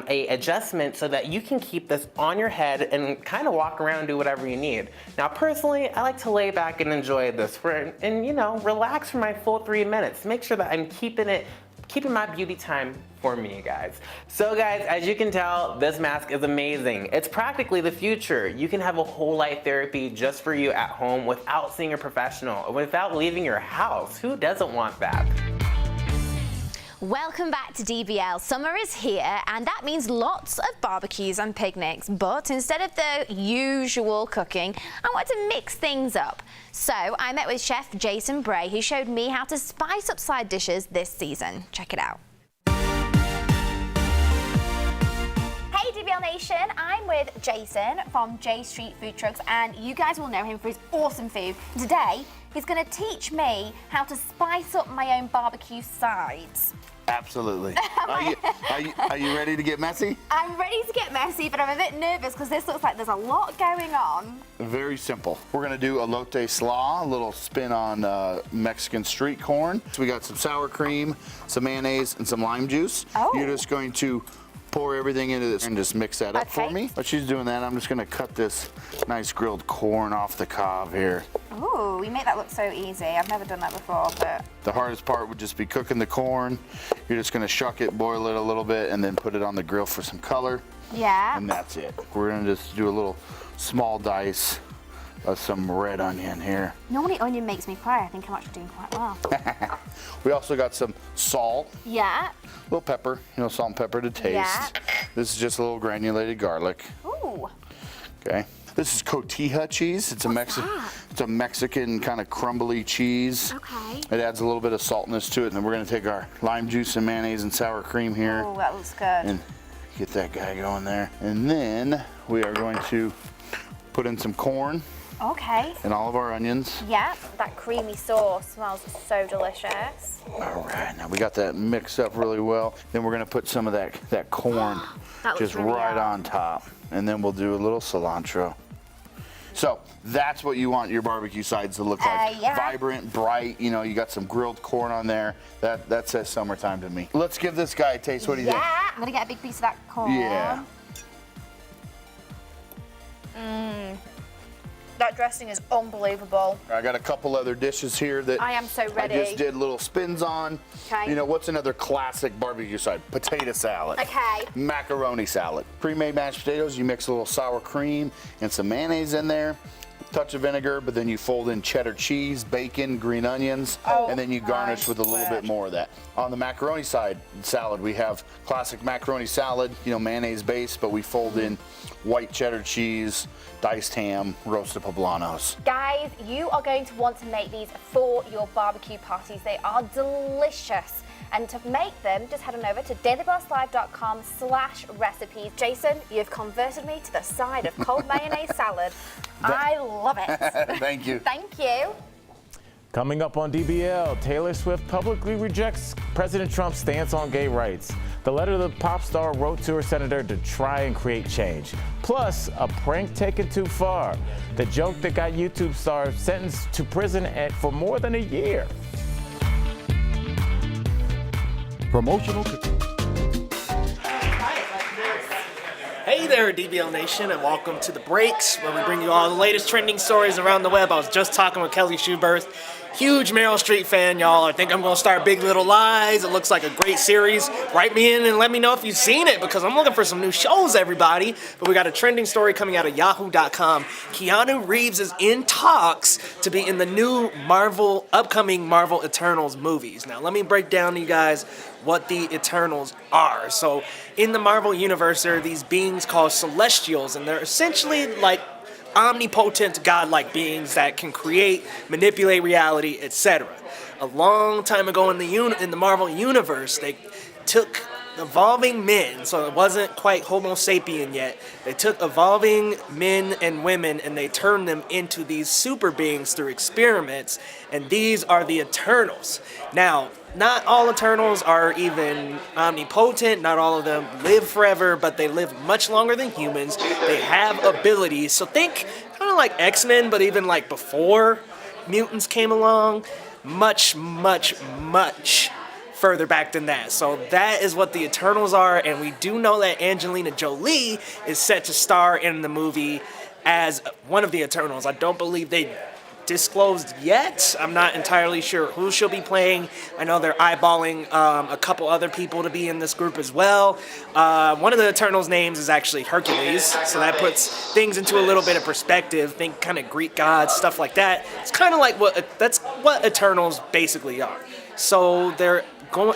adjustment so that you can keep this on your head and kind of walk around and do whatever you need. Now personally, I like to lay back and enjoy this and you know, relax for my full 3 minutes. Make sure that I'm keeping my beauty time for me, guys. So guys, as you can tell, this mask is amazing. It's practically the future. You can have a whole light therapy just for you at home without seeing a professional, without leaving your house. Who doesn't want that? Welcome back to DBL. Summer is here, and that means lots of barbecues and picnics. But instead of the usual cooking, I wanted to mix things up. So I met with Chef Jason Bray, who showed me how to spice up side dishes this season. Check it out. Hey DBL Nation. I'm with Jason from J Street Food Trucks, and you guys will know him for his awesome food. Today, he's going to teach me how to spice up my own barbecue sides. Absolutely. Are you ready to get messy? I'm ready to get messy, but I'm a bit nervous because this looks like there's a lot going on. Very simple. We're gonna do elote slaw, a little spin on Mexican street corn. So we got some sour cream, some mayonnaise, and some lime juice. Oh. You're just going to pour everything into this and just mix that up for me. While she's doing that, I'm just gonna cut this nice grilled corn off the cob here. Ooh, we make that look so easy. I've never done that before, but... The hardest part would just be cooking the corn. You're just gonna shuck it, boil it a little bit, and then put it on the grill for some color. Yeah. And that's it. We're gonna just do a little small dice of some red onion here. Normally onion makes me cry. I think I'm actually doing quite well. We also got some salt. Yeah. A little pepper, salt and pepper to taste. Yeah. This is just a little granulated garlic. Ooh. Okay. This is cotija cheese. It's a Mexican kind of crumbly cheese. Okay. It adds a little bit of saltness to it, and then we're gonna take our lime juice and mayonnaise and sour cream here. Oh, that looks good. And get that guy going there. And then we are going to put in some corn. Okay. And all of our onions. Yeah, that creamy sauce smells so delicious. All right, now we got that mixed up really well. Then we're gonna put some of that corn That just really right yum. on top. And then we'll do a little cilantro. So that's what you want your barbecue sides to look like. Yeah. Vibrant, bright, you got some grilled corn on there. That says summertime to me. Let's give this guy a taste. What do you think? Yeah, I'm gonna get a big piece of that corn. Yeah. Mmm. That dressing is unbelievable. I got a couple other dishes here that I am so ready. I just did little spins on. Okay. What's another classic barbecue side? Potato salad. Okay. Macaroni salad. Pre-made mashed potatoes, you mix a little sour cream and some mayonnaise in there. Touch of vinegar, but then you fold in cheddar cheese, bacon, green onions, and then you garnish with a little bit more of that. On the macaroni side salad, we have classic macaroni salad, mayonnaise base, but we fold in white cheddar cheese, diced ham, roasted poblanos. Guys, you are going to want to make these for your barbecue parties. They are delicious. And to make them, just head on over to dailybosslive.com/recipes. Jason, you've converted me to the side of cold mayonnaise salad. I love it. Thank you. Thank you. Coming up on DBL, Taylor Swift publicly rejects President Trump's stance on gay rights. The letter the pop star wrote to her senator to try and create change. Plus, a prank taken too far. The joke that got YouTube star sentenced to prison for more than a year. Promotional. Hey there, DBL Nation, and welcome to The Breaks, where we bring you all the latest trending stories around the web. I was just talking with Kelly Shooby, huge Meryl Streep fan, y'all. I think I'm going to start Big Little Lies. It looks like a great series. Write me in and let me know if you've seen it, because I'm looking for some new shows, everybody. But we got a trending story coming out of yahoo.com. Keanu Reeves is in talks to be in the new upcoming Marvel Eternals movies. Now, let me break down to you guys what the Eternals are. So, in the Marvel Universe, there are these beings called Celestials, and they're essentially like omnipotent godlike beings that can create, manipulate reality, etc. A long time ago in the Marvel Universe, they took evolving men, so it wasn't quite Homo sapien yet. They took evolving men and women and they turned them into these super beings through experiments, and these are the Eternals. Now, not all Eternals are even omnipotent, not all of them live forever, but they live much longer than humans. They have abilities, so think kind of like X-Men, but even like before mutants came along, much further back than that. So that is what the Eternals are, and we do know that Angelina Jolie is set to star in the movie as one of the Eternals. I don't believe they disclosed yet. I'm not entirely sure who she'll be playing. I know they're eyeballing a couple other people to be in this group as well. One of the Eternals' names is actually Hercules, so that puts things into a little bit of perspective. Think kind of Greek gods, stuff like that. It's kind of like that's what Eternals basically are. So they're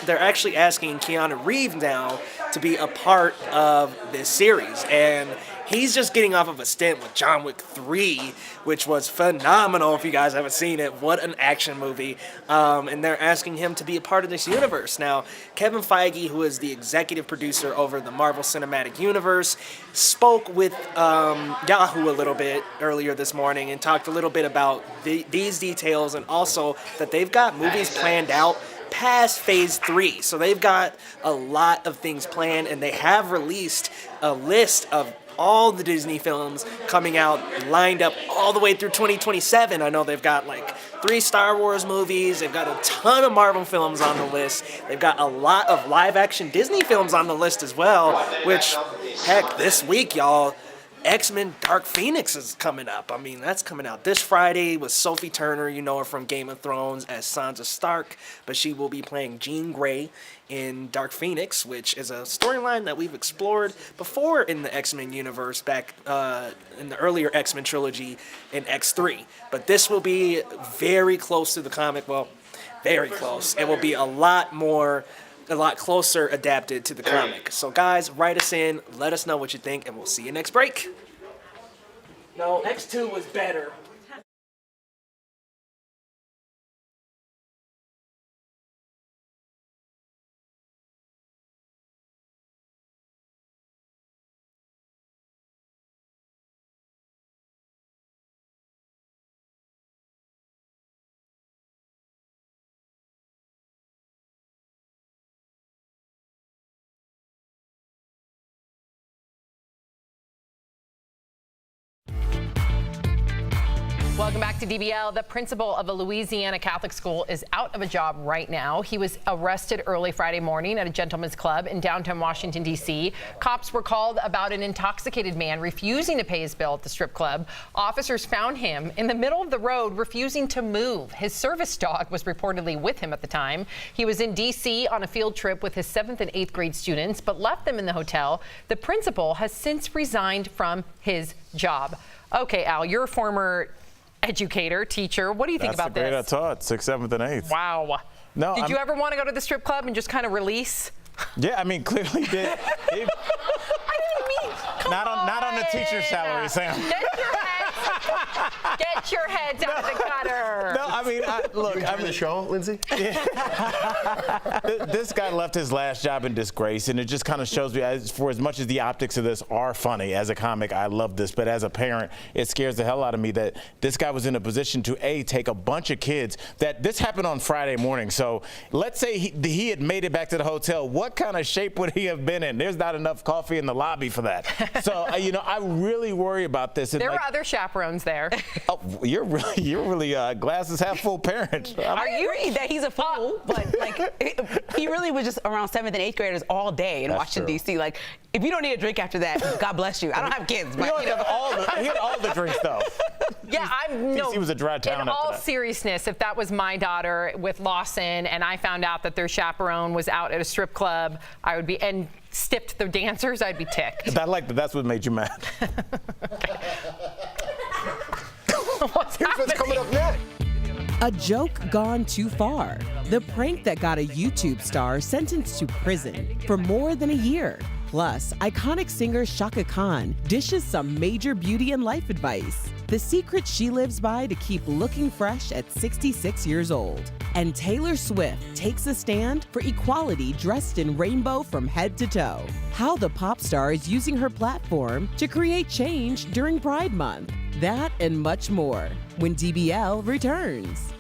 actually asking Keanu Reeves now to be a part of this series, and He's just getting off of a stint with John Wick 3, which was phenomenal if you guys haven't seen it. What an action movie. And they're asking him to be a part of this universe. Now, Kevin Feige, who is the executive producer over the Marvel Cinematic Universe, spoke with Yahoo a little bit earlier this morning and talked a little bit about these details, and also that they've got movies planned out past phase 3. So they've got a lot of things planned, and they have released a list of all the Disney films coming out, lined up all the way through 2027. I know they've got like 3 Star Wars movies. They've got a ton of Marvel films on the list. They've got a lot of live-action Disney films on the list as well, which, heck, this week, y'all, X-Men Dark Phoenix is coming up. I mean, that's coming out this Friday with Sophie Turner. You know her from Game of Thrones as Sansa Stark, but she will be playing Jean Grey in Dark Phoenix, which is a storyline that we've explored before in the X-Men universe back in the earlier X-Men trilogy in X3. But this will be very close to the comic. Well, very close. It will be a lot closer adapted to the comic. So guys, write us in, let us know what you think, and we'll see you next break. No, X2 was better. Welcome back to DBL. The principal of a Louisiana Catholic school is out of a job right now. He was arrested early Friday morning at a gentleman's club in downtown Washington, D.C. Cops were called about an intoxicated man refusing to pay his bill at the strip club. Officers found him in the middle of the road, refusing to move. His service dog was reportedly with him at the time. He was in D.C. on a field trip with his 7th and 8th grade students, but left them in the hotel. The principal has since resigned from his job. Okay, Al, you're a former educator, teacher. What do you think about this? That's the grade I taught, 6th, 7th, and 8th. Wow. No, Did you ever want to go to the strip club and just kind of release? Yeah, I mean, clearly did. I didn't mean. Not on the teacher's salary, Sam. Get your heads out of the gutter. No, I mean, look. I'm the show, Lindsay. This guy left his last job in disgrace, and it just kind of shows me, for as much as the optics of this are funny, as a comic, I love this, but as a parent, it scares the hell out of me that this guy was in a position to, take a bunch of kids. That this happened on Friday morning, so let's say he had made it back to the hotel. What kind of shape would he have been in? There's not enough coffee in the lobby for that. So, I really worry about this. And there were other chaperones there. Oh, you're really glasses half full parent. I agree that he's a fool, but like he really was just around 7th and 8th graders all day in Washington D.C. Like, if you don't need a drink after that, God bless you. I don't have kids, but he had all the drinks though. Yeah, DC was a dry town. In all seriousness, if that was my daughter with Lawson and I found out that their chaperone was out at a strip club, I would be and stiffed the dancers, I'd be ticked. I like that. That's what made you mad. Here's what's coming up next. A joke gone too far. The prank that got a YouTube star sentenced to prison for more than a year. Plus, iconic singer Chaka Khan dishes some major beauty and life advice. The secret she lives by to keep looking fresh at 66 years old. And Taylor Swift takes a stand for equality dressed in rainbow from head to toe. How the pop star is using her platform to create change during Pride Month. That and much more when DBL returns.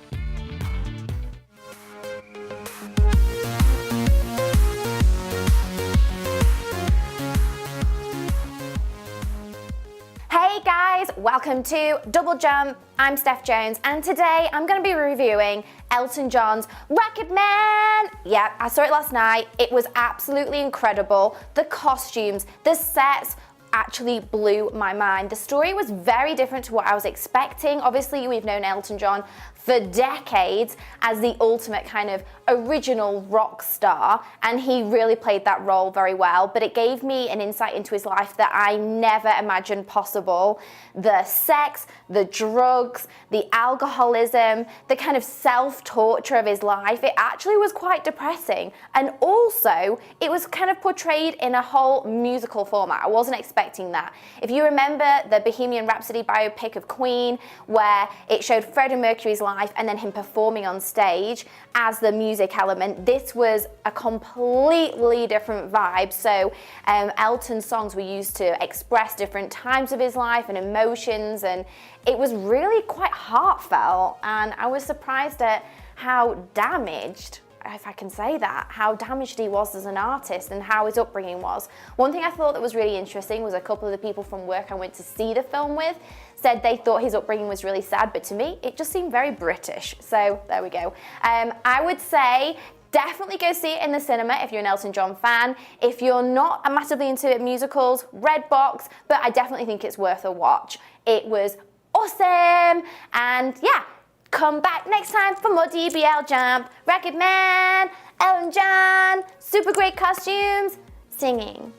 Hey guys, welcome to Double Jump. I'm Steph Jones, and today I'm going to be reviewing Elton John's Rocket Man. Yeah, I saw it last night. It was absolutely incredible. The costumes, the sets actually blew my mind. The story was very different to what I was expecting. Obviously, we've known Elton John for decades as the ultimate kind of original rock star, and he really played that role very well, but it gave me an insight into his life that I never imagined possible. The sex, the drugs, the alcoholism, the kind of self-torture of his life, it actually was quite depressing. And also, it was kind of portrayed in a whole musical format. I wasn't expecting expecting that. If you remember the Bohemian Rhapsody biopic of Queen, where it showed Freddie Mercury's life and then him performing on stage as the music element, this was a completely different vibe. So Elton's songs were used to express different times of his life and emotions, and it was really quite heartfelt, and I was surprised at how damaged, if I can say that, how damaged he was as an artist and how his upbringing was. One thing I thought that was really interesting was a couple of the people from work I went to see the film with said they thought his upbringing was really sad, but to me, it just seemed very British. So there we go. I would say definitely go see it in the cinema if you're an Elton John fan. If you're not massively into musicals, Redbox, but I definitely think it's worth a watch. It was awesome, and yeah, come back next time for more DBL Jump. Record Man, Elton John, super great costumes, singing.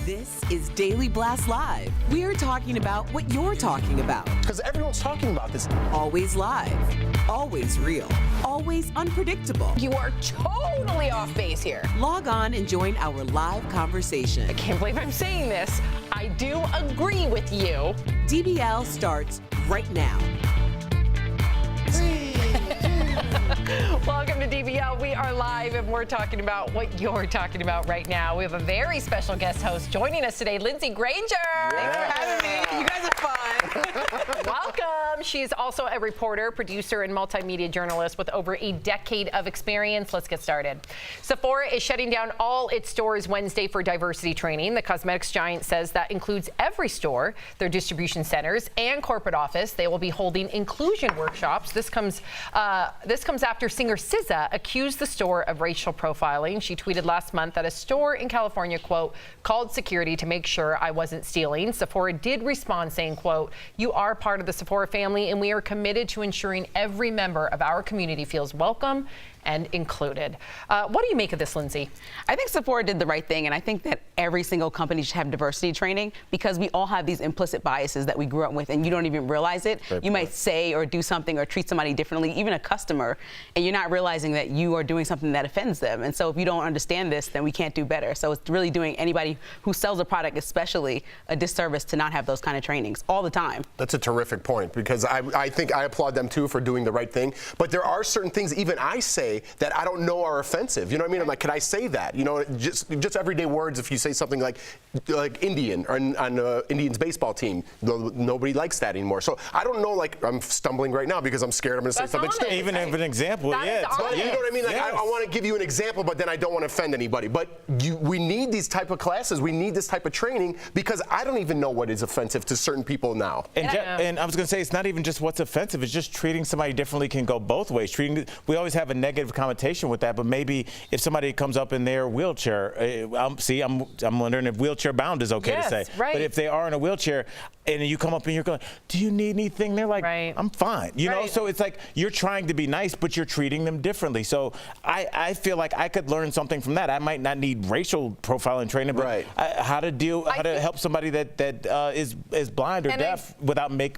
This is Daily Blast Live. We're talking about what you're talking about. Because everyone's talking about this. Always live, always real, always unpredictable. You are totally off base here. Log on and join our live conversation. I can't believe I'm saying this. I do agree with you. DBL starts right now. Welcome to DBL. We are live and we're talking about what you're talking about right now. We have a very special guest host joining us today, Lindsay Granger. Thanks for having me. You guys are fun. Welcome. She is also a reporter, producer, and multimedia journalist with over a decade of experience. Let's get started. Sephora is shutting down all its stores Wednesday for diversity training. The cosmetics giant says that includes every store, their distribution centers, and corporate office. They will be holding inclusion workshops. This comes after singer SZA accused the store of racial profiling. She tweeted last month that a store in California, quote, called security to make sure I wasn't stealing. Sephora did respond saying, quote, you are part of the Sephora family and we are committed to ensuring every member of our community feels welcome and included. What do you make of this, Lindsay? I think Sephora did the right thing, and I think that every single company should have diversity training because we all have these implicit biases that we grew up with, and you don't even realize it. You might say or do something or treat somebody differently, even a customer, and you're not realizing that you are doing something that offends them. And so if you don't understand this, then we can't do better. So it's really doing anybody who sells a product especially a disservice to not have those kind of trainings all the time. That's a terrific point because I think I applaud them too for doing the right thing. But there are certain things even I say that I don't know are offensive. You know what I mean? I'm like, can I say that? You know, just everyday words. If you say something like Indian or on Indians baseball team, nobody likes that anymore. So I don't know. Like I'm stumbling right now because I'm scared I'm going to say something stupid. Even if an example, yeah. But you know what I mean? Like I want to give you an example, but then I don't want to offend anybody. But we need these type of classes. We need this type of training because I don't even know what is offensive to certain people now. And I was going to say it's not even just what's offensive. It's just treating somebody differently can go both ways. We always have a negative connotation with that, but maybe if somebody comes up in their wheelchair, I'm wondering if wheelchair bound is okay to say. Right. But if they are in a wheelchair and you come up and you're going, do you need anything? They're like, I'm fine. You know, so it's like you're trying to be nice, but you're treating them differently. So I feel like I could learn something from that. I might not need racial profiling training, but how to help somebody that is blind or deaf without make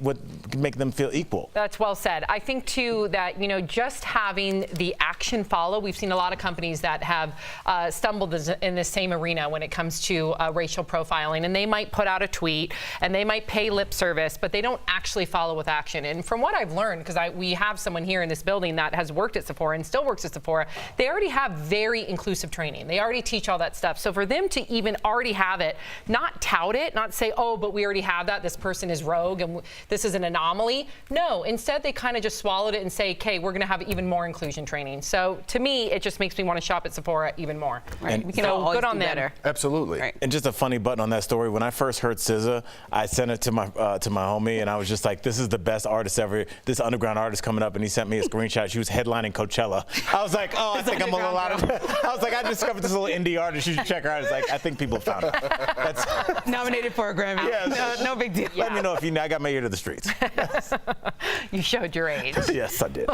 them feel equal. That's well said. I think too that, you know, just having the action follow. We've seen a lot of companies that have stumbled in the same arena when it comes to racial profiling, and they might put out a tweet and they might pay lip service, but they don't actually follow with action. And from what I've learned, because we have someone here in this building that has worked at Sephora and still works at Sephora, they already have very inclusive training. They already teach all that stuff. So for them to even already have it, not tout it, not say, oh, but we already have that, this person is rogue and this is an anomaly. No, instead they kind of just swallowed it and say, okay, we're going to have even more inclusion training. So to me, it just makes me want to shop at Sephora even more. And we can always good on do them. better. Absolutely. Right. And just a funny button on that story. When I first heard SZA, I sent it to my homie, and I was just like, "This is the best artist ever. This underground artist coming up." And he sent me a screenshot. She was headlining Coachella. I was like, "Oh, I think I'm a little out of." I was like, "I discovered this little indie artist. You should check her out." It's like, I think people found her. That's nominated for a Grammy. Yeah, no big deal. Let me know if you. I got my ear to the streets. You showed your age. Yes, I did.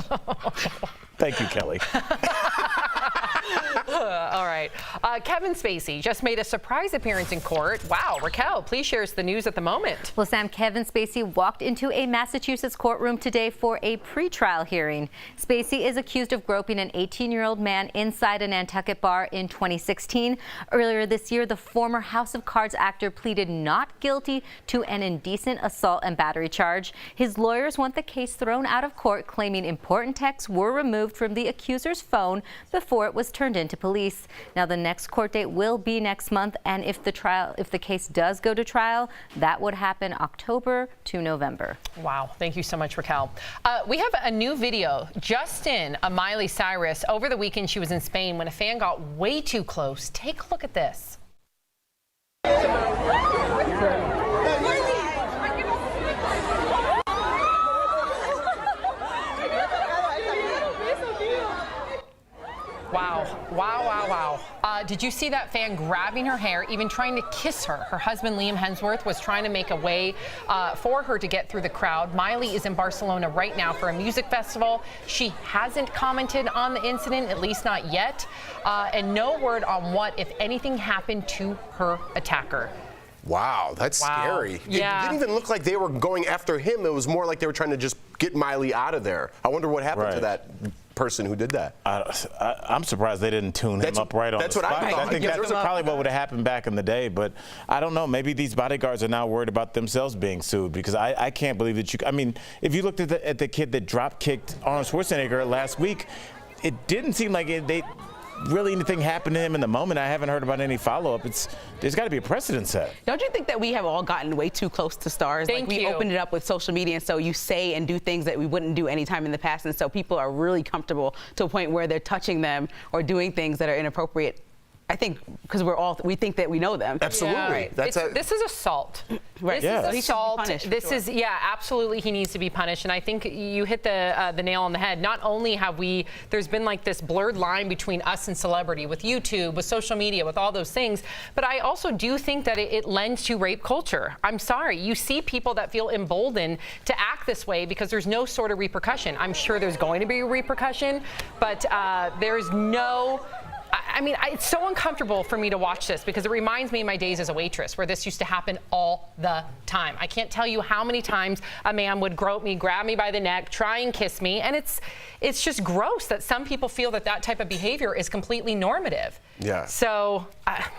Thank you, Kelly. All right. right. Kevin Spacey just made a surprise appearance in court. Wow, Raquel, please share us the news at the moment. Well, Sam, Kevin Spacey walked into a Massachusetts courtroom today for a pretrial hearing. Spacey is accused of groping an 18-year-old man inside a Nantucket bar in 2016. Earlier this year, the former House of Cards actor pleaded not guilty to an indecent assault and battery charge. His lawyers want the case thrown out of court, claiming important texts were removed from the accuser's phone before it was turned into police. Now, the next court date will be next month, and if the case does go to trial, that would happen October to November. Wow, thank you so much, Raquel. We have a new video just in of Miley Cyrus. Over the weekend, she was in Spain when a fan got way too close. Take a look at this. Wow, wow, wow, wow. Did you see that fan grabbing her hair, even trying to kiss her? Her husband, Liam Hemsworth, was trying to make a way for her to get through the crowd. Miley is in Barcelona right now for a music festival. She hasn't commented on the incident, at least not yet, and no word on what, if anything, happened to her attacker. Wow, that's scary. Yeah. It didn't even look like they were going after him. It was more like they were trying to just get Miley out of there. I wonder what happened to that person who did that. I'm surprised they didn't tune him up right on the spot. That's what I thought. I think that's probably what would have happened back in the day, but I don't know. Maybe these bodyguards are now worried about themselves being sued, because I can't believe that I mean, if you looked at the kid that drop-kicked Arnold Schwarzenegger last week, it didn't seem like really anything happened to him in the moment. I haven't heard about any follow-up. There's got to be a precedent set. Don't you think that we have all gotten way too close to stars? We opened it up with social media, and so you say and do things that we wouldn't do any time in the past, and so people are really comfortable to a point where they're touching them or doing things that are inappropriate. I think because we think that we know them. Absolutely. Yeah. This is assault. Right. This So is assault. This is absolutely. He needs to be punished. And I think you hit the nail on the head. Not only have there's been like this blurred line between us and celebrity with YouTube, with social media, with all those things. But I also do think that it lends to rape culture. I'm sorry. You see people that feel emboldened to act this way because there's no sort of repercussion. I'm sure there's going to be a repercussion, but there's no. I mean, it's so uncomfortable for me to watch this because it reminds me of my days as a waitress where this used to happen all the time. I can't tell you how many times a man would grope me, grab me by the neck, try and kiss me. And it's just gross that some people feel that type of behavior is completely normative. Yeah. So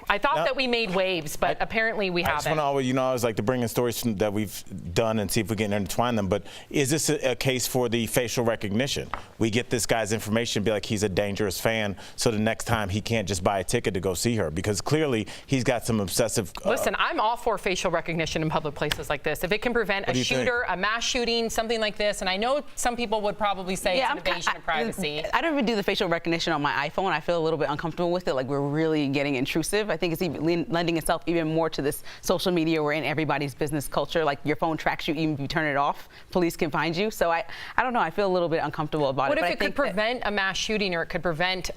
I thought that we made waves, but apparently we haven't. I just want to always, I always like to bring in stories that we've done and see if we can intertwine them. But is this a case for the facial recognition? We get this guy's information, be like he's a dangerous fan, so the next time he can't just buy a ticket to go see her, because clearly he's got some obsessive. Listen, I'm all for facial recognition in public places like this. If it can prevent a shooter, a mass shooting, something like this, and I know some people would probably say it's an invasion of privacy. I don't even do the facial recognition on my iPhone. I feel a little bit uncomfortable with it. Like we're really getting intrusive. I think it's even lending itself even more to this social media. We're in everybody's business culture. Like your phone tracks you even if you turn it off. Police can find you. So I don't know. I feel a little bit uncomfortable about it. What if it could prevent a mass shooting, or it could prevent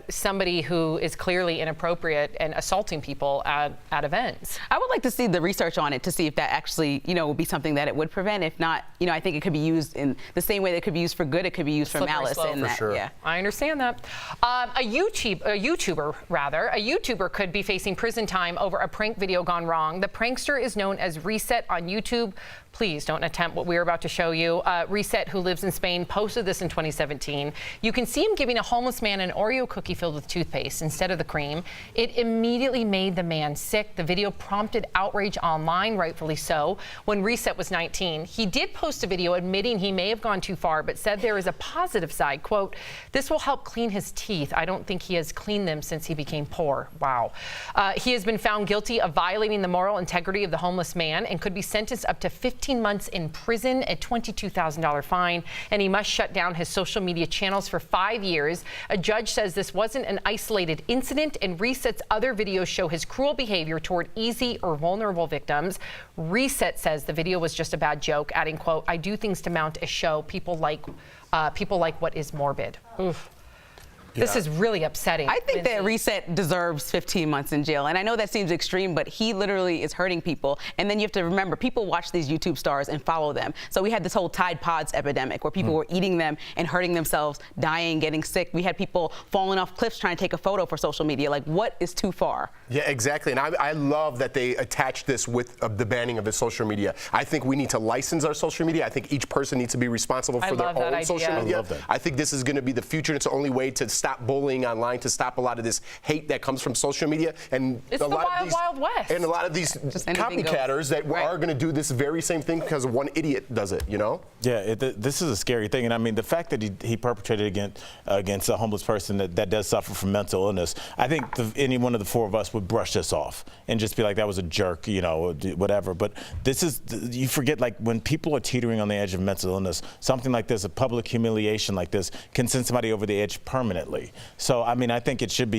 somebody who is clearly inappropriate and assaulting people at events? I would like to see the research on it to see if that actually, would be something that it would prevent. If not, I think it could be used in the same way that it could be used for good. It could be used for malice. Yeah, I understand that. A YouTuber could be facing prison time over a prank video gone wrong. The prankster is known as Reset on YouTube. Please don't attempt what we're about to show you. Reset, who lives in Spain, posted this in 2017. You can see him giving a homeless man an Oreo cookie filled with toothpaste instead of the cream. It immediately made the man sick. The video prompted outrage online, rightfully so. When Reset was 19, he did post a video admitting he may have gone too far, but said there is a positive side. Quote, "This will help clean his teeth. I don't think he has cleaned them since he became poor." Wow. He has been found guilty of violating the moral integrity of the homeless man and could be sentenced up to 15 months in prison, a $22,000 fine, and he must shut down his social media channels for 5 years. A judge says this wasn't an isolated incident, and Reset's other videos show his cruel behavior toward easy or vulnerable victims. Reset says the video was just a bad joke, adding, quote, "I do things to mount a show. People like what is morbid." Oof. This is really upsetting. I think that Reset deserves 15 months in jail. And I know that seems extreme, but he literally is hurting people. And then you have to remember, people watch these YouTube stars and follow them. So we had this whole Tide Pods epidemic where people were eating them and hurting themselves, dying, getting sick. We had people falling off cliffs trying to take a photo for social media. Like, what is too far? Yeah, exactly. And I love that they attached this with the banning of his social media. I think we need to license our social media. I think each person needs to be responsible for their own social media. I love that. I think this is going to be the future. It's the only way to stop bullying online, to stop a lot of this hate that comes from social media. And it's a the lot wild, of these, wild west. And a lot of these copycatters that are going to do this very same thing because one idiot does it, you know? Yeah, this is a scary thing. And I mean, the fact that he perpetrated against a homeless person that does suffer from mental illness, I think any one of the four of us would brush this off and just be like, that was a jerk, you know, whatever. But this is, you forget, like, when people are teetering on the edge of mental illness, something like this, a public humiliation like this, can send somebody over the edge permanently. So, I mean, I think it should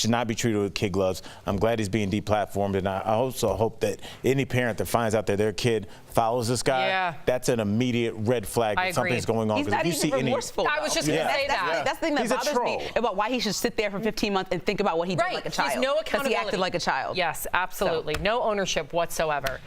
not be treated with kid gloves. I'm glad he's being deplatformed, and I also hope that any parent that finds out that their kid follows this guy, that's an immediate red flag that something's going on. He's not even remorseful. I was just going to say that. That's the thing that bothers me about why he should sit there for 15 months and think about what he did like a child. He's no accountability. Because he acted like a child. Yes, absolutely. So. No ownership whatsoever.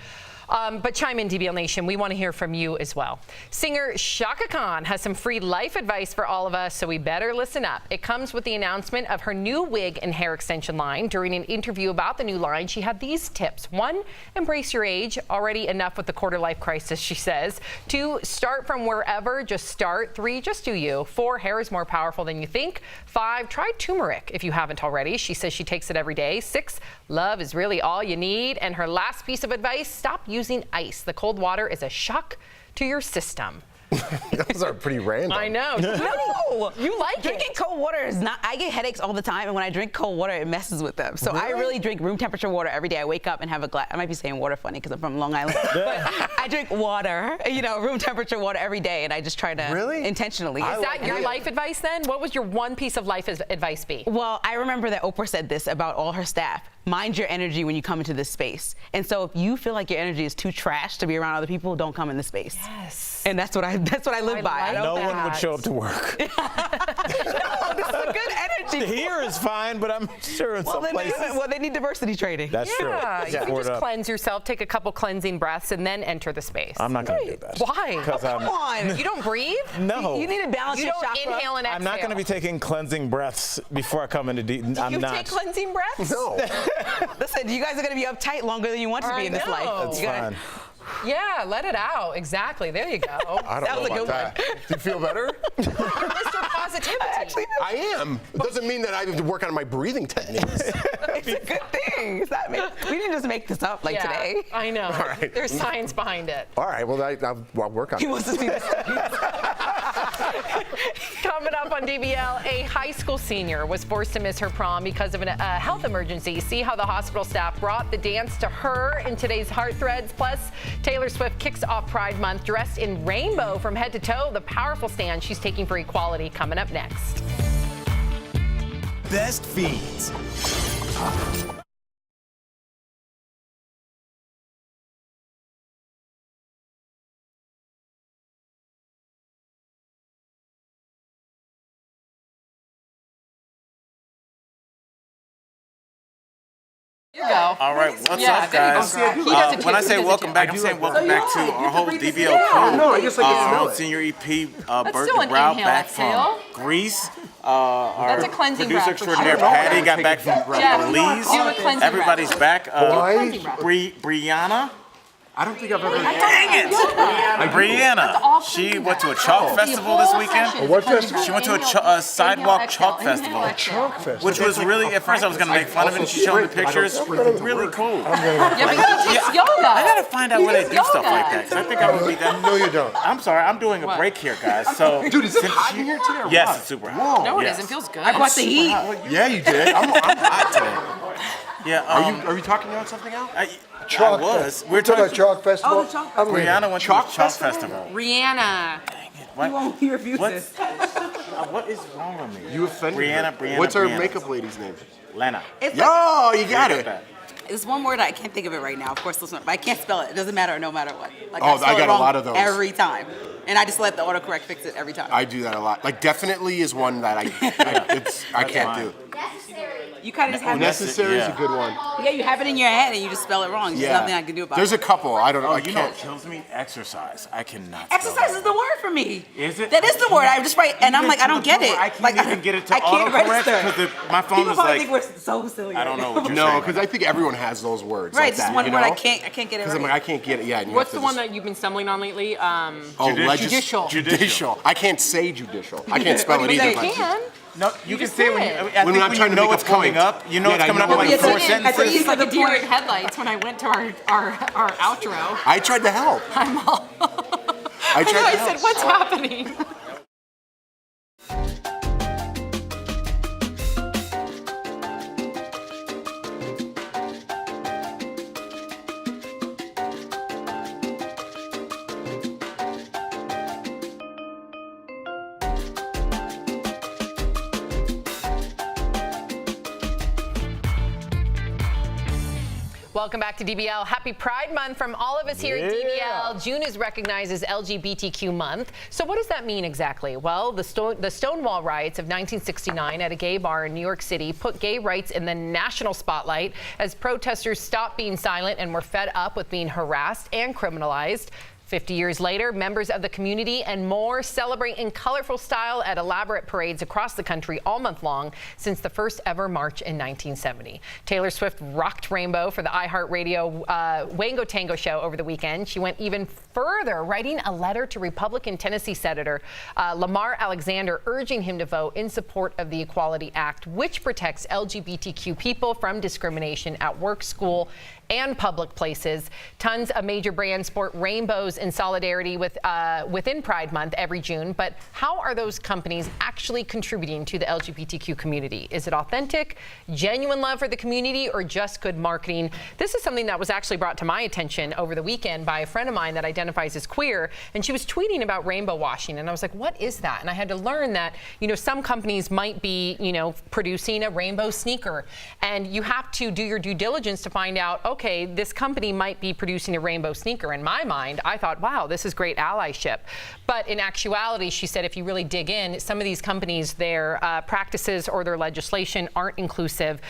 But chime in, DBL Nation. We want to hear from you as well. Singer Chaka Khan has some free life advice for all of us, so we better listen up. It comes with the announcement of her new wig and hair extension line. During an interview about the new line, she had these tips. 1, embrace your age. Already enough with the quarter-life crisis, she says. 2, start from wherever. Just start. 3, just do you. 4, hair is more powerful than you think. 5, try turmeric if you haven't already. She says she takes it every day. 6, love is really all you need. And her last piece of advice, stop using ice. The cold water is a shock to your system. Those are pretty random. I know. No, you like drinking cold water is not. I get headaches all the time, and when I drink cold water, it messes with them. So I really drink room temperature water every day. I wake up and have a glass. I might be saying water funny because I'm from Long Island, but I drink water, you know, room temperature water every day, and I just try to intentionally. Is that your life advice then? What would your one piece of life advice be? Well, I remember that Oprah said this about all her staff. Mind your energy when you come into this space. And so if you feel like your energy is too trash to be around other people, don't come in the space. Yes. And that's what I live by. No one would show up to work. No, this is a good energy. Here is fine, but I'm sure in some places. Well, they need diversity training. That's true. Yeah, you can just cleanse yourself, take a couple cleansing breaths, and then enter the space. I'm not going to do that. Why? Come on. You don't breathe? No. You need to balance your chakra. You don't inhale and exhale. I'm not going to be taking cleansing breaths before I come into deep. Do you take cleansing breaths? No. Listen, you guys are going to be uptight longer than you want to be in this life. That's fine. Yeah, let it out. Exactly. There you go. I don't know about that. Do you feel better? You're Mr. Positivity. I am. It doesn't mean that I have to work on my breathing techniques. It's a good thing. We didn't just make this up like today. I know. All right. There's science behind it. All right. Well, I'll work on it. He wants to see this. Coming up on DBL, a high school senior was forced to miss her prom because of a health emergency. See how the hospital staff brought the dance to her in today's Heart Threads. Plus, Taylor Swift kicks off Pride Month dressed in rainbow from head to toe. The powerful stand she's taking for equality coming up next. Best Fiends. You go. All right, what's up, guys? When I say welcome back, I'm saying welcome back to our whole DBL crew. No, I guess I can smell it. Senior EP, Bert still an DeBrow, inhale, back exhale. from Greece. Our That's a cleansing producer breath for extraordinaire sure. Patty got back from Belize. Do a cleansing Everybody's breath. back. Brianna. I don't think I've ever. Dang it! Brianna. She went to a chalk festival this weekend. What festival? She went to a sidewalk chalk festival. Chalk festival. Which was really, at first I was going to make fun of it, and she showed me pictures. Really cool. Yeah, because it's yoga. I got to find out where they do stuff like that, because I think I would be that. No, you don't. I'm sorry, I'm doing a break here, guys. So, dude, is it hot in here today? Yes, it's super hot. No, it Yes. isn't. Feels good. I brought the heat. Yeah, you did. I'm hot today. Yeah. Are you talking about something else? I was. We're talking about Chalk Festival. Oh, Brianna went to a chalk festival. Rihanna. What? won't refuse this. What is wrong with me? You offended Brianna. her. What's our makeup lady's name? Lena. Yo, you got it. There's one word I can't think of it right now. Of course, but I can't spell it. It doesn't matter no matter what. Like, I got a lot of those every time, and I just let the autocorrect fix it every time. I do that a lot. Like definitely is one that I can't do. You kind of just have necessary is a good one. Yeah, you have it in your head and you just spell it wrong. There's nothing I can do about There's it. a couple. I don't know. You know what kills me? Exercise. I cannot. Exercise is the word for me. Is it? That is the word. I just write, and I'm like, I don't get it. I can't even get it to I can't autocorrect register. because my phone People is probably like. think we're so silly. I don't know what you're No, saying. because I think everyone has those words. Right, like just that, one you word know? I can't get it Because right. I'm like, I can't get it. Yeah. And you What's have the to one that you've been stumbling on lately? Judicial. Judicial. I can't say judicial. I can't spell it either. You can. No, you can say when When I'm trying to know make a what's coming point. up. You know Yeah, it's I coming up know in like what 4 you're saying. sentences. It's like a deer in headlights when I went to our outro. I tried to help. I'm all. I tried to I help. said, what's happening? Welcome back to DBL. Happy Pride Month from all of us here at DBL. June is recognized as LGBTQ month. So what does that mean exactly? Well, the Stonewall riots of 1969 at a gay bar in New York City put gay rights in the national spotlight as protesters stopped being silent and were fed up with being harassed and criminalized. 50 years later, members of the community and more celebrate in colorful style at elaborate parades across the country all month long since the first ever march in 1970. Taylor Swift rocked Rainbow for the iHeartRadio Wango Tango show over the weekend. She went even further, writing a letter to Republican Tennessee Senator Lamar Alexander, urging him to vote in support of the Equality Act, which protects LGBTQ people from discrimination at work, school, and public places. Tons of major brands sport rainbows in solidarity with within Pride Month every June. But how are those companies actually contributing to the LGBTQ community? Is it authentic, genuine love for the community, or just good marketing? This is something that was actually brought to my attention over the weekend by a friend of mine that identifies as queer, and she was tweeting about rainbow washing, and I was like, what is that? And I had to learn that, you know, some companies might be, you know, producing a rainbow sneaker, and you have to do your due diligence to find out, okay, this company might be producing a rainbow sneaker. In my mind, I thought, wow, this is great allyship. But in actuality, she said, if you really dig in, some of these companies, their practices or their legislation aren't inclusive,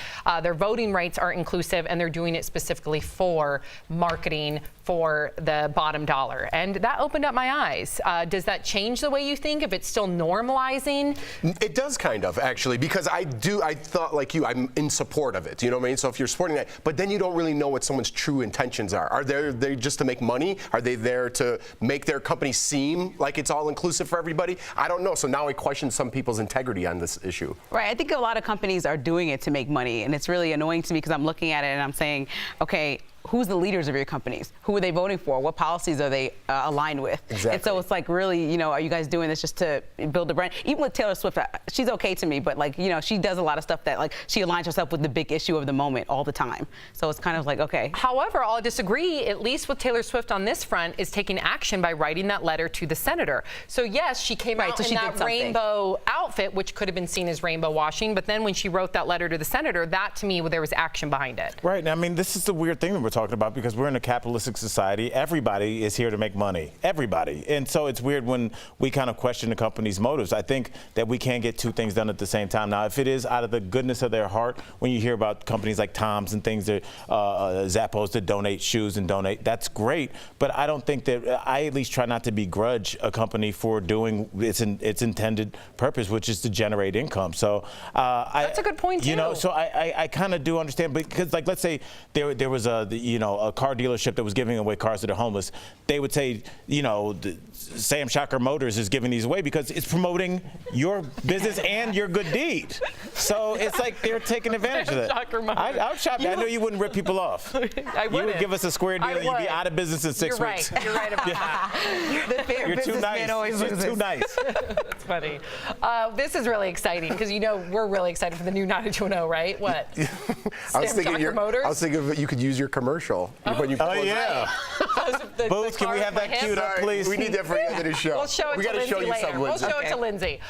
their voting rights aren't inclusive, and they're doing it specifically for marketing for the bottom dollar. And that opened up my eyes. Does that change the way you think, if it's still normalizing? It does kind of, actually, because I thought like you, I'm in support of it. You know what I mean? So if you're supporting that, but then you don't really know what someone's true intentions are. Are they just to make money? Are they there to make their company seem like it's all inclusive for everybody? I don't know. So now I question some people's integrity on this issue. Right. I think a lot of companies are doing it to make money, and it's really annoying to me because I'm looking at it and I'm saying, okay, who's the leaders of your companies? Who are they voting for? What policies are they aligned with? Exactly. And so it's like, really, you know, are you guys doing this just to build a brand? Even with Taylor Swift, she's okay to me, but like, you know, she does a lot of stuff that like she aligns herself with the big issue of the moment all the time. So it's kind of like, okay. However, I'll disagree, at least with Taylor Swift on this front, is taking action by writing that letter to the senator. So yes, she came out in that rainbow outfit, which could have been seen as rainbow washing, but then when she wrote that letter to the senator, that to me, there was action behind it. Right. I mean, this is the weird thing that we're talking about, because we're in a capitalistic society. Everybody is here to make money. Everybody. And so it's weird when we kind of question the company's motives. I think that we can't get two things done at the same time. Now, if it is out of the goodness of their heart, when you hear about companies like Tom's and things that Zappos that donate shoes and donate, that's great. But I don't think that, I at least try not to begrudge a company for doing its intended purpose, which is to generate income. So that's a good point, too. You know, so I kind of do understand, because like, let's say there was a car dealership that was giving away cars to the homeless. They would say, you know, Sam Shocker Motors is giving these away because it's promoting your business and your good deed. So it's like they're taking advantage of that. I would shop. I know you wouldn't rip people off. I You would give us a square deal and you'd be out of business in 6 weeks. You're right about that. You're too nice. You're too nice. That's funny. This is really exciting because, you know, we're really excited for the new 90210, right? What? I was thinking you could use your commercial commercial. When you Booth, can we have that queued up, please? We need that for the end of the show. We'll show it we to gotta Lindsay show you later. some, We'll Lindsay. show it to Lindsay.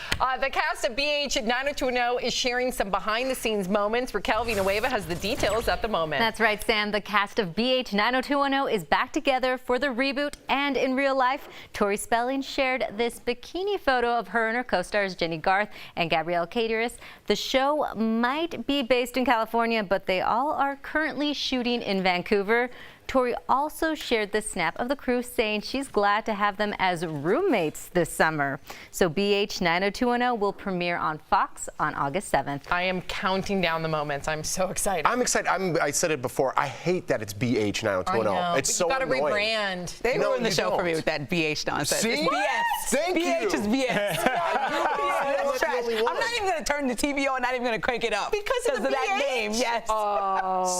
The cast of BH 90210 is sharing some behind-the-scenes moments. Raquel Villanueva has the details at the moment. That's right, Sam. The cast of BH 90210 is back together for the reboot, and in real life, Tori Spelling shared this bikini photo of her and her co-stars Jenny Garth and Gabrielle Cateris. The show might be based in California, but they all are currently shooting in Vancouver. Tori also shared the snap of the crew saying she's glad to have them as roommates this summer. So BH 90210 will premiere on Fox on August 7th. I am counting down the moments. I'm so excited. I'm excited. I said it before. I hate that it's BH 90210. I know, it's so you gotta annoying. rebrand. They ruined the show for me with that BH nonsense. See? It's BS. Thank BH you. is BS. That's trash. I'm not even going to turn the TV on, not even going to crank it up. Because of that name, yes.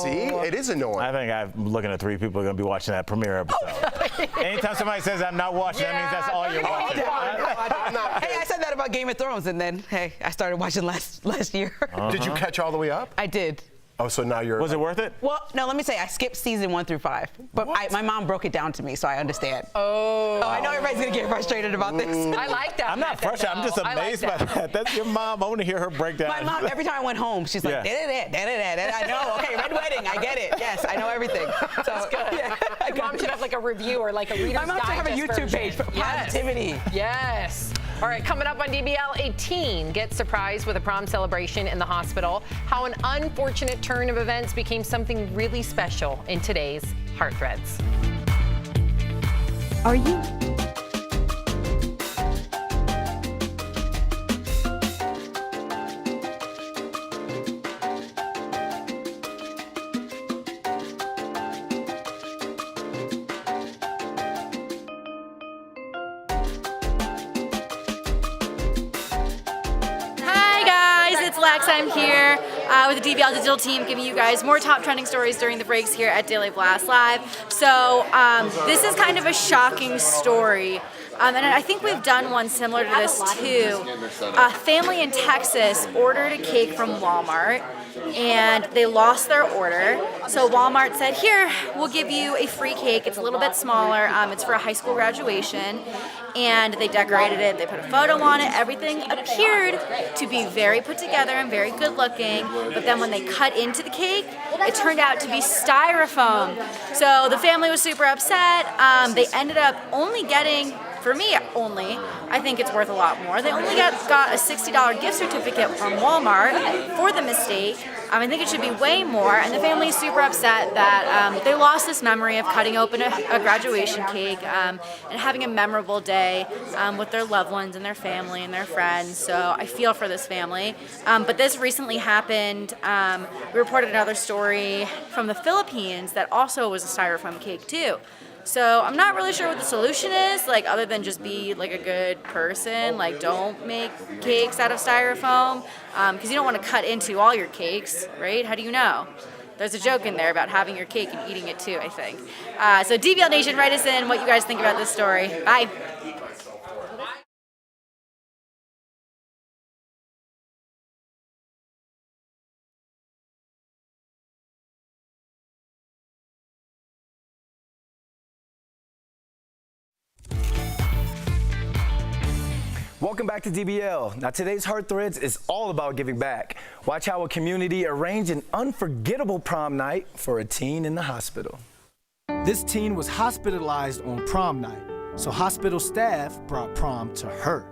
See? It is annoying. I think I'm looking at 3 people who are going to be watching that premiere episode. Anytime somebody says I'm not watching, that means that's all you're watching. Hey, I said that about Game of Thrones, and then, hey, I started watching last year. Did you catch all the way up? I did. Oh, so now you're... Was it worth it? Well, no, let me say, I skipped season 1 through 5. But my mom broke it down to me, so I understand. Oh. I know everybody's going to get frustrated about this. I like that. I'm not frustrated. I'm just amazed by that. That's your mom. I want to hear her breakdown. My mom, every time I went home, she's like, I know, okay, Red Wedding, I get it. Yes, I know everything. So, That's good. Yeah, Mom should have like a review or like a Reader's My mom should have a Digest YouTube version. page for positivity. Yes. All right, coming up on DBL, a teen gets surprised with a prom celebration in the hospital. How an unfortunate turn of events became something really special in today's Heart Threads. Are you? I'm here with the DBL Digital team giving you guys more top trending stories during the breaks here at Daily Blast Live. So this is kind of a shocking story. And I think we've done one similar to this too. A family in Texas ordered a cake from Walmart and they lost their order. So Walmart said, here, we'll give you a free cake. It's a little bit smaller. It's for a high school graduation. And they decorated it, they put a photo on it. Everything appeared to be very put together and very good looking. But then when they cut into the cake, it turned out to be styrofoam. So the family was super upset. They ended up only getting, for me only, I think it's worth a lot more. They only got a $60 gift certificate from Walmart for the mistake. I think it should be way more, and the family is super upset that they lost this memory of cutting open a graduation cake and having a memorable day with their loved ones and their family and their friends. So I feel for this family. But this recently happened. We reported another story from the Philippines that also was a styrofoam cake too. So I'm not really sure what the solution is, like other than just be like a good person, like don't make cakes out of styrofoam, because you don't want to cut into all your cakes, right? How do you know? There's a joke in there about having your cake and eating it too, I think. So DBL Nation, write us in what you guys think about this story. Bye. Welcome back to DBL. Now today's Heart Threads is all about giving back. Watch how a community arranged an unforgettable prom night for a teen in the hospital. This teen was hospitalized on prom night, so hospital staff brought prom to her.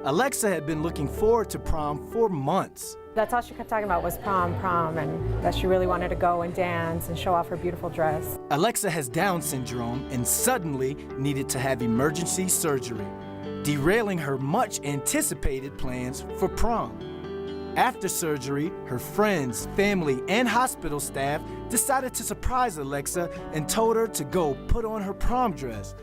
Alexa had been looking forward to prom for months. That's all she kept talking about was prom, and that she really wanted to go and dance and show off her beautiful dress. Alexa has Down syndrome and suddenly needed to have emergency surgery, derailing her much anticipated plans for prom. After surgery, her friends, family, and hospital staff decided to surprise Alexa and told her to go put on her prom dress.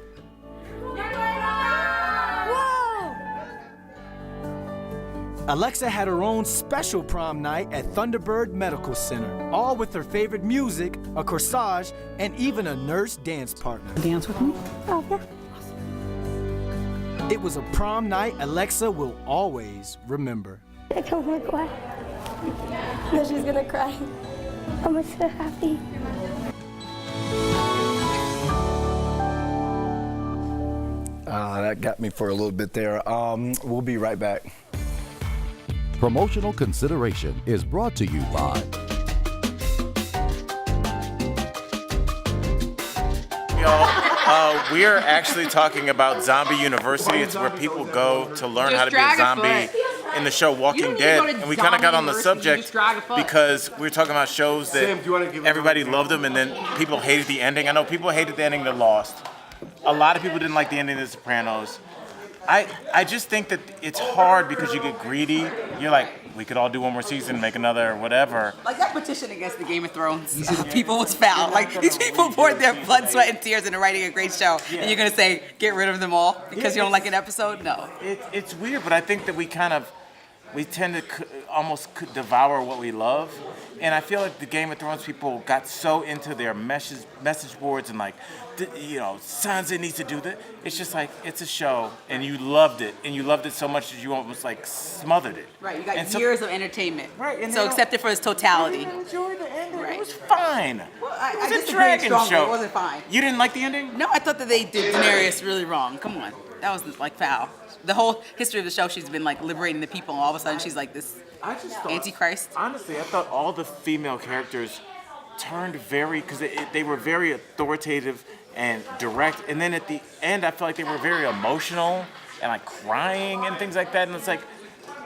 Alexa had her own special prom night at Thunderbird Medical Center, all with her favorite music, a corsage, and even a nurse dance partner. Dance with me? Oh, yeah. It was a prom night Alexa will always remember. I don't want to cry. No, she's gonna cry. I'm so happy. That got me for a little bit there. We'll be right back. Promotional consideration is brought to you by We are actually talking about Zombie University. It's where people go to learn how to be a zombie in the show Walking Dead. And we kind of got on the subject because we were talking about shows that everybody loved them and then people hated the ending. I know people hated the ending to Lost. A lot of people didn't like the ending of The Sopranos. I just think that it's hard because you get greedy. You're like, we could all do one more season, make another, whatever. Like that petition against the Game of Thrones people was foul. Like these people poured their blood, sweat, and tears into writing a great show, and you're gonna say get rid of them all because you don't like an episode? No. It's weird, but I think that we tend to almost devour what we love. And I feel like the Game of Thrones people got so into their message boards and like, Sansa needs to do that. It's just like, it's a show, and you loved it. And you loved it so much that you almost like smothered it. Right, you got years of entertainment. Right. And so accept it for its totality. I enjoyed the ending. Right. It was fine. Well, I it was a dragon show. It wasn't fine. You didn't like the ending? No, I thought that they did Daenerys really wrong. Come on. That was like foul. The whole history of the show, she's been like liberating the people, and all of a sudden she's like this Antichrist. Honestly, I thought all the female characters turned because they were very authoritative and direct, and then at the end I felt like they were very emotional and like crying and things like that, and it's like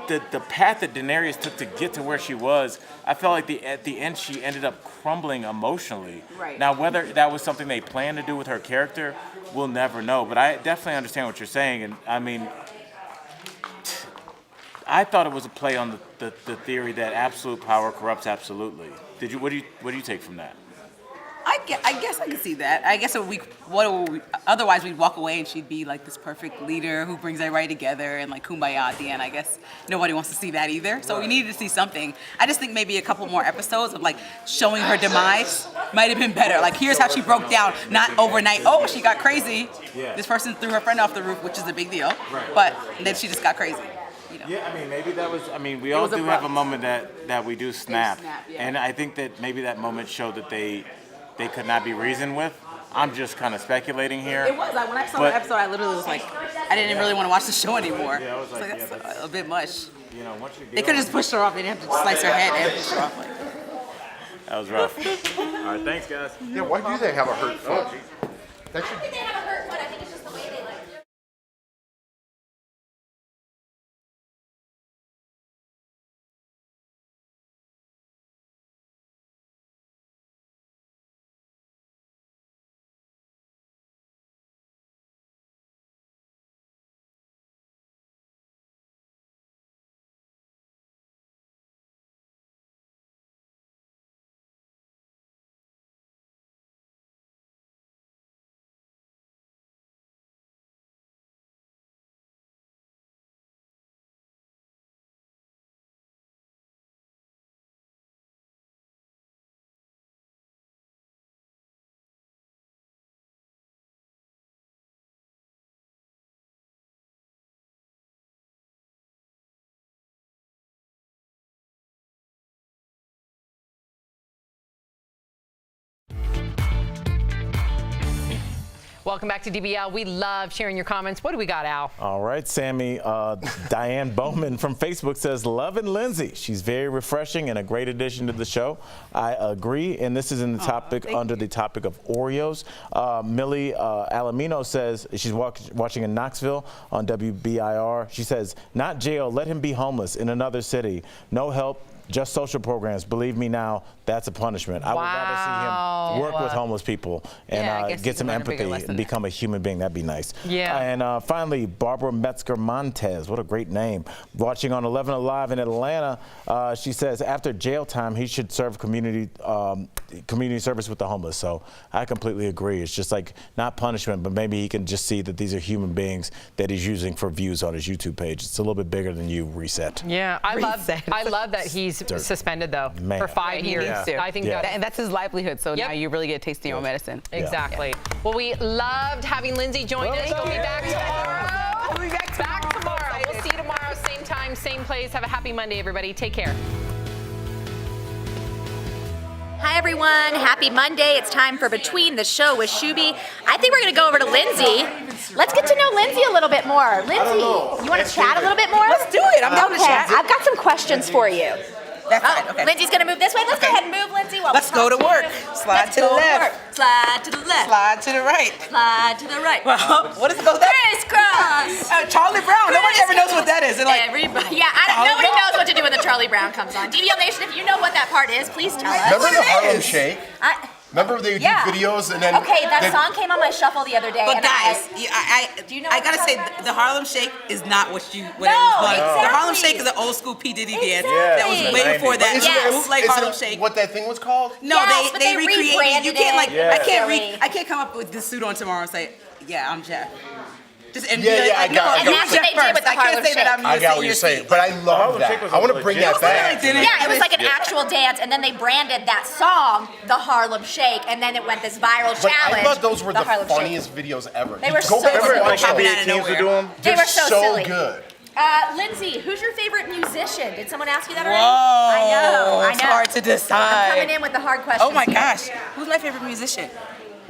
the path that Daenerys took to get to where she was, I felt like at the end she ended up crumbling emotionally. Right. Now whether that was something they planned to do with her character, we'll never know, but I definitely understand what you're saying, and I mean, I thought it was a play on the theory that absolute power corrupts absolutely. Did you? What do you take from that? I guess I could see that. I guess otherwise we'd walk away and she'd be like this perfect leader who brings everybody together and like kumbaya at the end. I guess nobody wants to see that either. So we needed to see something. I just think maybe a couple more episodes of like showing her demise might have been better. Like here's how she broke down, not overnight. Oh, she got crazy. Yeah. This person threw her friend off the roof, which is a big deal. Right. But then she just got crazy. Yeah, I mean, maybe that was, we all do have a moment that we do snap. Yeah. And I think that maybe that moment showed that they could not be reasoned with. I'm just kind of speculating here. It was, like, when I saw the episode, I literally was like, I didn't really want to watch the show anymore. Yeah, I was like, that's a bit much. Once you they could have just pushed her off. They didn't have to slice her head and push her off. That was rough. All right, thanks, guys. Yeah, why do they have a hurt foot? I think they have a hurt foot. I think it's just the way they like. Welcome back to DBL. We love sharing your comments. What do we got, Al? All right, Sammy. Diane Bowman from Facebook says, loving Lindsay. She's very refreshing and a great addition to the show. I agree, and this is in the topic the topic of Oreos. Millie Alamino says she's watching in Knoxville on WBIR. She says, not jail, let him be homeless in another city. No help. Just social programs. Believe me now, that's a punishment. I would rather see him work with homeless people and get some empathy and become a human being. That'd be nice. Yeah. And finally, Barbara Metzger-Montez. What a great name. Watching on 11 Alive in Atlanta, she says after jail time, he should serve community service with the homeless. So I completely agree. It's just like not punishment, but maybe he can just see that these are human beings that he's using for views on his YouTube page. It's a little bit bigger than you, Reset. Yeah, I love that he's suspended though for 5 years. I think and that's his livelihood. So now you really get tasting your medicine. Exactly. Yeah. Well, we loved having Lindsay join us. We'll be back tomorrow. We'll be back tomorrow. We'll see you tomorrow, same time, same place. Have a happy Monday, everybody. Take care. Hi, everyone. Happy Monday. It's time for Between the Show with Shooby. I think we're going to go over to Lindsay. Let's get to know Lindsay a little bit more. Lindsay, you want to chat a little bit more? Let's do it. I'm down to chat. I've got some questions for you. That's fine. Okay. Lindsay's going to move this way. Let's go ahead and move, Lindsay. While Let's go to work. Slide to the left. Slide to the left. Slide to the right. Slide to the right. Well, what does it go that? Crisscross. Charlie Brown. Nobody ever knows what that is. Everybody. Yeah, nobody knows what to do when the Charlie Brown comes on. DBL Nation, if you know what that part is, please tell us. Remember the Harlem Shake? Remember they would do videos and then... Okay, that song came on my shuffle the other day. But guys, do you know I gotta say, the Harlem Shake is not what it was. Exactly. The Harlem Shake is an old school P. Diddy dance that was way before that. Like Harlem Shake. What that thing was called? No, Yes, they recreated. You can't it. I can't come up with this suit on tomorrow and say, yeah, I'm Jeff. Just and I got and that's what they did with the Harlem Shake. I got what you're saying, but I love that. I want to bring that back. Yeah, it was like an actual dance, and then they branded that song the Harlem Shake, and then it went this viral challenge. I thought those were the Harlem funniest videos ever. They were so silly. They were so silly. Good. Lindsay, who's your favorite musician? Did someone ask you that already? Whoa, I know. It's hard to decide. I'm coming in with the hard questions. Oh my gosh, who's my favorite musician?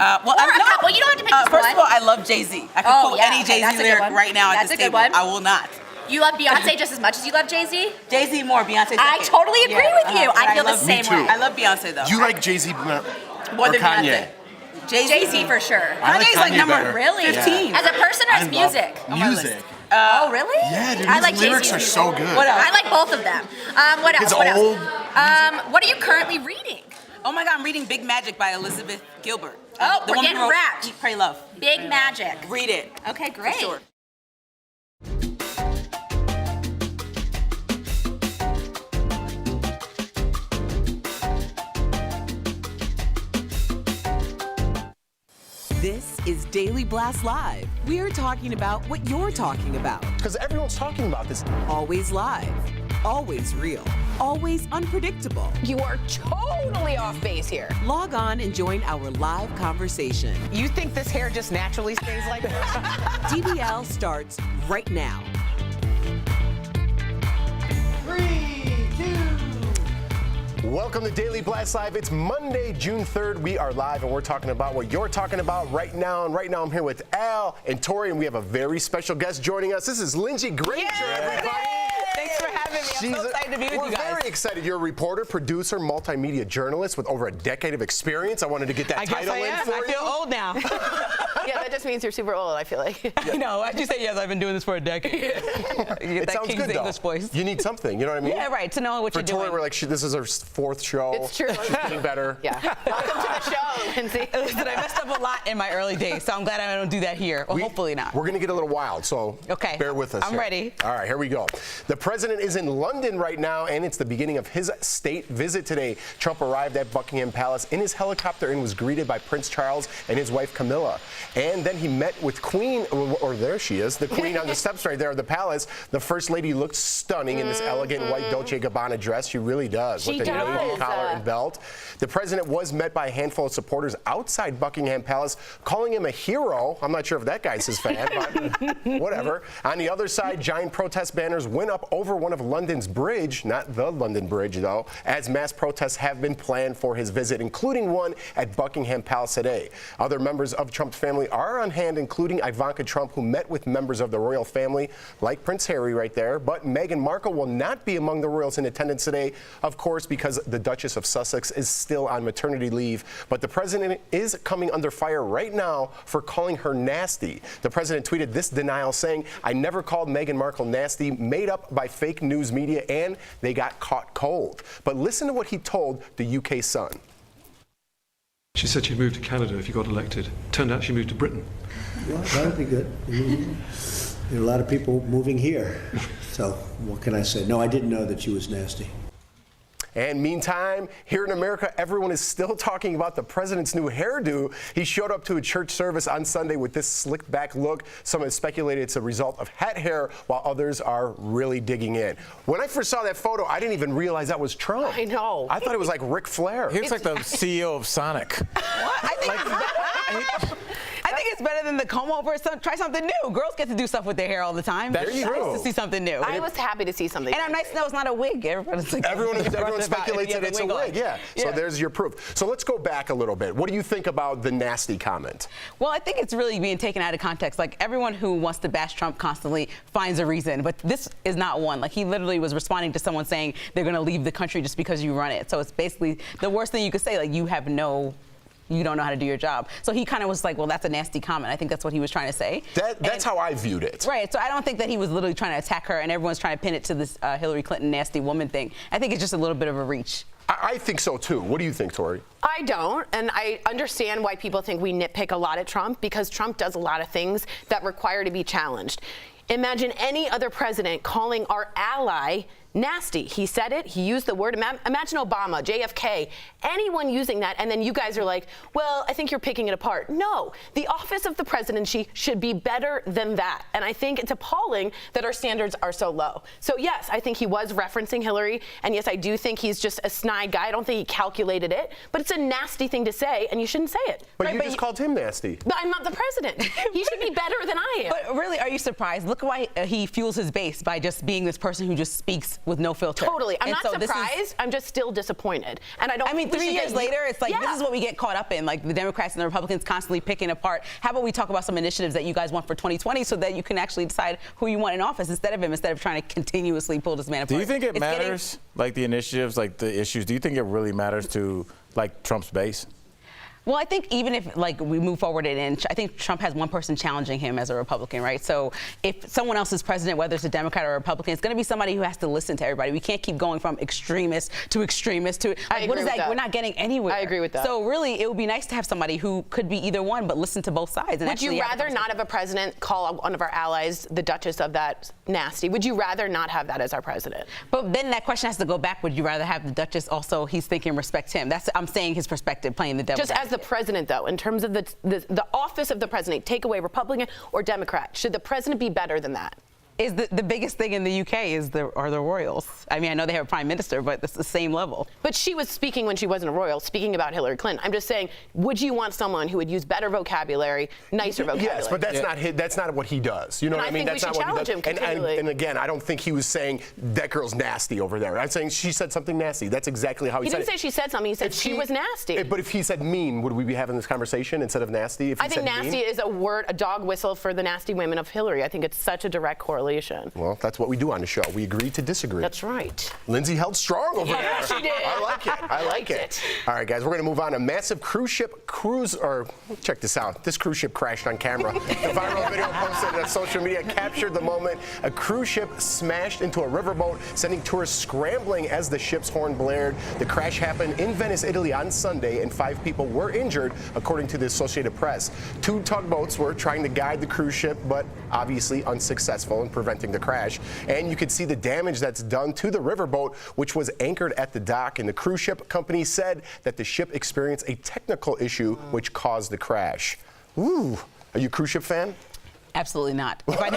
You don't have to pick just First one. of all, I love Jay-Z. I can quote any Jay-Z lyric right now at this table. I will not. You love Beyonce just as much as you love Jay-Z? Jay-Z more, Beyonce second. I totally agree with you. I feel the same way. I love Beyonce though. Do you like Jay-Z more than Kanye? Beyonce? Jay-Z for sure. Kanye's like number really 15. As a person or as music? Music. Oh, really? Yeah, dude, I his like lyrics Jay-Z's are so good. What else? I like both of them. What else? His What old... else? What are you currently reading? Oh my God, I'm reading Big Magic by Elizabeth Gilbert. Oh, the we're getting wrapped. Eat, Pray, Love. Big Magic. Read it. Okay, great. For sure. This is Daily Blast Live. We're talking about what you're talking about. Because everyone's talking about this. Always live, always real, always unpredictable. You are totally off base here. Log on and join our live conversation. You think this hair just naturally stays like that? DBL starts right now. 3, 2. Welcome to Daily Blast Live. It's Monday, June 3rd. We are live and we're talking about what you're talking about right now. And right now I'm here with Al and Tori, and we have a very special guest joining us. This is Lindsay Granger, everybody. Thanks for having me. I'm so excited to be with you guys. We're very excited. You're a reporter, producer, multimedia journalist with over a decade of experience. I wanted to get that title in for you. I feel old now. Yeah, that just means you're super old, I feel like. I know. I just say yes, I've been doing this for a decade. It that sounds King's good, English though. voice. You need something, you know what I mean? Yeah, right, to know what you're doing. For Tori, we're like, this is her 4th show. It's true. She's getting better. Yeah. Welcome to the show, Lindsay. Listen, I messed up a lot in my early days, so I'm glad I don't do that here. Well, hopefully not. We're going to get a little wild, so bear with us. I'm ready. All right, here we go. The president is in London right now, and it's the beginning of his state visit today. Trump arrived at Buckingham Palace in his helicopter and was greeted by Prince Charles and his wife Camilla. And then he met with Queen, or there she is, the Queen on the steps right there of the palace. The First Lady looked stunning in this elegant white Dolce & Gabbana dress. She really does. She with the does. navy collar and belt. The president was met by a handful of supporters outside Buckingham Palace, calling him a hero. I'm not sure if that guy's his fan, but whatever. On the other side, giant protest banners went up over one of London's bridge, not the London Bridge though, as mass protests have been planned for his visit, including one at Buckingham Palace today. Other members of Trump's family are on hand, including Ivanka Trump, who met with members of the royal family, like Prince Harry right there. But Meghan Markle will not be among the royals in attendance today, of course, because the Duchess of Sussex is still on maternity leave. But the president is coming under fire right now for calling her nasty. The president tweeted this denial, saying, "I never called Meghan Markle nasty, made up by fake news media, and they got caught cold." But listen to what he told the UK Sun. She said she'd move to Canada if you got elected. Turned out she moved to Britain. Well, that would be good. There are a lot of people moving here. So what can I say? No, I didn't know that she was nasty. And meantime, here in America, everyone is still talking about the president's new hairdo. He showed up to a church service on Sunday with this slicked back look. Some have speculated it's a result of hat hair, while others are really digging in. When I first saw that photo, I didn't even realize that was Trump. I know. I thought it was like Ric Flair. He looks like the CEO of Sonic. What? I think it's hair's better than the comb over. Try something new. Girls get to do stuff with their hair all the time. That's true. Nice to see something new. I was happy to see something. And I'm nice to know it's not a wig. Everyone's like, everyone speculates that it's a wig. Yeah. So there's your proof. So let's go back a little bit. What do you think about the nasty comment? Well, I think it's really being taken out of context. Like, everyone who wants to bash Trump constantly finds a reason, but this is not one. Like, he literally was responding to someone saying they're going to leave the country just because you run it. So it's basically the worst thing you could say. Like, you don't know how to do your job. So he kind of was like, well, that's a nasty comment. I think that's what he was trying to say. That's how I viewed it. Right. So I don't think that he was literally trying to attack her and everyone's trying to pin it to this Hillary Clinton nasty woman thing. I think it's just a little bit of a reach. I think so, too. What do you think, Tori? I don't, and I understand why people think we nitpick a lot at Trump, because Trump does a lot of things that require to be challenged. Imagine any other president calling our ally nasty. He said it. He used the word. Imagine Obama, JFK, anyone using that, and then you guys are like, well, I think you're picking it apart. No, the office of the presidency should be better than that. And I think it's appalling that our standards are so low. So yes, I think he was referencing Hillary, and yes, I do think he's just a snide guy. I don't think he calculated it, but it's a nasty thing to say, and you shouldn't say it. But right? You just called him nasty. But I'm not the president. He should be better than I am. But really, are you surprised? Look why he fuels his base by just being this person who just speaks with no filter. Totally. I'm not surprised. I'm just still disappointed. And I mean, 3 years later, it's like, this is what we get caught up in. Like, the Democrats and the Republicans constantly picking apart. How about we talk about some initiatives that you guys want for 2020 so that you can actually decide who you want in office instead of trying to continuously pull this man apart. Do you think it matters, like the initiatives, like the issues? Do you think it really matters to, like, Trump's base? Well, I think even if, like, we move forward and I think Trump has one person challenging him as a Republican, right? So if someone else is president, whether it's a Democrat or a Republican, it's going to be somebody who has to listen to everybody. We can't keep going from extremist to extremist to, like, what is that? We're not getting anywhere. I agree with that. So really, it would be nice to have somebody who could be either one, but listen to both sides. And would you rather not have a president call one of our allies the Duchess of that nasty? Would you rather not have that as our president? But then that question has to go back. Would you rather have the Duchess also, he's thinking, respect him? That's, I'm saying, his perspective, playing the devil. Just as the president, though, in terms of the office of the president, take away Republican or Democrat, should the president be better than that? Is the biggest thing in the UK are the royals. I mean, I know they have a prime minister, but it's the same level. But she was speaking when she wasn't a royal, speaking about Hillary Clinton. I'm just saying, would you want someone who would use better vocabulary, nicer vocabulary? Yes, but that's not what he does. You know what I mean? That's not what he does. And again, I don't think he was saying that girl's nasty over there. I'm saying she said something nasty. That's exactly how he said it. He didn't say she said something. He said she was nasty. But if he said mean, would we be having this conversation instead of nasty? I think nasty is a word, a dog whistle for the nasty women of Hillary. I think it's such a direct correlation. Well, that's what we do on the show. We agree to disagree. That's right. Lindsay held strong over there. Yeah, she did. I like it. I like it. All right, guys, we're going to move on. A massive cruise ship check this out. This cruise ship crashed on camera. The viral video posted on social media captured the moment. A cruise ship smashed into a riverboat, sending tourists scrambling as the ship's horn blared. The crash happened in Venice, Italy on Sunday, and 5 people were injured, according to the Associated Press. 2 tugboats were trying to guide the cruise ship, but obviously unsuccessful in preventing the crash. And you could see the damage that's done to the riverboat, which was anchored at the dock. And the cruise ship company said that the ship experienced a technical issue which caused the crash. Ooh, are you a cruise ship fan? Absolutely not. If I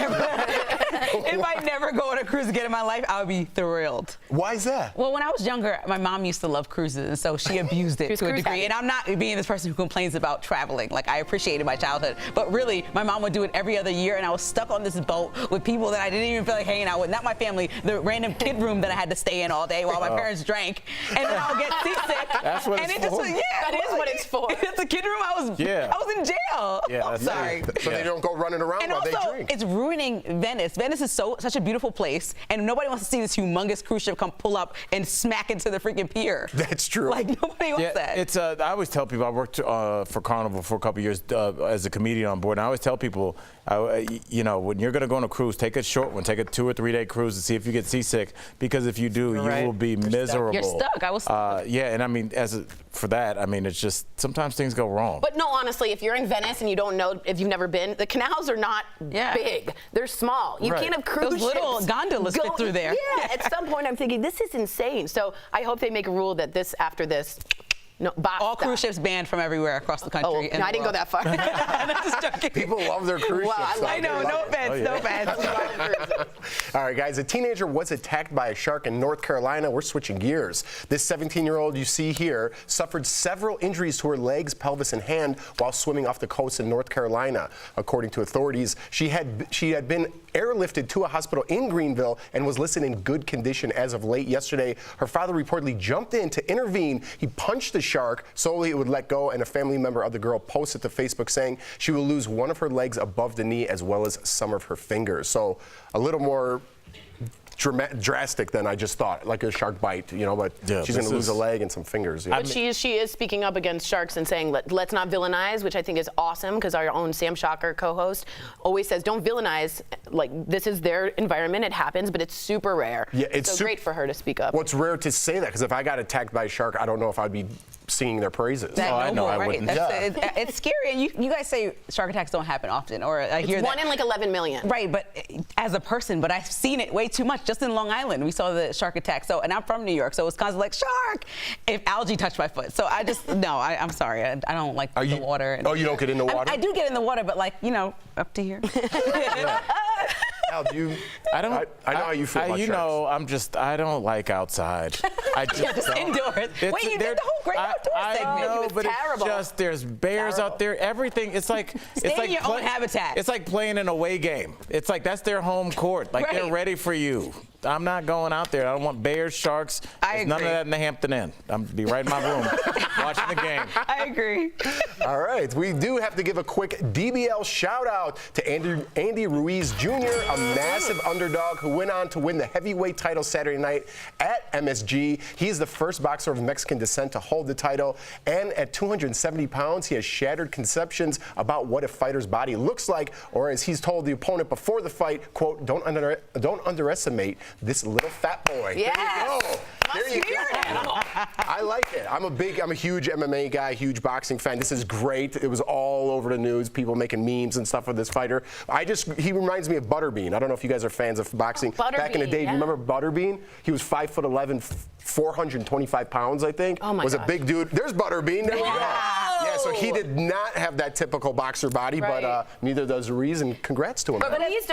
never go on a cruise again in my life, I would be thrilled. Why is that? Well, when I was younger, my mom used to love cruises, and so she abused it to a degree. And I'm not being this person who complains about traveling. Like, I appreciated my childhood. But really, my mom would do it every other year, and I was stuck on this boat with people that I didn't even feel like hanging out with. Not my family, the random kid room that I had to stay in all day while my parents drank. And then I would get seasick. That's what it's for. That is what it's for. It's a kid room. I was in jail. Yeah, that's sorry. So they don't go running around and while also, they drink. It's ruining Venice. Venice is such a beautiful place, and nobody wants to see this humongous cruise ship come pull up and smack into the freaking pier. That's true. Like, nobody wants that. It's I always tell people, I worked for Carnival for a couple years as a comedian on board, and I always tell people, you know, when you're going to go on a cruise, take a short one, take a 2 or 3 day cruise and see if you get seasick, because if you do, you will be miserable. You're stuck. I was stuck. Yeah, and I mean, for that, I mean, it's just sometimes things go wrong. But no, honestly, if you're in Venice and you don't know, if you've never been, the canals are not big. They're small. You can't have cruise Those little gondolas fit through there. Yeah, at some point I'm thinking, this is insane. So I hope they make a rule that after this, No, basta. All cruise ships banned from everywhere across the country. Oh, no, I didn't go that far. People love their cruise ships. I know, no offense, no offense. All right, guys, a teenager was attacked by a shark in North Carolina. We're switching gears. This 17-year-old you see here suffered several injuries to her legs, pelvis, and hand while swimming off the coast in North Carolina. According to authorities, she had been airlifted to a hospital in Greenville and was listed in good condition as of late yesterday. Her father reportedly jumped in to intervene. He punched the shark so it would let go, and a family member of the girl posted to Facebook saying she will lose one of her legs above the knee as well as some of her fingers. So a little more drastic than I just thought, like a shark bite, you know, but she's going to lose a leg and some fingers. But she is speaking up against sharks and saying, let's not villainize, which I think is awesome, because our own Sam Shocker co-host always says, don't villainize. Like, this is their environment, it happens, but it's super rare. Yeah, it's so great for her to speak up. Well, it's rare to say that, because if I got attacked by a shark, I don't know if I'd be singing their praises. I wouldn't. It's scary, and you guys say shark attacks don't happen often, or I hear that. It's 1 in like 11 million. Right, but as a person, but I've seen it way too much. Just in Long Island, we saw the shark attack. So, and I'm from New York, so it's kind of like shark if algae touched my foot. So I just I'm sorry, I don't like the water. Oh, you don't get in the water? I do get in the water, but like up to here. Al, I know how you feel about you sharks. know, I don't like outside. I just don't. Indoors. Wait, you did the whole great outdoor segment. I know, It was but terrible. it's just there's bears out there. Everything. It's like Stay in your own habitat. It's like playing an away game. It's like that's their home court. Like they're ready for you. I'm not going out there. I don't want bears, sharks. There's none of that in the Hampton Inn. I'm gonna be right in my room watching the game. I agree. All right, we do have to give a quick DBL shout out to Andy Ruiz Jr., a massive underdog who went on to win the heavyweight title Saturday night at MSG. He's the first boxer of Mexican descent to hold the title, and at 270 pounds, he has shattered conceptions about what a fighter's body looks like, or as he's told the opponent before the fight, quote, don't underestimate this little fat boy. Yes. There you go. I like it. I'm a huge MMA guy, huge boxing fan. This is great. It was all over the news, people making memes and stuff with this fighter. He reminds me of Butterbean. I don't know if you guys are fans of boxing. Back in the day, do you remember Butterbean? He was 5'11", 425 pounds, I think. Oh my was a big dude. There's Butterbean. There we go. Yeah, so he did not have that typical boxer body, but neither does Ruiz, and congrats to him. But Ruiz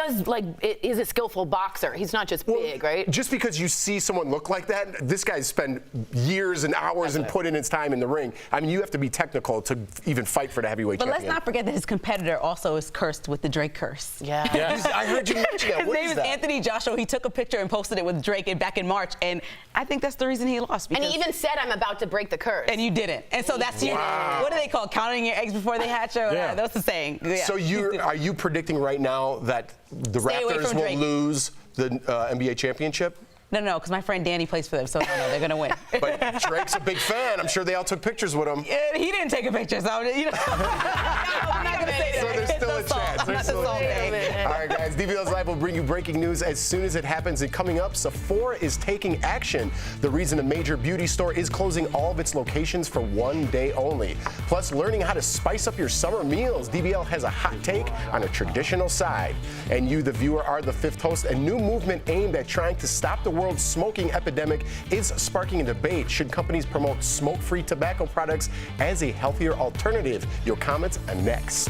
is a skillful boxer. He's not just big, right? Just because you see someone look like that, this guy's spent years and hours and put in his time in the ring. I mean, you have to be technical to even fight for the heavyweight champion. But let's not forget that his competitor also is cursed with the Drake curse. Yeah. Yes. I heard you mention that. His name is Anthony Joshua. He took a picture and posted it with Drake back in March, and I think that's the reason he lost. And he even said, I'm about to break the curse. And you didn't. And so that's what do they call it? Counting your eggs before they hatch? Or that's the saying. Yeah. So are you predicting right now that the Raptors will lose the NBA championship? No, because my friend Danny plays for them, so no, they're going to win. But Drake's a big fan. I'm sure they all took pictures with him. Yeah, he didn't take a picture, so I'm not going to say that. So there's still a chance. There's still a chance. All right, guys, DBL's Live will bring you breaking news as soon as it happens. And coming up, Sephora is taking action. The reason a major beauty store is closing all of its locations for 1 day only. Plus, learning how to spice up your summer meals. DBL has a hot take on a traditional side. And you, the viewer, are the fifth host. A new movement aimed at trying to stop the world's smoking epidemic is sparking a debate. Should companies promote smoke-free tobacco products as a healthier alternative? Your comments are next.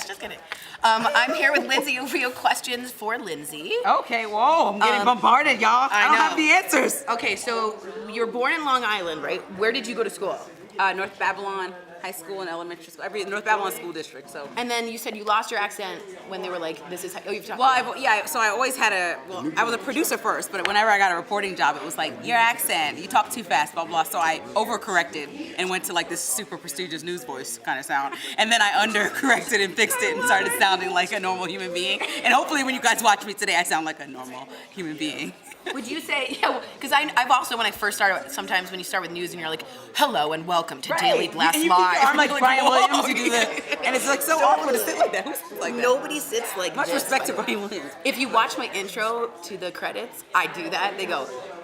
Just kidding. I'm here with Lindsay. You have questions for Lindsay. Okay, whoa, I'm getting bombarded, y'all. I don't have the answers. Okay, so you're born in Long Island, right? Where did you go to school? North Babylon High School and elementary school, North Babylon School District. So. And then you said you lost your accent when they were like, "This is." You've talked. Well, so I always had I was a producer first, but whenever I got a reporting job, it was like your accent, you talk too fast, blah blah. So I overcorrected and went to like this super prestigious news voice kind of sound, and then I undercorrected and fixed it and started sounding like a normal human being. And hopefully, when you guys watch me today, I sound like a normal human being. Would you say, because I've also, when I first started, sometimes when you start with news and you're like, hello and welcome to Daily Blast Live. arm like Brian Williams. You do the, and it's like so awkward to sit like that. Who sits like that? Nobody sits like Much this. respect to Brian Williams. If you watch my intro to the credits, I do that. It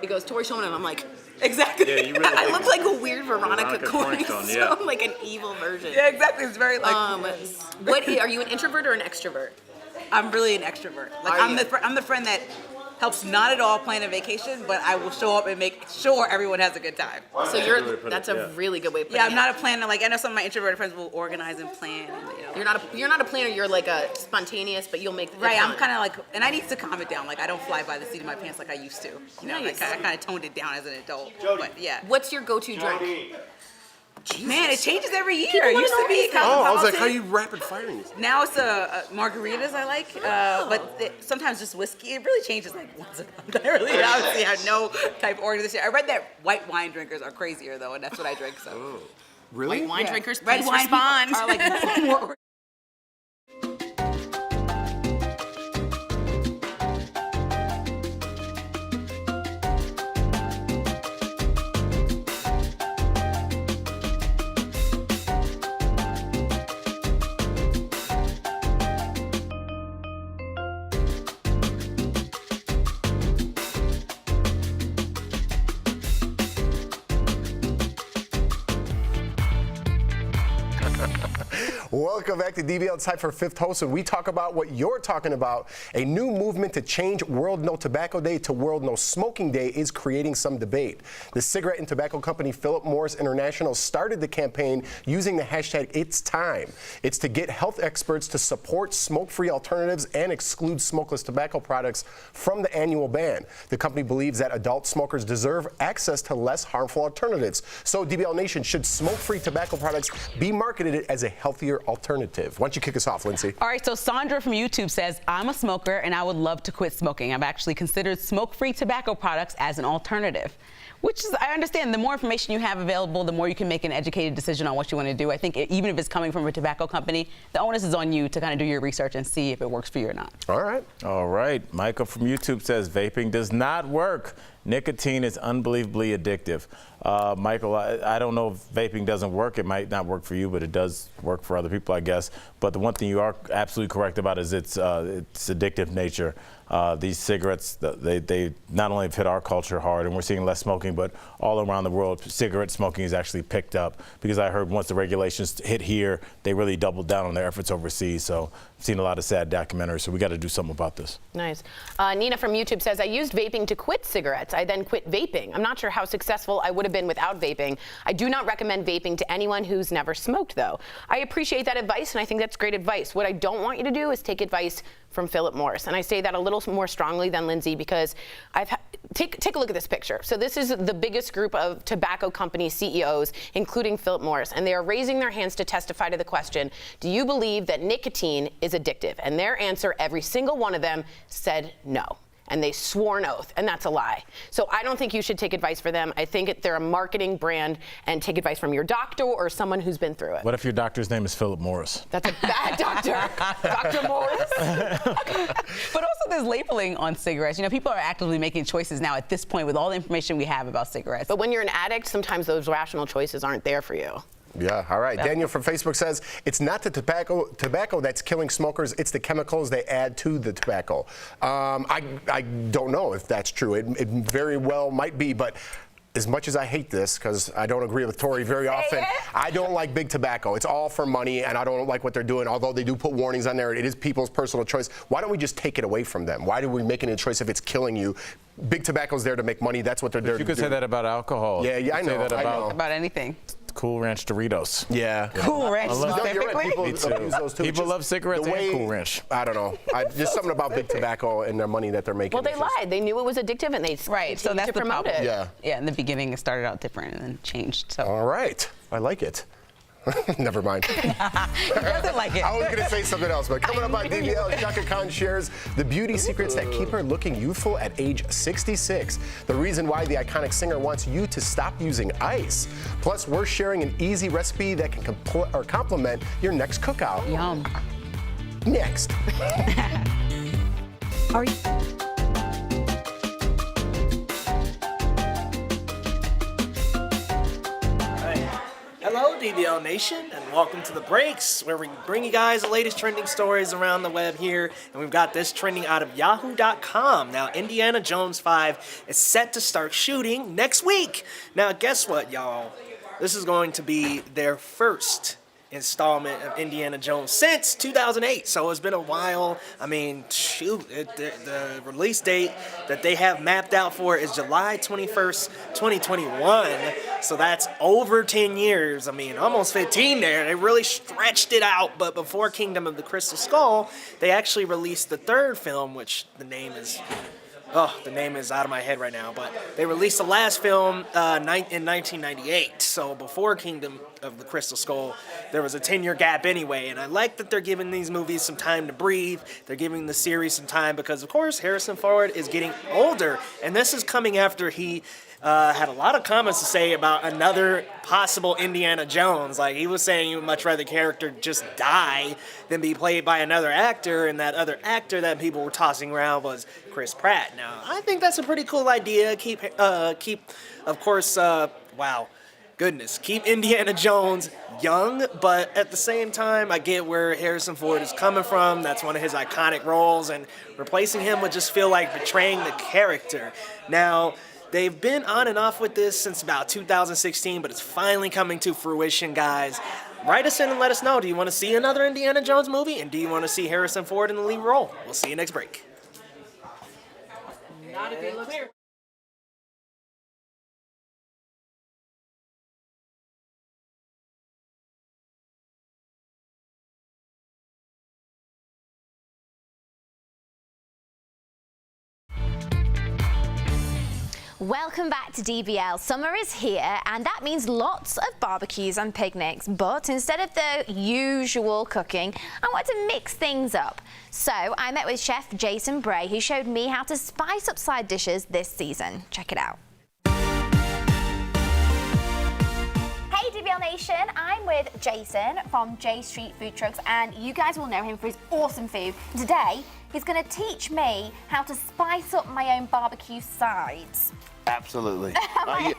goes Tori Shulman, and I'm like, exactly. Yeah, you really I look like a weird Veronica Cornerstone, so yeah. I'm like an evil version. Yeah, exactly. It's very like. What are you, an introvert or an extrovert? I'm really an extrovert. Like I'm the friend that helps not at all plan a vacation, but I will show up and make sure everyone has a good time. So that's a really good way of putting it. Yeah, I'm not a planner. Like I know some of my introverted friends will organize and plan. And, You're not a planner. You're like a spontaneous, but you'll make it right. fun. I'm kind of like, and I need to calm it down. Like I don't fly by the seat of my pants like I used to. You know, Nice. like I kind of toned it down as an adult. But yeah. What's your go-to drink? Man, it changes every year. People It wanna used know to be everything. I was like, how are cosmopolitan. you rapid firing this? Now it's margaritas I like, but sometimes just whiskey. It really changes like once a month. I really honestly have no type of order this year. I read that white wine drinkers are crazier though, and that's what I drink. So Really? White wine drinkers, red please wine respond. are like more. Welcome back to DBL. It's time for Fifth Host, and we talk about what you're talking about. A new movement to change World No Tobacco Day to World No Smoking Day is creating some debate. The cigarette and tobacco company Philip Morris International started the campaign using the hashtag It's Time. It's to get health experts to support smoke-free alternatives and exclude smokeless tobacco products from the annual ban. The company believes that adult smokers deserve access to less harmful alternatives. So, DBL Nation, should smoke-free tobacco products be marketed as a healthier alternative? Why don't you kick us off, Lindsay? All right, so Sandra from YouTube says, I'm a smoker and I would love to quit smoking. I've actually considered smoke-free tobacco products as an alternative. Which is, I understand, the more information you have available, the more you can make an educated decision on what you want to do. I think even if it's coming from a tobacco company, the onus is on you to kind of do your research and see if it works for you or not. All right. All right. Michael from YouTube says vaping does not work. Nicotine is unbelievably addictive. Michael, I don't know if vaping doesn't work. It might not work for you, but it does work for other people, I guess. But the one thing you are absolutely correct about is its addictive nature. These cigarettes, they not only have hit our culture hard, and we're seeing less smoking, but all around the world, cigarette smoking is actually picked up. Because I heard once the regulations hit here, they really doubled down on their efforts overseas. So I've seen a lot of sad documentaries, so we got to do something about this. Nice. Nina from YouTube says, I used vaping to quit cigarettes. I then quit vaping. I'm not sure how successful I would have been without vaping. I do not recommend vaping to anyone who's never smoked, though. I appreciate that advice, and I think that's great advice. What I don't want you to do is take advice from Philip Morris. And I say that a little more strongly than Lindsay because take a look at this picture. So this is the biggest group of tobacco company CEOs, including Philip Morris, and they are raising their hands to testify to the question, do you believe that nicotine is addictive? And their answer, every single one of them, said no. And they swore an oath, and that's a lie. So I don't think you should take advice from them. I think they're a marketing brand, and take advice from your doctor or someone who's been through it. What if your doctor's name is Philip Morris? That's a bad doctor. Dr. Morris. But also there's labeling on cigarettes. You know, people are actively making choices now at this point with all the information we have about cigarettes. But when you're an addict, sometimes those rational choices aren't there for you. Yeah, all right. Daniel from Facebook says, it's not the tobacco that's killing smokers, it's the chemicals they add to the tobacco. I don't know if that's true. It very well might be, but as much as I hate this, because I don't agree with Tori very often, I don't like big tobacco. It's all for money, and I don't like what they're doing, although they do put warnings on there. It is people's personal choice. Why don't we just take it away from them? Why do we make it a choice if it's killing you? Big tobacco's there to make money. That's what they're there to do. You could say that about alcohol. Yeah, I know. Say that about anything. Cool Ranch Doritos. Yeah. Cool Ranch specifically? People use those too. People love cigarettes and Cool Ranch. I don't know. Just something about big tobacco and their money that they're making. Well, they lied. They knew it was addictive, and they so that's to the promote problem. it. Yeah. Yeah, in the beginning it started out different and then changed. So. All right. I like it. Never mind. He doesn't like it. I was going to say something else, but coming up on DBL, Chaka Khan shares the beauty secrets that keep her looking youthful at age 66. The reason why the iconic singer wants you to stop using ice. Plus, we're sharing an easy recipe that can complement your next cookout. Yum. Next. Are you... Hello, DBL Nation, and welcome to The Breaks, where we bring you guys the latest trending stories around the web here, and we've got this trending out of yahoo.com. Now, Indiana Jones 5 is set to start shooting next week. Now, guess what, y'all? This is going to be their first installment of Indiana Jones since 2008, so it's been a while. I mean, shoot, the release date that they have mapped out for is July 21st, 2021, so that's over 10 years. I mean, almost 15 there. They really stretched it out, but before Kingdom of the Crystal Skull, they actually released the third film, which the name is out of my head right now, but they released the last film in 1998. So before Kingdom of the Crystal Skull, there was a 10-year gap anyway. And I like that they're giving these movies some time to breathe. They're giving the series some time because, of course, Harrison Ford is getting older. And this is coming after he had a lot of comments to say about another possible Indiana Jones. Like, he was saying he would much rather the character just die than be played by another actor, and that other actor that people were tossing around was Chris Pratt. Now, I think that's a pretty cool idea. Keep Indiana Jones young, but at the same time, I get where Harrison Ford is coming from. That's one of his iconic roles, and replacing him would just feel like betraying the character. Now, they've been on and off with this since about 2016, but it's finally coming to fruition, guys. Write us in and let us know. Do you want to see another Indiana Jones movie? And do you want to see Harrison Ford in the lead role? We'll see you next break. Not if it looks clear. Welcome back to DBL. Summer is here, and that means lots of barbecues and picnics, but instead of the usual cooking, I want to mix things up. So I met with Chef Jason Bray, who showed me how to spice up side dishes this season. Check it out. Hey DBL Nation, I'm with Jason from J Street Food Trucks, and you guys will know him for his awesome food. Today, he's going to teach me how to spice up my own barbecue sides. Absolutely. Are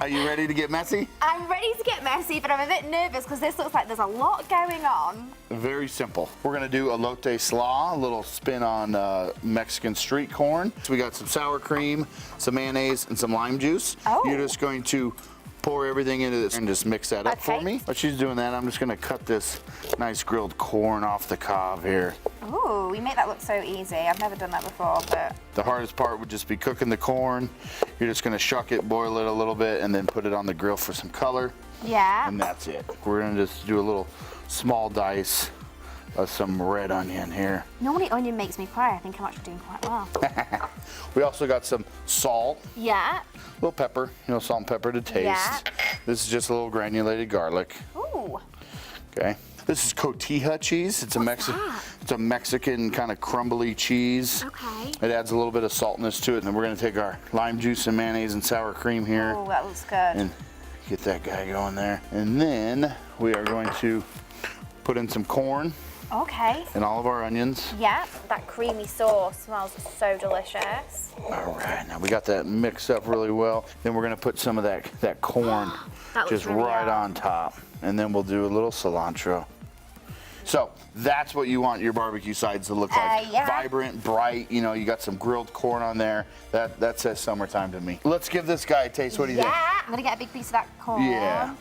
you ready to get messy? I'm ready to get messy, but I'm a bit nervous because this looks like there's a lot going on. Very simple. We're going to do elote slaw, a little spin on Mexican street corn. So we got some sour cream, some mayonnaise, and some lime juice. Oh. You're just going to pour everything into this and just mix that up for me. While she's doing that, I'm just going to cut this nice grilled corn off the cob here. Ooh, we make that look so easy. I've never done that before, but... The hardest part would just be cooking the corn. You're just going to shuck it, boil it a little bit, and then put it on the grill for some color. Yeah. And that's it. We're going to just do a little small dice of some red onion here. Normally onion makes me cry. I think I'm actually doing quite well. We also got some salt. Yeah. A little pepper, salt and pepper to taste. Yeah. This is just a little granulated garlic. Ooh. Okay. This is cotija cheese. It's a Mexican kind of crumbly cheese. Okay. It adds a little bit of saltness to it. And then we're going to take our lime juice and mayonnaise and sour cream here. Oh, that looks good. And get that guy going there. And then we are going to put in some corn. Okay. And all of our onions. Yeah, that creamy sauce smells so delicious. All right, now we got that mixed up really well. Then we're gonna put some of that corn just really right on top. And then we'll do a little cilantro. So that's what you want your barbecue sides to look like. Yeah. Vibrant, bright, you got some grilled corn on there. That says summertime to me. Let's give this guy a taste. What do you think? Yeah, I'm gonna get a big piece of that corn. Yeah.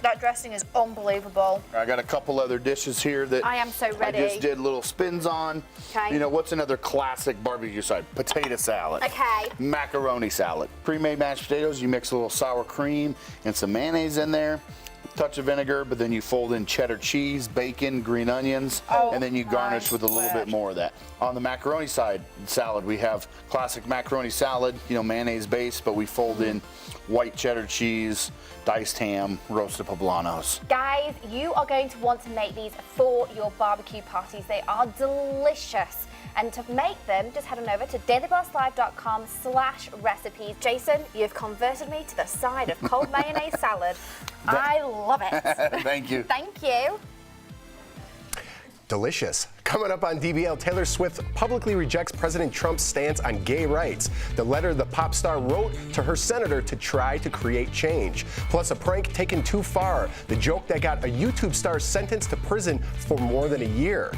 That dressing is unbelievable. I got a couple other dishes here that I am so ready. I just did little spins on. Okay. What's another classic barbecue side? Potato salad. Okay. Macaroni salad. Pre-made mashed potatoes, you mix a little sour cream and some mayonnaise in there. Touch of vinegar, but then you fold in cheddar cheese, bacon, green onions, and then you garnish with a little bit more of that. On the macaroni side salad, we have classic macaroni salad, mayonnaise based, but we fold in white cheddar cheese, diced ham, roasted poblanos. Guys, you are going to want to make these for your barbecue parties. They are delicious. And to make them, just head on over to dailybosslive.com/recipes. Jason, you've converted me to the side of cold mayonnaise salad. I love it. Thank you. Thank you. delicious. Coming up on DBL, Taylor Swift publicly rejects President Trump's stance on gay rights. The letter the pop star wrote to her senator to try to create change. Plus, a prank taken too far. The joke that got a YouTube star sentenced to prison for more than a year.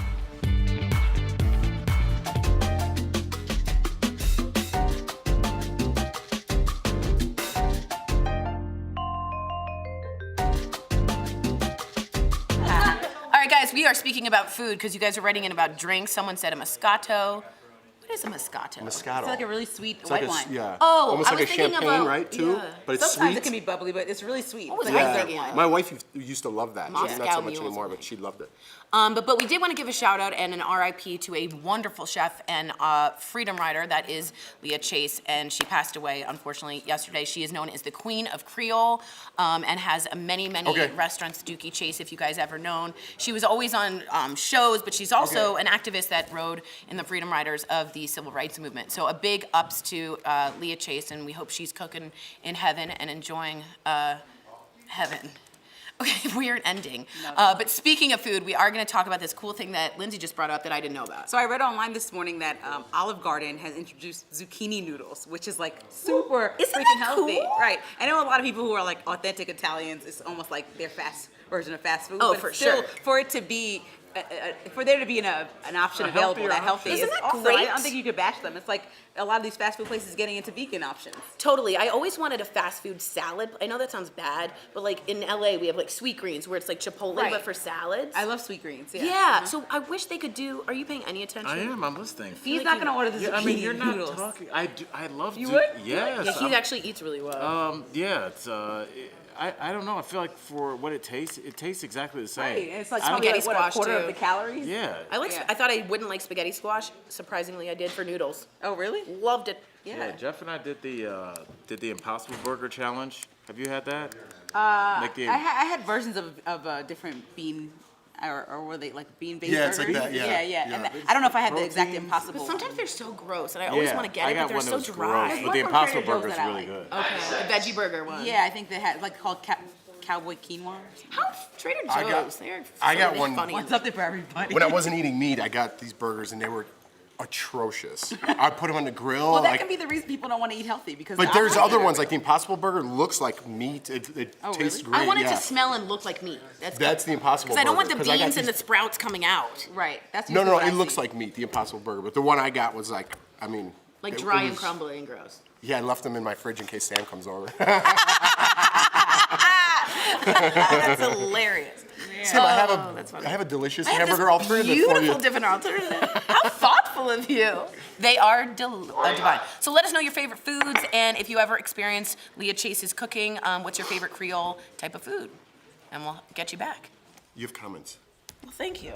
We are speaking about food because you guys are writing in about drinks. Someone said a Moscato. What is a Moscato? Moscato. It's like a really sweet It's white like wine. yeah. Oh, almost I like was a thinking champagne, about, right? Too, yeah. but it's Sometimes sweet. it can be bubbly, but it's really sweet. What was It's like I a thinking? wine. My wife used to love that. Moscow She's not so much mules anymore, are but she loved it. But we did want to give a shout out and an RIP to a wonderful chef and freedom rider that is Leah Chase, and she passed away unfortunately yesterday. She is known as the Queen of Creole and has many restaurants. Dookie Chase, if you guys ever known, she was always on shows, but she's also an activist that rode in the Freedom Riders of the Civil Rights Movement. So a big ups to Leah Chase, and we hope she's cooking in heaven and enjoying heaven. Okay, weird ending. But speaking of food, we are going to talk about this cool thing that Lindsay just brought up that I didn't know about. So I read online this morning that Olive Garden has introduced zucchini noodles, which is like super freaking healthy. Cool? Right. I know a lot of people who are like authentic Italians. It's almost like their fast version of fast food. Oh, but for still, sure. For it to be for there to be an option available that healthy Isn't is that also, great? I don't think you could bash them. It's like a lot of these fast food places getting into vegan options. Totally. I always wanted a fast food salad. I know that sounds bad, but like in LA, we have like Sweet Greens where it's like Chipotle, but for salads. I love Sweet Greens. Yeah. Yeah. So I wish they could do. Are you paying any attention? I am. I'm listening. He's not going to order the zucchini I mean, you're not noodles. talking. I do. I love. You would? Yes. Yeah, he actually eats really well. Yeah. It's. I don't know. I feel like for what it tastes exactly the same. Right. It's like spaghetti a squash quarter too. of the calories. Yeah. I thought I wouldn't like spaghetti squash. Surprisingly, I did for noodles. Oh, really? Loved it. Yeah. Jeff and I did the Impossible Burger Challenge. Have you had that? I had versions of different bean. Or were they like bean-based burgers? It's like that, yeah. And I don't know if I had the exact Impossible. But sometimes they're so gross, and I always want to get it, but they're so dry. Gross, but the Impossible Burger is really good. Okay, the veggie burger one. Yeah, I think they had like called Cowboy Quinoa. How Trader Joe's? I got one. Want something for everybody. When I wasn't eating meat, I got these burgers, and they were atrocious. I put them on the grill. Well, that can be the reason people don't want to eat healthy because. But there's other ones like the Impossible Burger looks like meat. It tastes great. I want it to smell and look like meat. That's the Impossible Burger. Because I don't want the beans and the sprouts coming out. Right. That's no. It looks like meat. The Impossible Burger, but the one I got was like, I mean, like dry and crumbly and gross. Yeah, I left them in my fridge in case Sam comes over. That's hilarious. Sam, I have a delicious hamburger alternative for you. Beautiful different alternative. How thoughtful of you. They are divine. So let us know your favorite foods, and if you ever experience Leah Chase's cooking, what's your favorite Creole type of food? And we'll get you back. You have comments. Well, thank you.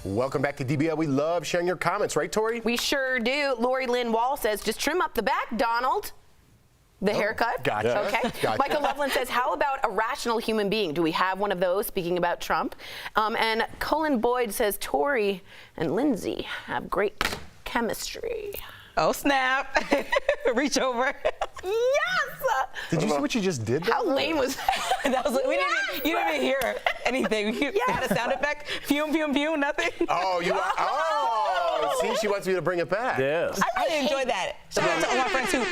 Welcome back to DBL. We love sharing your comments, right, Tori? We sure do. Lori Lynn Wall says, just trim up the back, Donald. The haircut. Gotcha. Okay. Gotcha. Michael Loveland says, how about a rational human being? Do we have one of those, speaking about Trump? And Colin Boyd says, Tori and Lindsay have great chemistry. Oh, snap. Reach over. Yes! Did you see what you just did there? How lame was that? You didn't even hear anything. You had a sound effect? Fume, fume, fume, nothing? See, she wants me to bring it back. Yes. I enjoyed that. Shout out to all my friends who.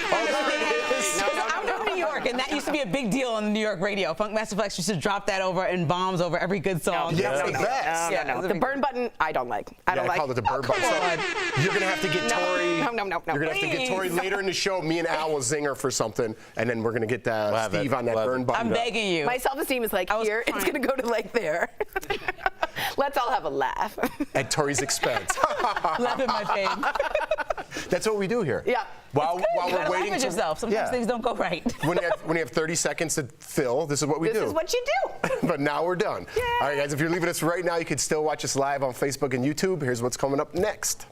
I'm from New York, and that used to be a big deal on the New York radio. Funk Master Flex used to drop that over in bombs over every good song. Yeah, it's the best. No. The burn button, I don't like. I don't like. I call it the burn button. So you're gonna have to get Tori. No. You're gonna have to get Tori later in the show. Me and Al will zing her for something, and then we're gonna get Steve on that burn button. I'm begging you. My self-esteem is like here. It's gonna go to like there. Let's all have a laugh. At Tori's expense. Laugh at my fame. That's what we do here. Yeah. While you we're waiting for yourself. Sometimes things don't go right. when you have 30 seconds to fill, this is what we do. This is what you do. But now we're done. Yay. All right, guys, if you're leaving us right now, you can still watch us live on Facebook and YouTube. Here's what's coming up next.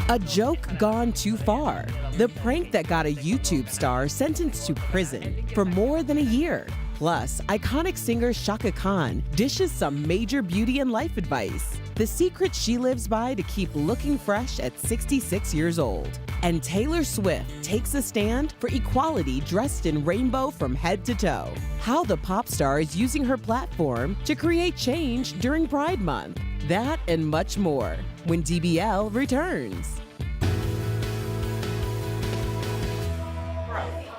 A joke gone too far. The prank that got a YouTube star sentenced to prison for more than a year. Plus, iconic singer Chaka Khan dishes some major beauty and life advice. The secret she lives by to keep looking fresh at 66 years old. And Taylor Swift takes a stand for equality dressed in rainbow from head to toe. How the pop star is using her platform to create change during Pride Month. That and much more when DBL returns.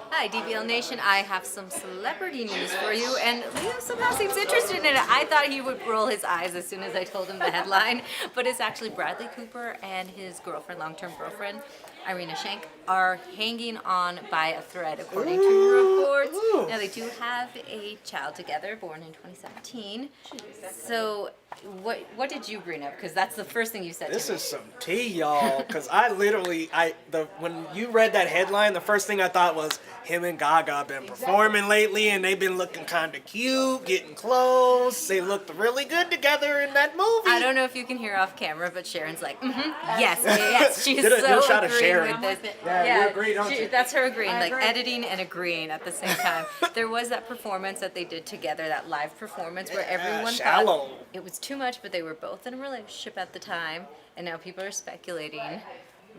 Hi, DBL Nation. I have some celebrity news for you, and Leo somehow seems interested in it. I thought he would roll his eyes as soon as I told him the headline, but it's actually Bradley Cooper and his girlfriend, long-term girlfriend, Irina Shayk, are hanging on by a thread, according to reports. Now, they do have a child together, born in 2017. So, what did you bring up? Because that's the first thing you said. This is some tea, y'all. Because I literally, when you read that headline, the first thing I thought was him and Gaga have been performing lately, and they've been looking kind of cute, getting close. They looked really good together in that movie. I don't know if you can hear off camera, but Sharon's like, yes. She's Did a so shot of agreeing Sharon. with this. Yeah, you agreed, don't you? That's her agreeing, like editing and agreeing at the same time. There was that performance that they did together, that live performance where everyone thought it was too much, but they were both in a relationship at the time, and now people are speculating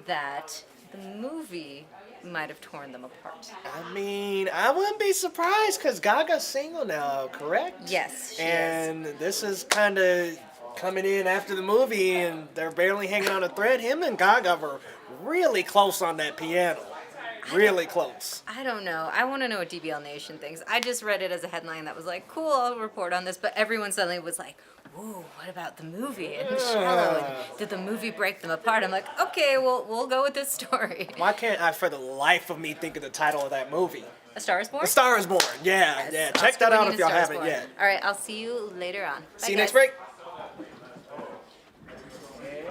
that the movie might have torn them apart. I mean, I wouldn't be surprised because Gaga's single now, correct? Yes, she is. This is kind of coming in after the movie, and they're barely hanging on a thread. Him and Gaga were really close on that piano. Really close. I don't know. I want to know what DBL Nation thinks. I just read it as a headline that was like, cool, I'll report on this, but everyone suddenly was like, whoa, what about the movie? And shallow, and did the movie break them apart? I'm like, okay, we'll go with this story. Why can't I, for the life of me, think of the title of that movie? A Star is Born? A Star is Born, yeah. Check that out if y'all haven't yet. All right, I'll see you later on. See you next break.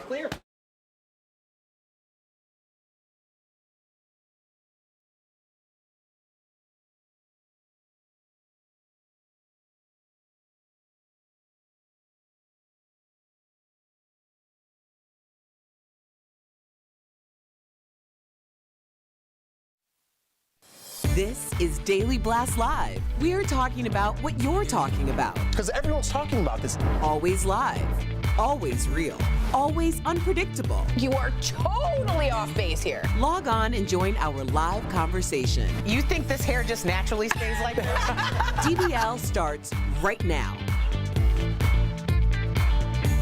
Clear. This is Daily Blast Live. We're talking about what you're talking about. Because everyone's talking about this. Always live, always real, always unpredictable. You are totally off base here. Log on and join our live conversation. You think this hair just naturally stays like this? DBL starts right now.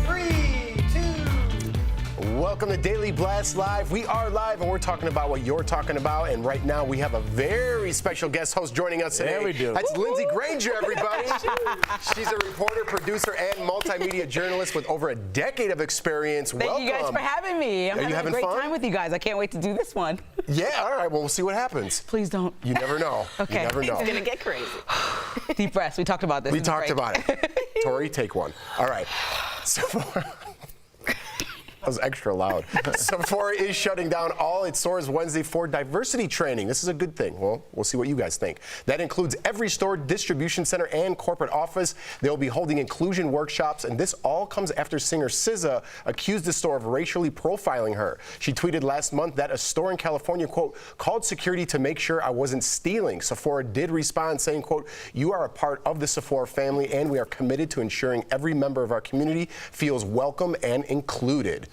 3, 2. Welcome to Daily Blast Live. We are live and we're talking about what you're talking about. And right now we have a very special guest host joining us today. Yeah, we do. That's Lindsay Granger, everybody. She's a reporter, producer, and multimedia journalist with over a decade of experience. Thank you guys for having me. I'm having a great time with you guys. I can't wait to do this one. Yeah, all right. Well, we'll see what happens. Please don't. You never know. Okay. You never know. It's going to get crazy. Deep breaths. We talked about this. We talked about it. Tori, take one. All right. Sephora. That was extra loud. Sephora is shutting down all its stores Wednesday for diversity training. This is a good thing. Well, we'll see what you guys think. That includes every store, distribution center, and corporate office. They'll be holding inclusion workshops, and this all comes after singer SZA accused the store of racially profiling her. She tweeted last month that a store in California, quote, called security to make sure I wasn't stealing. Sephora did respond saying, quote, you are a part of the Sephora family, and we are committed to ensuring every member of our community feels welcome and included.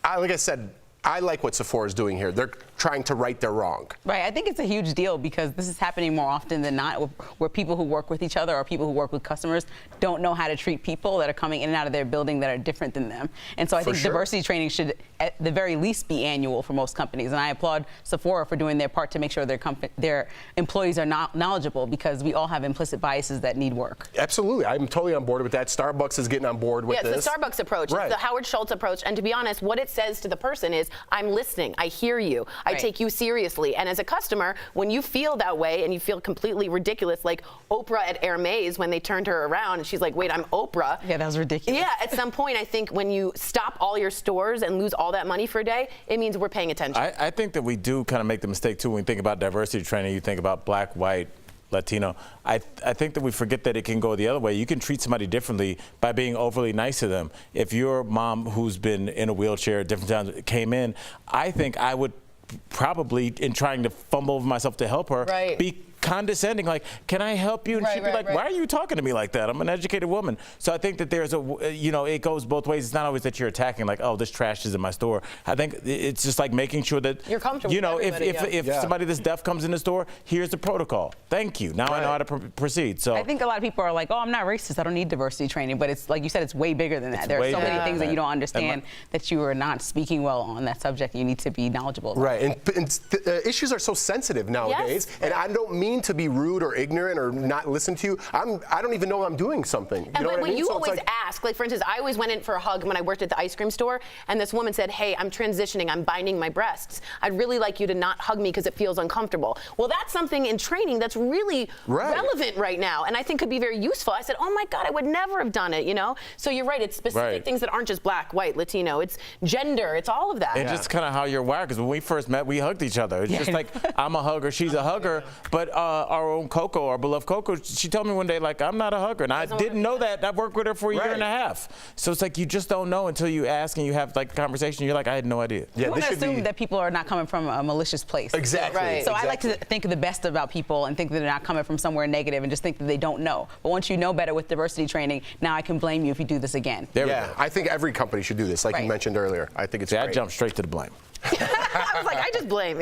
Like I said, I like what Sephora is doing here. They're trying to right their wrong. Right. I think it's a huge deal because this is happening more often than not where people who work with each other or people who work with customers don't know how to treat people that are coming in and out of their building that are different than them. And so I think diversity training should at the very least be annual for most companies. And I applaud Sephora for doing their part to make sure their employees are not knowledgeable because we all have implicit biases that need work. Absolutely. I'm totally on board with that. Starbucks is getting on board with this. Yeah, it's the Starbucks approach. Right. It's the Howard Schultz approach. And to be honest, what it says to the person is, I'm listening. I hear you. I take you seriously. And as a customer, when you feel that way and you feel completely ridiculous, like Oprah at Hermes when they turned her around and she's like, wait, I'm Oprah. Yeah, that was ridiculous. Yeah, at some point, I think when you stop all your stores and lose all that money for a day, it means we're paying attention. I think that we do kind of make the mistake, too, when we think about diversity training. You think about black, white, Latino. I think that we forget that it can go the other way. You can treat somebody differently by being overly nice to them. If your mom, who's been in a wheelchair at different times, came in, I think I would probably, in trying to fumble over myself to help her, be condescending, like, can I help you? And she'd be like, why are you talking to me like that? I'm an educated woman. So I think that there's a, you know, it goes both ways. It's not always that you're attacking, like, oh, this trash is in my store. I think it's just like making sure that you're comfortable. You know, if somebody that's deaf comes in the store, here's the protocol. Thank you. Now I know how to proceed. So I think a lot of people are like, oh, I'm not racist. I don't need diversity training. But it's like you said, it's way bigger than that. There are so many things that you don't understand that you are not speaking well on that subject. You need to be knowledgeable about. Right. And issues are so sensitive nowadays. And I don't mean to be rude or ignorant or not listen to you. I don't even know I'm doing something. You know what I mean? You So always like, ask, like for instance, I always went in for a hug when I worked at the ice cream store, and this woman said, hey, I'm transitioning, I'm binding my breasts. I'd really like you to not hug me because it feels uncomfortable. Well, that's something in training that's really relevant right now, and I think could be very useful. I said, oh my God, I would never have done it, you know? So you're right, it's specific things that aren't just black, white, Latino, it's gender, it's all of that. And just kind of how you're wired, because when we first met, we hugged each other. It's just like, I'm a hugger, she's a hugger, but our own Coco, our beloved Coco, she told me one day, like, I'm not a hugger. And I didn't know that. I've worked with her for a year and a half. So it's like you just don't know until you ask and you have like a conversation. You're like, I had no idea. Yeah, you want to assume that people are not coming from a malicious place. Exactly. So I like to think of the best about people and think that they're not coming from somewhere negative and just think that they don't know. But once you know better with diversity training, now I can blame you if you do this again. Yeah, I think every company should do this, like you mentioned earlier. I think it's great. I jumped straight to the blame. I was like, I just blame,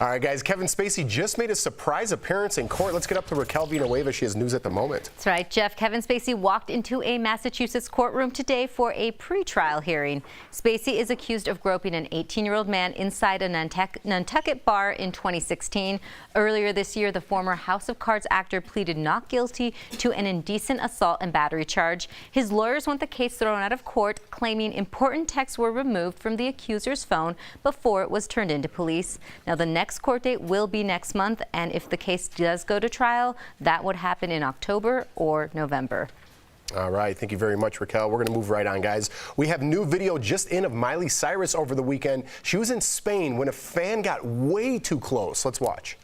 All right, guys, Kevin Spacey just made a surprise appearance in court. Let's get up to Raquel Villanueva. She has news at the moment. That's right, Jeff. Kevin Spacey walked into a Massachusetts courtroom today for a pretrial hearing. Spacey is accused of groping an 18-year-old man inside a Nantucket bar in 2016. Earlier this year, the former House of Cards actor pleaded not guilty to an indecent assault and battery charge. His lawyers want the case thrown out of court, claiming important texts were removed from the accuser's phone before it was turned into police. Now, the next court date will be next month, and if the case does go to trial, that would happen in October or November. All right, thank you very much, Raquel. We're going to move right on, guys. We have new video just in of Miley Cyrus over the weekend. She was in Spain when a fan got way too close. Let's watch.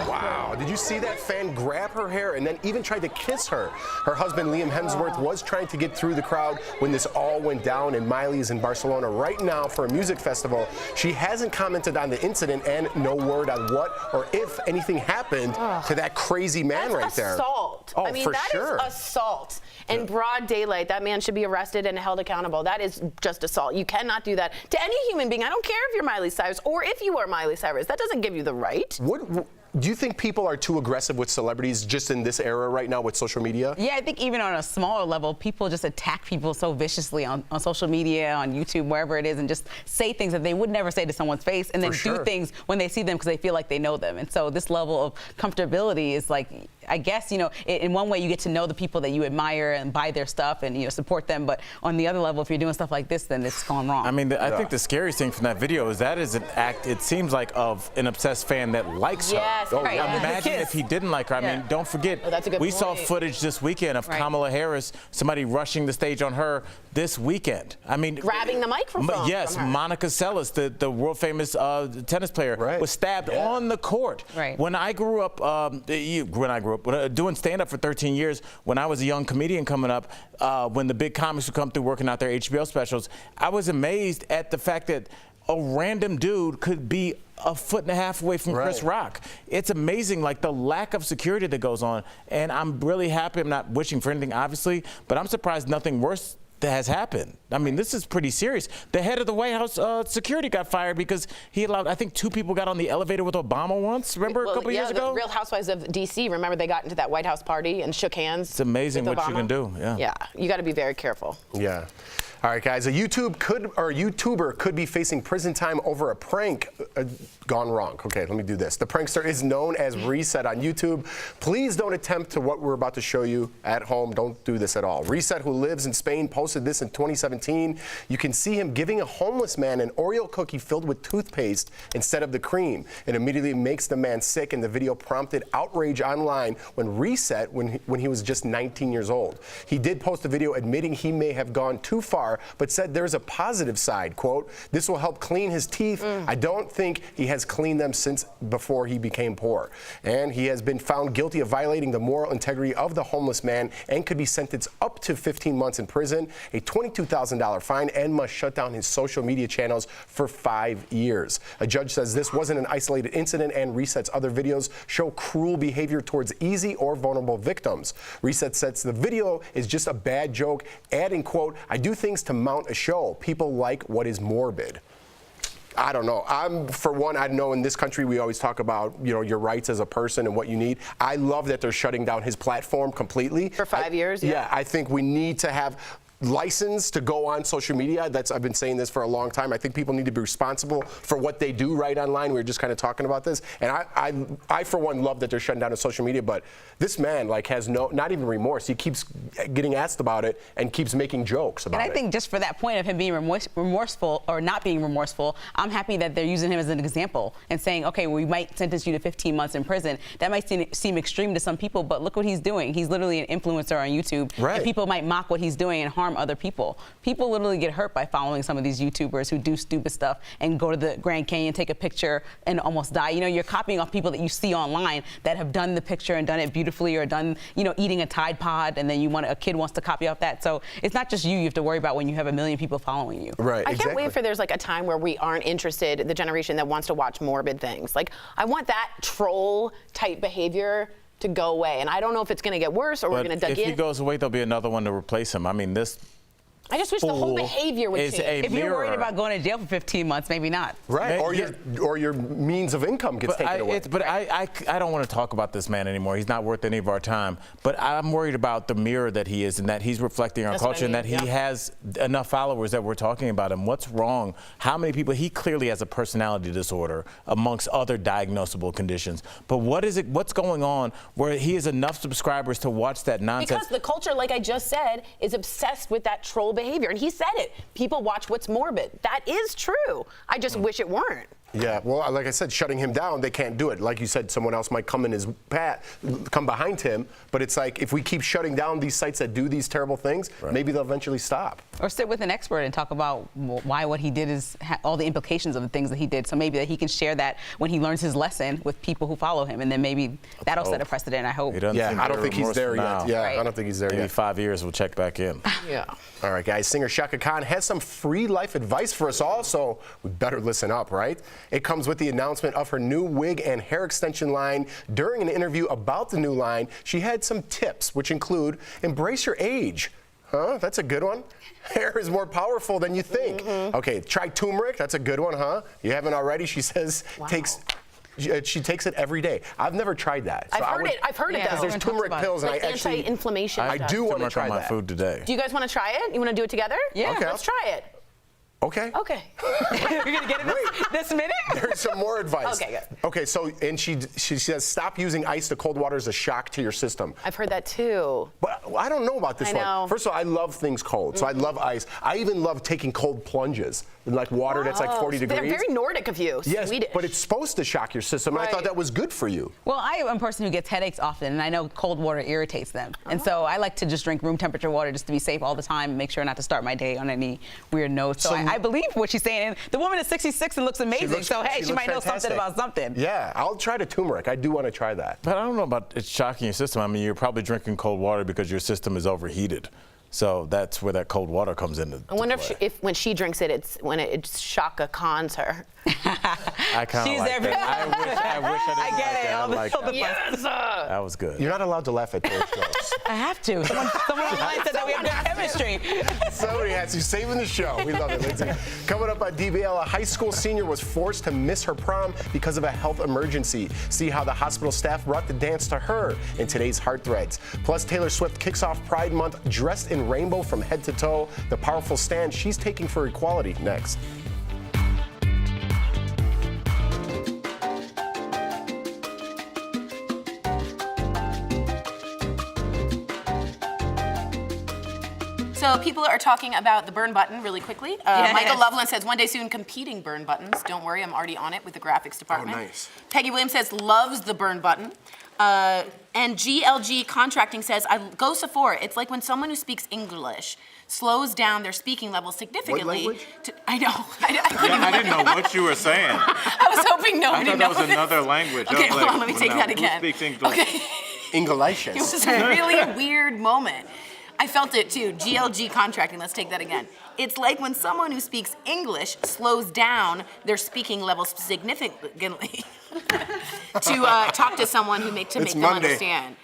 Wow, did you see that fan grab her hair and then even tried to kiss her? Her husband, Liam Hemsworth, was trying to get through the crowd when this all went down, and Miley is in Barcelona right now for a music festival. She hasn't commented on the incident and no word on what or if anything happened to that crazy man right there. Assault. Oh, I mean, for that sure. is assault. In broad daylight, that man should be arrested and held accountable. That is just assault. You cannot do that to any human being. I don't care if you're Miley Cyrus or if you are Miley Cyrus. That doesn't give you the right. Do you think people are too aggressive with celebrities just in this era right now with social media? Yeah, I think even on a smaller level, people just attack people so viciously on social media, on YouTube, wherever it is, and just say things that they would never say to someone's face, and then do things when they see them because they feel like they know them. And so this level of comfortability is like, I guess, you know, in one way you get to know the people that you admire and buy their stuff and, you know, support them. But on the other level, if you're doing stuff like this, then it's gone wrong. I mean, I think the scariest thing from that video is that is an act, it seems like, of an obsessed fan that likes her. Imagine if he didn't like her. I mean, don't forget, we saw footage this weekend of Kamala Harris, somebody rushing the stage on her this weekend. I mean, grabbing the microphone. Yes, Monica Seles, the world famous tennis player, was stabbed on the court. When I grew up, doing stand-up for 13 years, when I was a young comedian coming up, when the big comics would come through working out their HBO specials, I was amazed at the fact that a random dude could be a foot and a half away from Chris Rock. It's amazing, like the lack of security that goes on. And I'm really happy. I'm not wishing for anything, obviously, but I'm surprised nothing worse that has happened. I mean, this is pretty serious. The head of the White House security got fired because he allowed, I think 2 people got on the elevator with Obama once. Remember a couple years ago? The Real Housewives of D.C. Remember they got into that White House party and shook hands. It's amazing what you can do. Yeah, you got to be very careful. Yeah. All right, guys, a YouTuber could be facing prison time over a prank gone wrong. Okay, let me do this. The prankster is known as Reset on YouTube. Please don't attempt to what we're about to show you at home. Don't do this at all. Reset, who lives in Spain, posted this in 2017. You can see him giving a homeless man an Oreo cookie filled with toothpaste instead of the cream. It immediately makes the man sick, and the video prompted outrage online when Reset, when he was just 19 years old. He did post a video admitting he may have gone too far, but said there's a positive side. Quote, "This will help clean his teeth. I don't think he has cleaned them since before he became poor." And he has been found guilty of violating the moral integrity of the homeless man and could be sentenced up to 15 months in prison, a $22,000 fine, and must shut down his social media channels for 5 years. A judge says this wasn't an isolated incident, and Reset's other videos show cruel behavior towards easy or vulnerable victims. Reset says the video is just a bad joke, adding, quote, "I do things to mount a show. People like what is morbid." I don't know. For one, I know in this country we always talk about, your rights as a person and what you need. I love that they're shutting down his platform completely. For 5 years, yeah. Yeah, I think we need to have license to go on social media. I've been saying this for a long time. I think people need to be responsible for what they do right online. We were just kind of talking about this, and I for one love that they're shutting down his social media. But this man has not even remorse. He keeps getting asked about it and keeps making jokes about it. And I think just for that point of him being remorseful or not being remorseful, I'm happy that they're using him as an example and saying, okay, we might sentence you to 15 months in prison. That might seem extreme to some people, but look what he's doing. He's literally an influencer on YouTube, right. And people might mock what he's doing and harm other people. People literally get hurt by following some of these YouTubers who do stupid stuff and go to the Grand Canyon, take a picture, and almost die. You're copying off people that you see online that have done the picture and done it beautifully, or done, eating a Tide Pod, and then a kid wants to copy off that. So it's not just you have to worry about when you have 1 million people following you. Right. I can't wait for there's a time where we aren't interested, the generation that wants to watch morbid things. I want that troll type behavior to go away, and I don't know if it's going to get worse or we're going to dig in. If he goes away, there'll be another one to replace him. I mean, this. I just wish the whole behavior would change. If you're worried about going to jail for 15 months, maybe not. Right. Or your means of income gets taken away. I don't want to talk about this man anymore. He's not worth any of our time. But I'm worried about the mirror that he is, and that he's reflecting our culture, and that he has enough followers that we're talking about him. What's wrong? How many people? He clearly has a personality disorder amongst other diagnosable conditions. But what's going on where he has enough subscribers to watch that nonsense? Because the culture, like I just said, is obsessed with that troll behavior. And he said it. People watch what's morbid. That is true. I just wish it weren't. Yeah, well, like I said, shutting him down, they can't do it. Like you said, someone else might come come behind him. But it's like, if we keep shutting down these sites that do these terrible things, maybe they'll eventually stop. Or sit with an expert and talk about why what he did is all the implications of the things that he did. So maybe that he can share that when he learns his lesson with people who follow him, and then maybe that'll set a precedent. I hope. Yeah, I don't think he's there yet. Yeah, I don't think he's there yet. Maybe 5 years, we'll check back in. Yeah. All right, guys. Singer Chaka Khan has some free life advice for us all, so we better listen up, right? It comes with the announcement of her new wig and hair extension line. During an interview about the new line, she had some tips, which include embrace your age. Huh? That's a good one. Hair is more powerful than you think. Okay, try turmeric. That's a good one, huh? You haven't already? She says she takes it every day. I've never tried that. So I've heard it though. There's turmeric pills, and anti-inflammation. I do want to try that. My food today. Do you guys want to try it? You want to do it together? Yeah. Okay. Let's try it. Okay. You're gonna get it this minute? There's some more advice. Okay, good. Okay, so she says stop using ice. The cold water is a shock to your system. I've heard that too. But I don't know about this one. First of all, I love things cold, so I love ice. I even love taking cold plunges in water that's 40 degrees. They're very Nordic of you. Yes, Swedish. but it's supposed to shock your system, and I thought that was good for you. Well, I am a person who gets headaches often, and I know cold water irritates them. And so I like to just drink room temperature water just to be safe all the time and make sure not to start my day on any weird note. So I believe what she's saying. And the woman is 66 and looks amazing, so hey, she might know something about something. Yeah, I'll try the turmeric. I do want to try that. But I don't know about it shocking your system. I mean, you're probably drinking cold water because your system is overheated. So that's where that cold water comes into I wonder if when she drinks it, it's when it's Chaka Khan's her. I kind of like that. I wish I didn't get it. I like that. Yes. That was good. You're not allowed to laugh at those jokes. I have to. Someone online said that we have good chemistry. Somebody has you saving the show. We love it, Lindsay. Coming up on DBL, a high school senior was forced to miss her prom because of a health emergency. See how the hospital staff brought the dance to her in today's Heart Threads. Plus, Taylor Swift kicks off Pride Month dressed in in rainbow from head to toe, the powerful stand she's taking for equality. Next. So people are talking about the burn button really quickly. Michael Loveland says, one day soon, competing burn buttons. Don't worry, I'm already on it with the graphics department. Oh, nice. Peggy Williams says, loves the burn button. And GLG Contracting says, I go Sephora. It's like when someone who speaks English slows down their speaking level significantly. What language? I know. I didn't know what you were saying. I was hoping nobody I thought that was another language. Okay, hold on, let me well, take that again. Who speaks English? Okay. English. It was a really weird moment. I felt it too. GLG Contracting, let's take that again. It's like when someone who speaks English slows down their speaking level significantly to talk to someone to make them understand.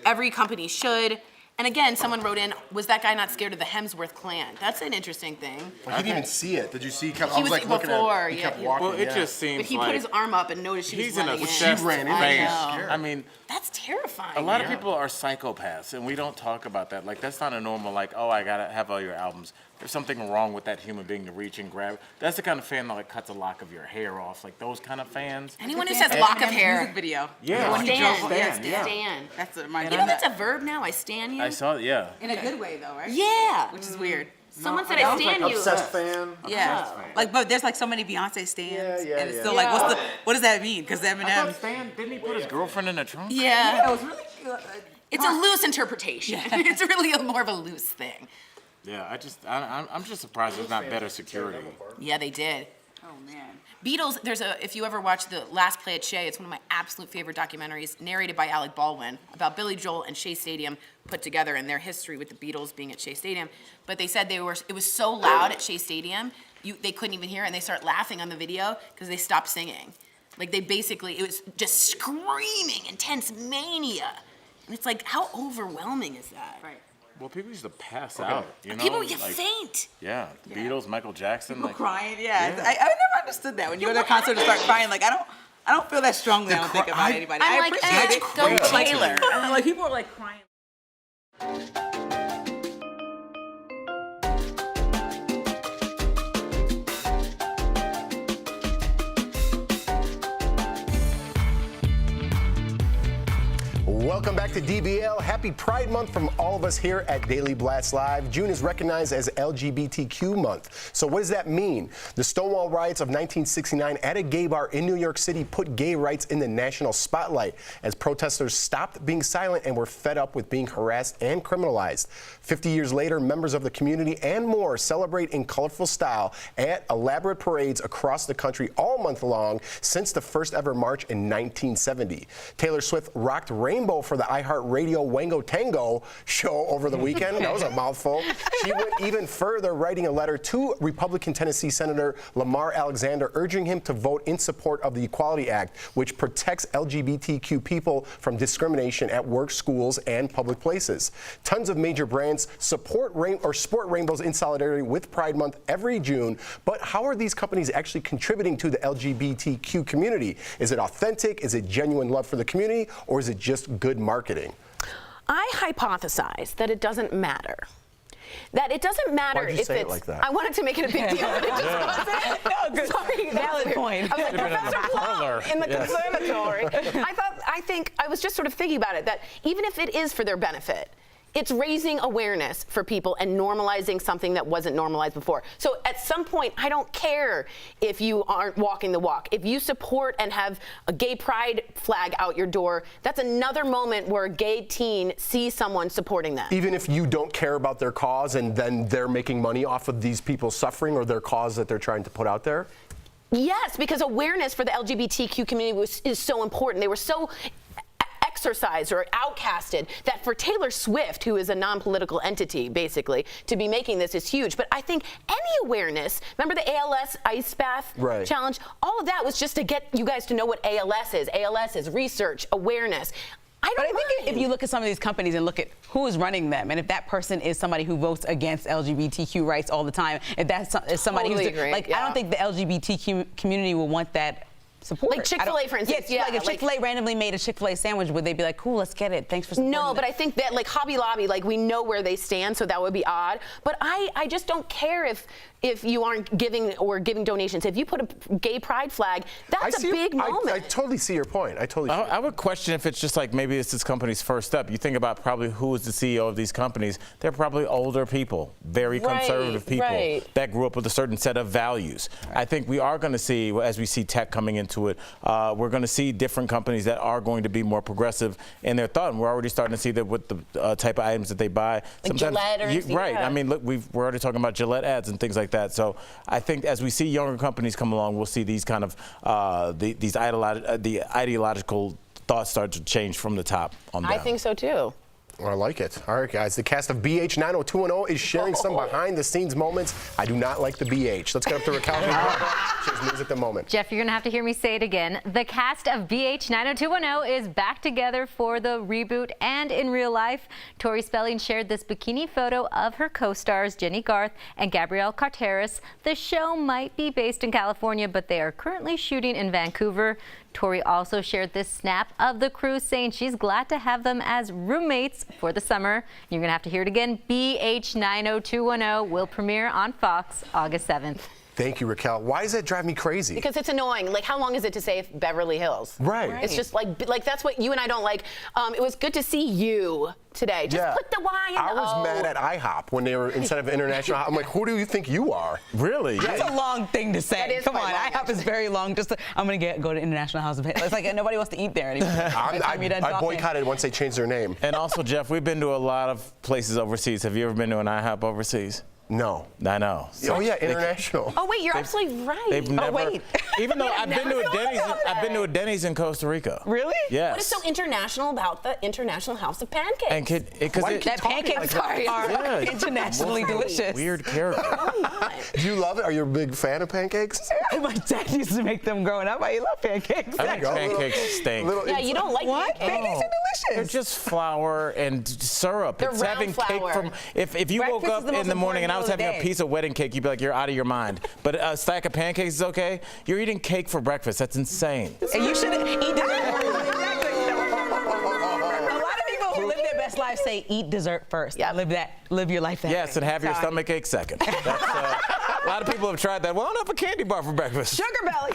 Every company should. And again, someone wrote in, was that guy not scared of the Hemsworth clan? That's an interesting thing. I didn't even see it. Did you see? He was like looking at it. He kept walking. Well, it just seems But he put his arm up and noticed she was running in. He's in a fan. I mean, that's terrifying. A lot of people are psychopaths, and we don't talk about that. Like, that's not a normal, like, oh, I gotta have all your albums. There's something wrong with that human being to reach and grab. That's the kind of fan that like cuts a lock of your hair off. Like those kind of fans. Anyone who says lock of hair. Music video. Yeah. Stan. That's my. You know that's a verb now. I stan you. I saw it. Yeah. In a good way, though, right? Yeah. Which is weird. Someone said I stan you. Obsessed fan. Yeah. Like, but there's like so many Beyonce stans, and it's still like, what does that mean? Because Eminem. Stan, didn't he put his girlfriend in the trunk? Yeah. It was really. It's a loose interpretation. It's really more of a loose thing. Yeah, I'm just surprised there's not better security. Yeah, they did. Oh man. Beatles, if you ever watch The Last Play at Shea, it's one of my absolute favorite documentaries, narrated by Alec Baldwin, about Billy Joel and Shea Stadium put together and their history with the Beatles being at Shea Stadium. But they said it was so loud at Shea Stadium, they couldn't even hear it, and they start laughing on the video because they stopped singing. Like it was just screaming, intense mania. And it's like, how overwhelming is that? Right. Well, people used to pass out, you know? People faint. Yeah, the Beatles, Michael Jackson. People crying, I never understood that. When you go to a concert and start crying, like, I don't feel that strongly, I don't think about anybody. I appreciate it. Go Taylor. Like, people are like crying. Welcome back to DBL. Happy Pride Month from all of us here at Daily Blast Live. June is recognized as LGBTQ month. So what does that mean? The Stonewall riots of 1969 at a gay bar in New York City put gay rights in the national spotlight as protesters stopped being silent and were fed up with being harassed and criminalized. 50 years later, members of the community and more celebrate in colorful style at elaborate parades across the country all month long since the first ever march in 1970. Taylor Swift rocked Rainbow for the iHeartRadio Wango Tango show over the weekend. That was a mouthful. She went even further, writing a letter to Republican Tennessee Senator Lamar Alexander, urging him to vote in support of the Equality Act, which protects LGBTQ people from discrimination at work, schools, and public places. Tons of major brands sport rainbows in solidarity with Pride Month every June. But how are these companies actually contributing to the LGBTQ community? Is it authentic? Is it genuine love for the community? Or is it just good marketing? I hypothesize that it doesn't matter. That it doesn't matter Why'd you if say it's. it like that? I wanted to make it a big deal, but it just wasn't. No, good. Sorry, valid point. I was like, Professor Plum in the conservatory. I think I was just sort of thinking about it, that even if it is for their benefit, it's raising awareness for people and normalizing something that wasn't normalized before. So at some point, I don't care if you aren't walking the walk. If you support and have a gay pride flag out your door, that's another moment where a gay teen sees someone supporting them. Even if you don't care about their cause and then they're making money off of these people suffering or their cause that they're trying to put out there? Yes, because awareness for the LGBTQ community is so important. They were so exercised or outcasted that for Taylor Swift, who is a non-political entity, basically, to be making this is huge. But I think any awareness, remember the ALS ice bath challenge? All of that was just to get you guys to know what ALS is. ALS is research, awareness. I think if you look at some of these companies and look at who is running them, and if that person is somebody who votes against LGBTQ rights all the time, if that's somebody who's like, I don't think the LGBTQ community will want that support. Like Chick-fil-A, for instance. Yeah, like if Chick-fil-A randomly made a Chick-fil-A sandwich, would they be like, cool, let's get it, thanks for supporting No, it. but I think that like Hobby Lobby, like we know where they stand, so that would be odd. But I just don't care if you aren't giving donations. If you put a gay pride flag, that's a big moment. I totally see your point. I would question if it's just like maybe it's this company's first step. You think about probably who is the CEO of these companies. They're probably older people, very conservative people that grew up with a certain set of values. I think we are going to see, as we see tech coming into it, we're going to see different companies that are going to be more progressive in their thought. And we're already starting to see that with the type of items that they buy. Like Gillette or right. I mean, look, we're already talking about Gillette ads and things like that. So I think as we see younger companies come along, we'll see these kind of the ideological thoughts start to change from the top on down. I think so too. I like it. All right, guys. The cast of BH 90210 is sharing some behind-the-scenes moments. I do not like the BH. Let's get up to Raquel. She has news at the moment. Jeff, you're going to have to hear me say it again. The cast of BH 90210 is back together for the reboot and in real life. Tori Spelling shared this bikini photo of her co-stars Jenny Garth and Gabrielle Carteris. The show might be based in California, but they are currently shooting in Vancouver. Tori also shared this snap of the crew saying she's glad to have them as roommates for the summer. You're going to have to hear it again. BH 90210 will premiere on Fox August 7th. Thank you, Raquel. Why does that drive me crazy? Because it's annoying. Like, how long is it to say Beverly Hills? Right. It's just like that's what you and I don't like. It was good to see you today. Just put the Y in the O. I was mad at IHOP when they were, instead of international, I'm like, who do you think you are? Really? That's a long thing to say. That is Come on, quite long, IHOP is very long. I'm going to go to International House of It's like nobody wants to eat there anymore. I boycotted once they changed their name. And also, Jeff, we've been to a lot of places overseas. Have you ever been to an IHOP overseas? No. I know. So yeah, international. Oh wait, you're absolutely right. They've never, even though I've been to a Denny's in Costa Rica. Really? Yes. What is so international about the International House of Pancakes? And that pancakes are internationally delicious. Weird character. Do you love it? Are you a big fan of pancakes? My dad used to make them growing up. I love pancakes. I think pancakes stink. Yeah, you don't like what? Pancakes are delicious. They're just flour and syrup. They're it's having round cake flour. from. If you woke up in the morning and I was having a piece of wedding cake, you'd be like, you're out of your mind. But a stack of pancakes is okay. You're eating cake for breakfast. That's insane. And you should eat dessert. A lot of people who live their best life say eat dessert first. Yeah. Live your life that way. Yes, and have your stomach ache second. That's, a lot of people have tried that. Well, I don't have a candy bar for breakfast. Sugar belly.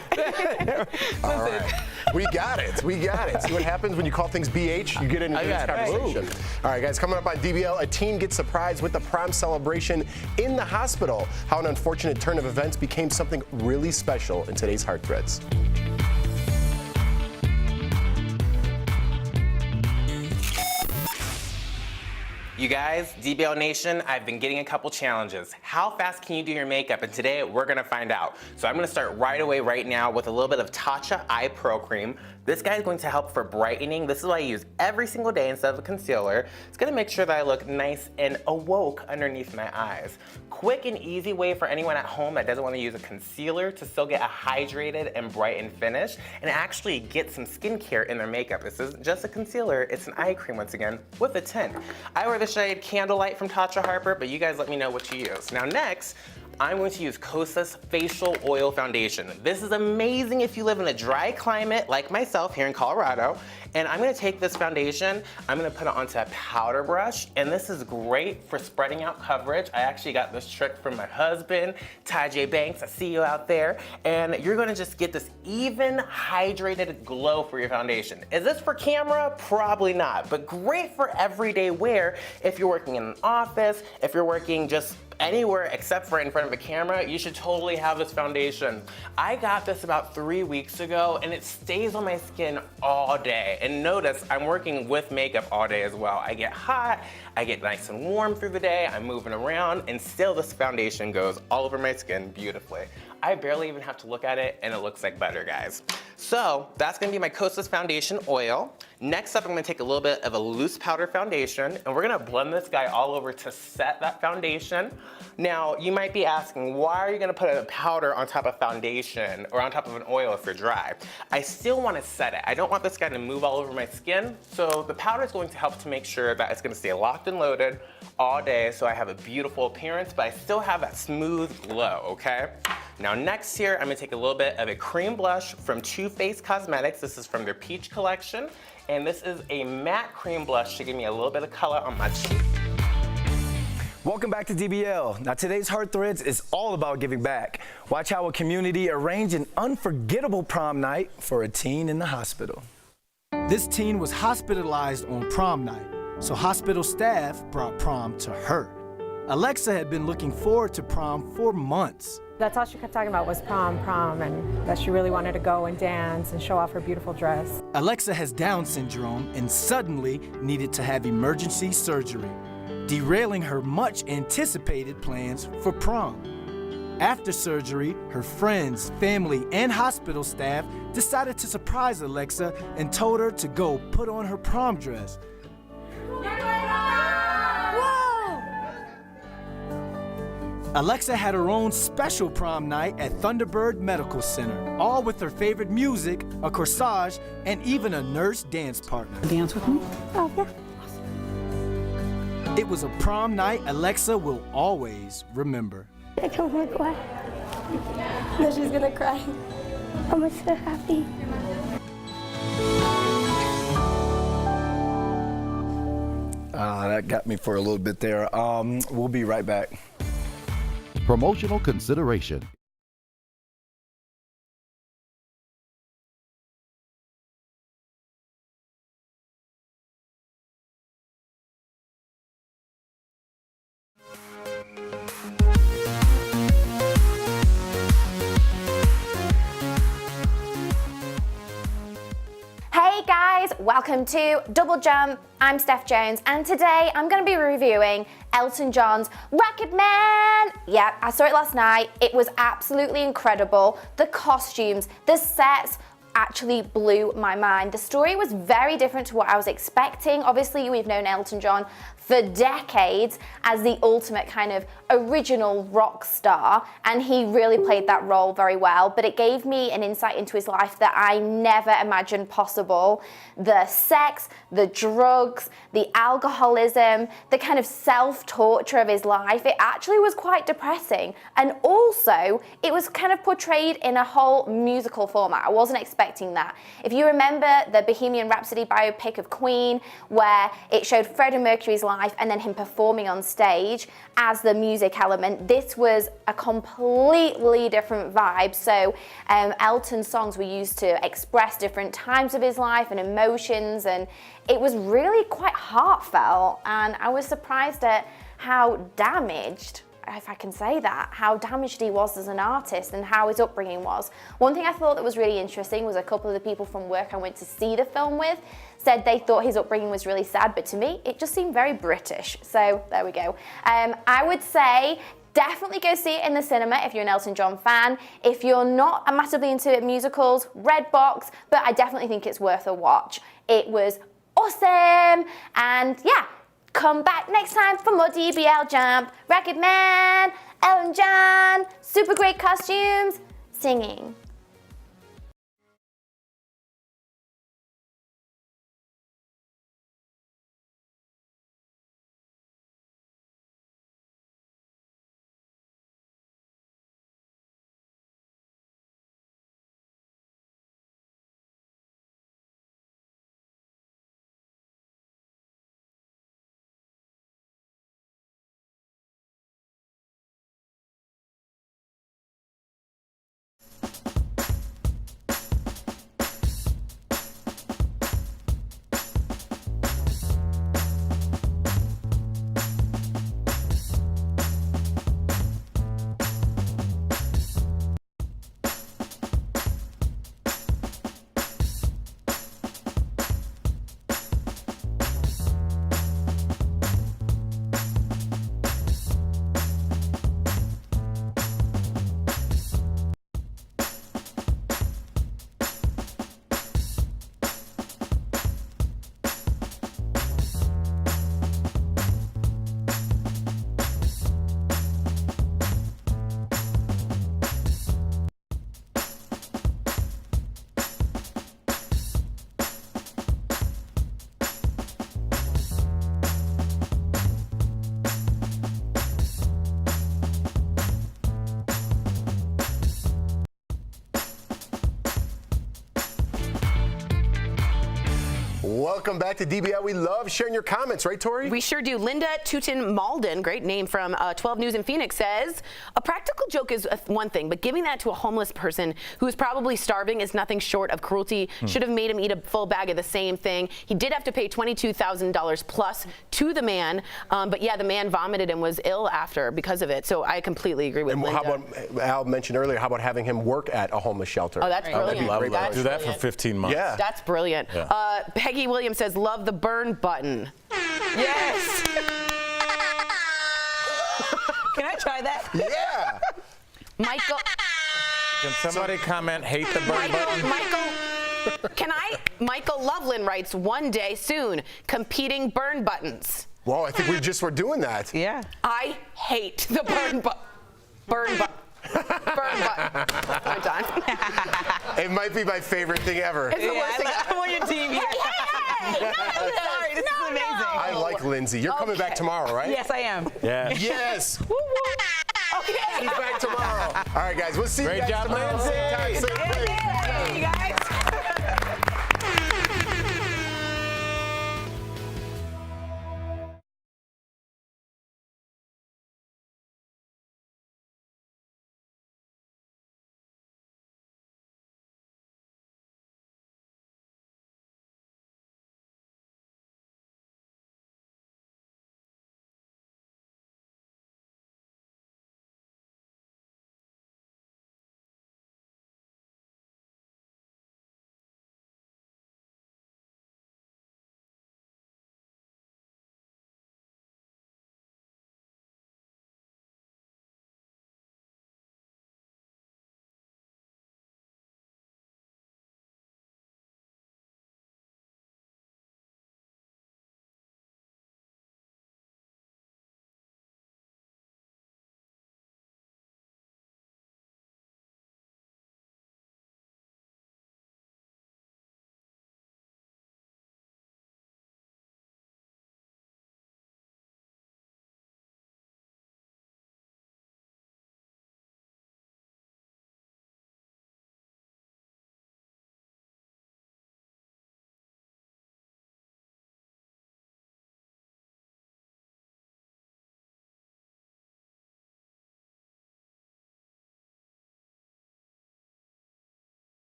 All right. We got it. See what happens when you call things BH? You get into this conversation. All right, guys, coming up on DBL, a teen gets surprised with the prom celebration in the hospital. How an unfortunate turn of events became something really special in today's Heart Threads. You guys, DBL Nation, I've been getting a couple challenges. How fast can you do your makeup? And today we're gonna find out. So I'm gonna start right away right now with a little bit of Tatcha Eye Pro Cream. This guy is going to help for brightening. This is what I use every single day instead of a concealer. It's gonna make sure that I look nice and awoke underneath my eyes. Quick and easy way for anyone at home that doesn't wanna use a concealer to still get a hydrated and brightened finish and actually get some skincare in their makeup. This isn't just a concealer, it's an eye cream once again with a tint. I wear the shade Candlelight from Tatcha Harper, but you guys let me know what you use. Now next, I'm going to use Kosas Facial Oil Foundation. This is amazing if you live in a dry climate like myself here in Colorado. And I'm gonna take this foundation, I'm gonna put it onto a powder brush, and this is great for spreading out coverage. I actually got this trick from my husband, Ty J. Banks, I see you out there. And you're gonna just get this even hydrated glow for your foundation. Is this for camera? Probably not, but great for everyday wear if you're working in an office, if you're working just anywhere except for in front of a camera, you should totally have this foundation. I got this about 3 weeks ago and it stays on my skin all day. And notice I'm working with makeup all day as well. I get hot, I get nice and warm through the day, I'm moving around, and still this foundation goes all over my skin beautifully. I barely even have to look at it and it looks like butter, guys. So that's gonna be my Kosas Foundation Oil. Next up, I'm gonna take a little bit of a loose powder foundation and we're gonna blend this guy all over to set that foundation. Now, you might be asking, why are you gonna put a powder on top of foundation or on top of an oil if you're dry? I still wanna set it. I don't want this guy to move all over my skin, so the powder is going to help to make sure that it's gonna stay locked and loaded all day so I have a beautiful appearance, but I still have that smooth glow, okay? Now next here, I'm gonna take a little bit of a cream blush from Too Faced Cosmetics. This is from their Peach collection. And this is a matte cream blush to give me a little bit of color on my cheek. Welcome back to DBL. Now today's Heart Threads is all about giving back. Watch how a community arranged an unforgettable prom night for a teen in the hospital. This teen was hospitalized on prom night, so hospital staff brought prom to her. Alexa had been looking forward to prom for months. That's all she kept talking about was prom, and that she really wanted to go and dance and show off her beautiful dress. Alexa has Down syndrome and suddenly needed to have emergency surgery, derailing her much anticipated plans for prom. After surgery, her friends, family, and hospital staff decided to surprise Alexa and told her to go put on her prom dress. Alexa had her own special prom night at Thunderbird Medical Center, all with her favorite music, a corsage, and even a nurse dance partner. Dance with me? Oh, yeah. It was a prom night Alexa will always remember. I told her what? That she's gonna cry. I'm so happy. That got me for a little bit there. We'll be right back. Promotional consideration. Hey guys, welcome to Double Jump. I'm Steph Jones, and today I'm going to be reviewing Elton John's Rocket Man. Yeah, I saw it last night. It was absolutely incredible. The costumes, the sets actually blew my mind. The story was very different to what I was expecting. Obviously, we've known Elton John for decades as the ultimate kind of original rock star, and he really played that role very well, but it gave me an insight into his life that I never imagined possible. The sex, the drugs, the alcoholism, the kind of self-torture of his life, it actually was quite depressing, and also it was kind of portrayed in a whole musical format. I wasn't expecting that. If you remember the Bohemian Rhapsody biopic of Queen, where it showed Freddie Mercury's life and then him performing on stage as the music element, this was a completely different vibe. So Elton's songs were used to express different times of his life and emotions, and it was really quite heartfelt, and I was surprised at how damaged, if I can say that, how damaged he was as an artist and how his upbringing was. One thing I thought that was really interesting was a couple of the people from work I went to see the film with said they thought his upbringing was really sad, but to me, it just seemed very British. So there we go. I would say definitely go see it in the cinema if you're an Elton John fan. If you're not massively into musicals, Redbox, but I definitely think it's worth a watch. It was awesome, and yeah, come back next time for more DBL Jump. Rocket Man, Elton John, super great costumes, singing. welcome back to DBL. We love sharing your comments, right, Tori? We sure do. Linda Tootin-Malden, great name from 12 News in Phoenix, says, a practical joke is one thing, but giving that to a homeless person who is probably starving is nothing short of cruelty. Should have made him eat a full bag of the same thing. He did have to pay $22,000 plus to the man, but yeah, the man vomited and was ill after because of it. So I completely agree with Linda. How about, Al mentioned earlier, how about having him work at a homeless shelter? Oh, that's brilliant. That's do that for 15 months. Yeah. That's brilliant. Yeah. Peggy Williams says, love the burn button. Yes. Can I try that? Yeah. Michael. Can somebody comment, hate the burn button? Michael Loveland writes, one day soon, competing burn buttons. Well, I think we just were doing that. Yeah. I hate the burn button. Burn button. We're done. It might be my favorite thing ever. It's the worst thing. I'm on your team here. Sorry, this is amazing. I like Lindsay. You're coming back tomorrow, right? Yes, I am. Yeah. Yes. Okay. She's back tomorrow. All right, guys. We'll see you guys tomorrow. Great job, Lindsay. Same time, same place. You guys.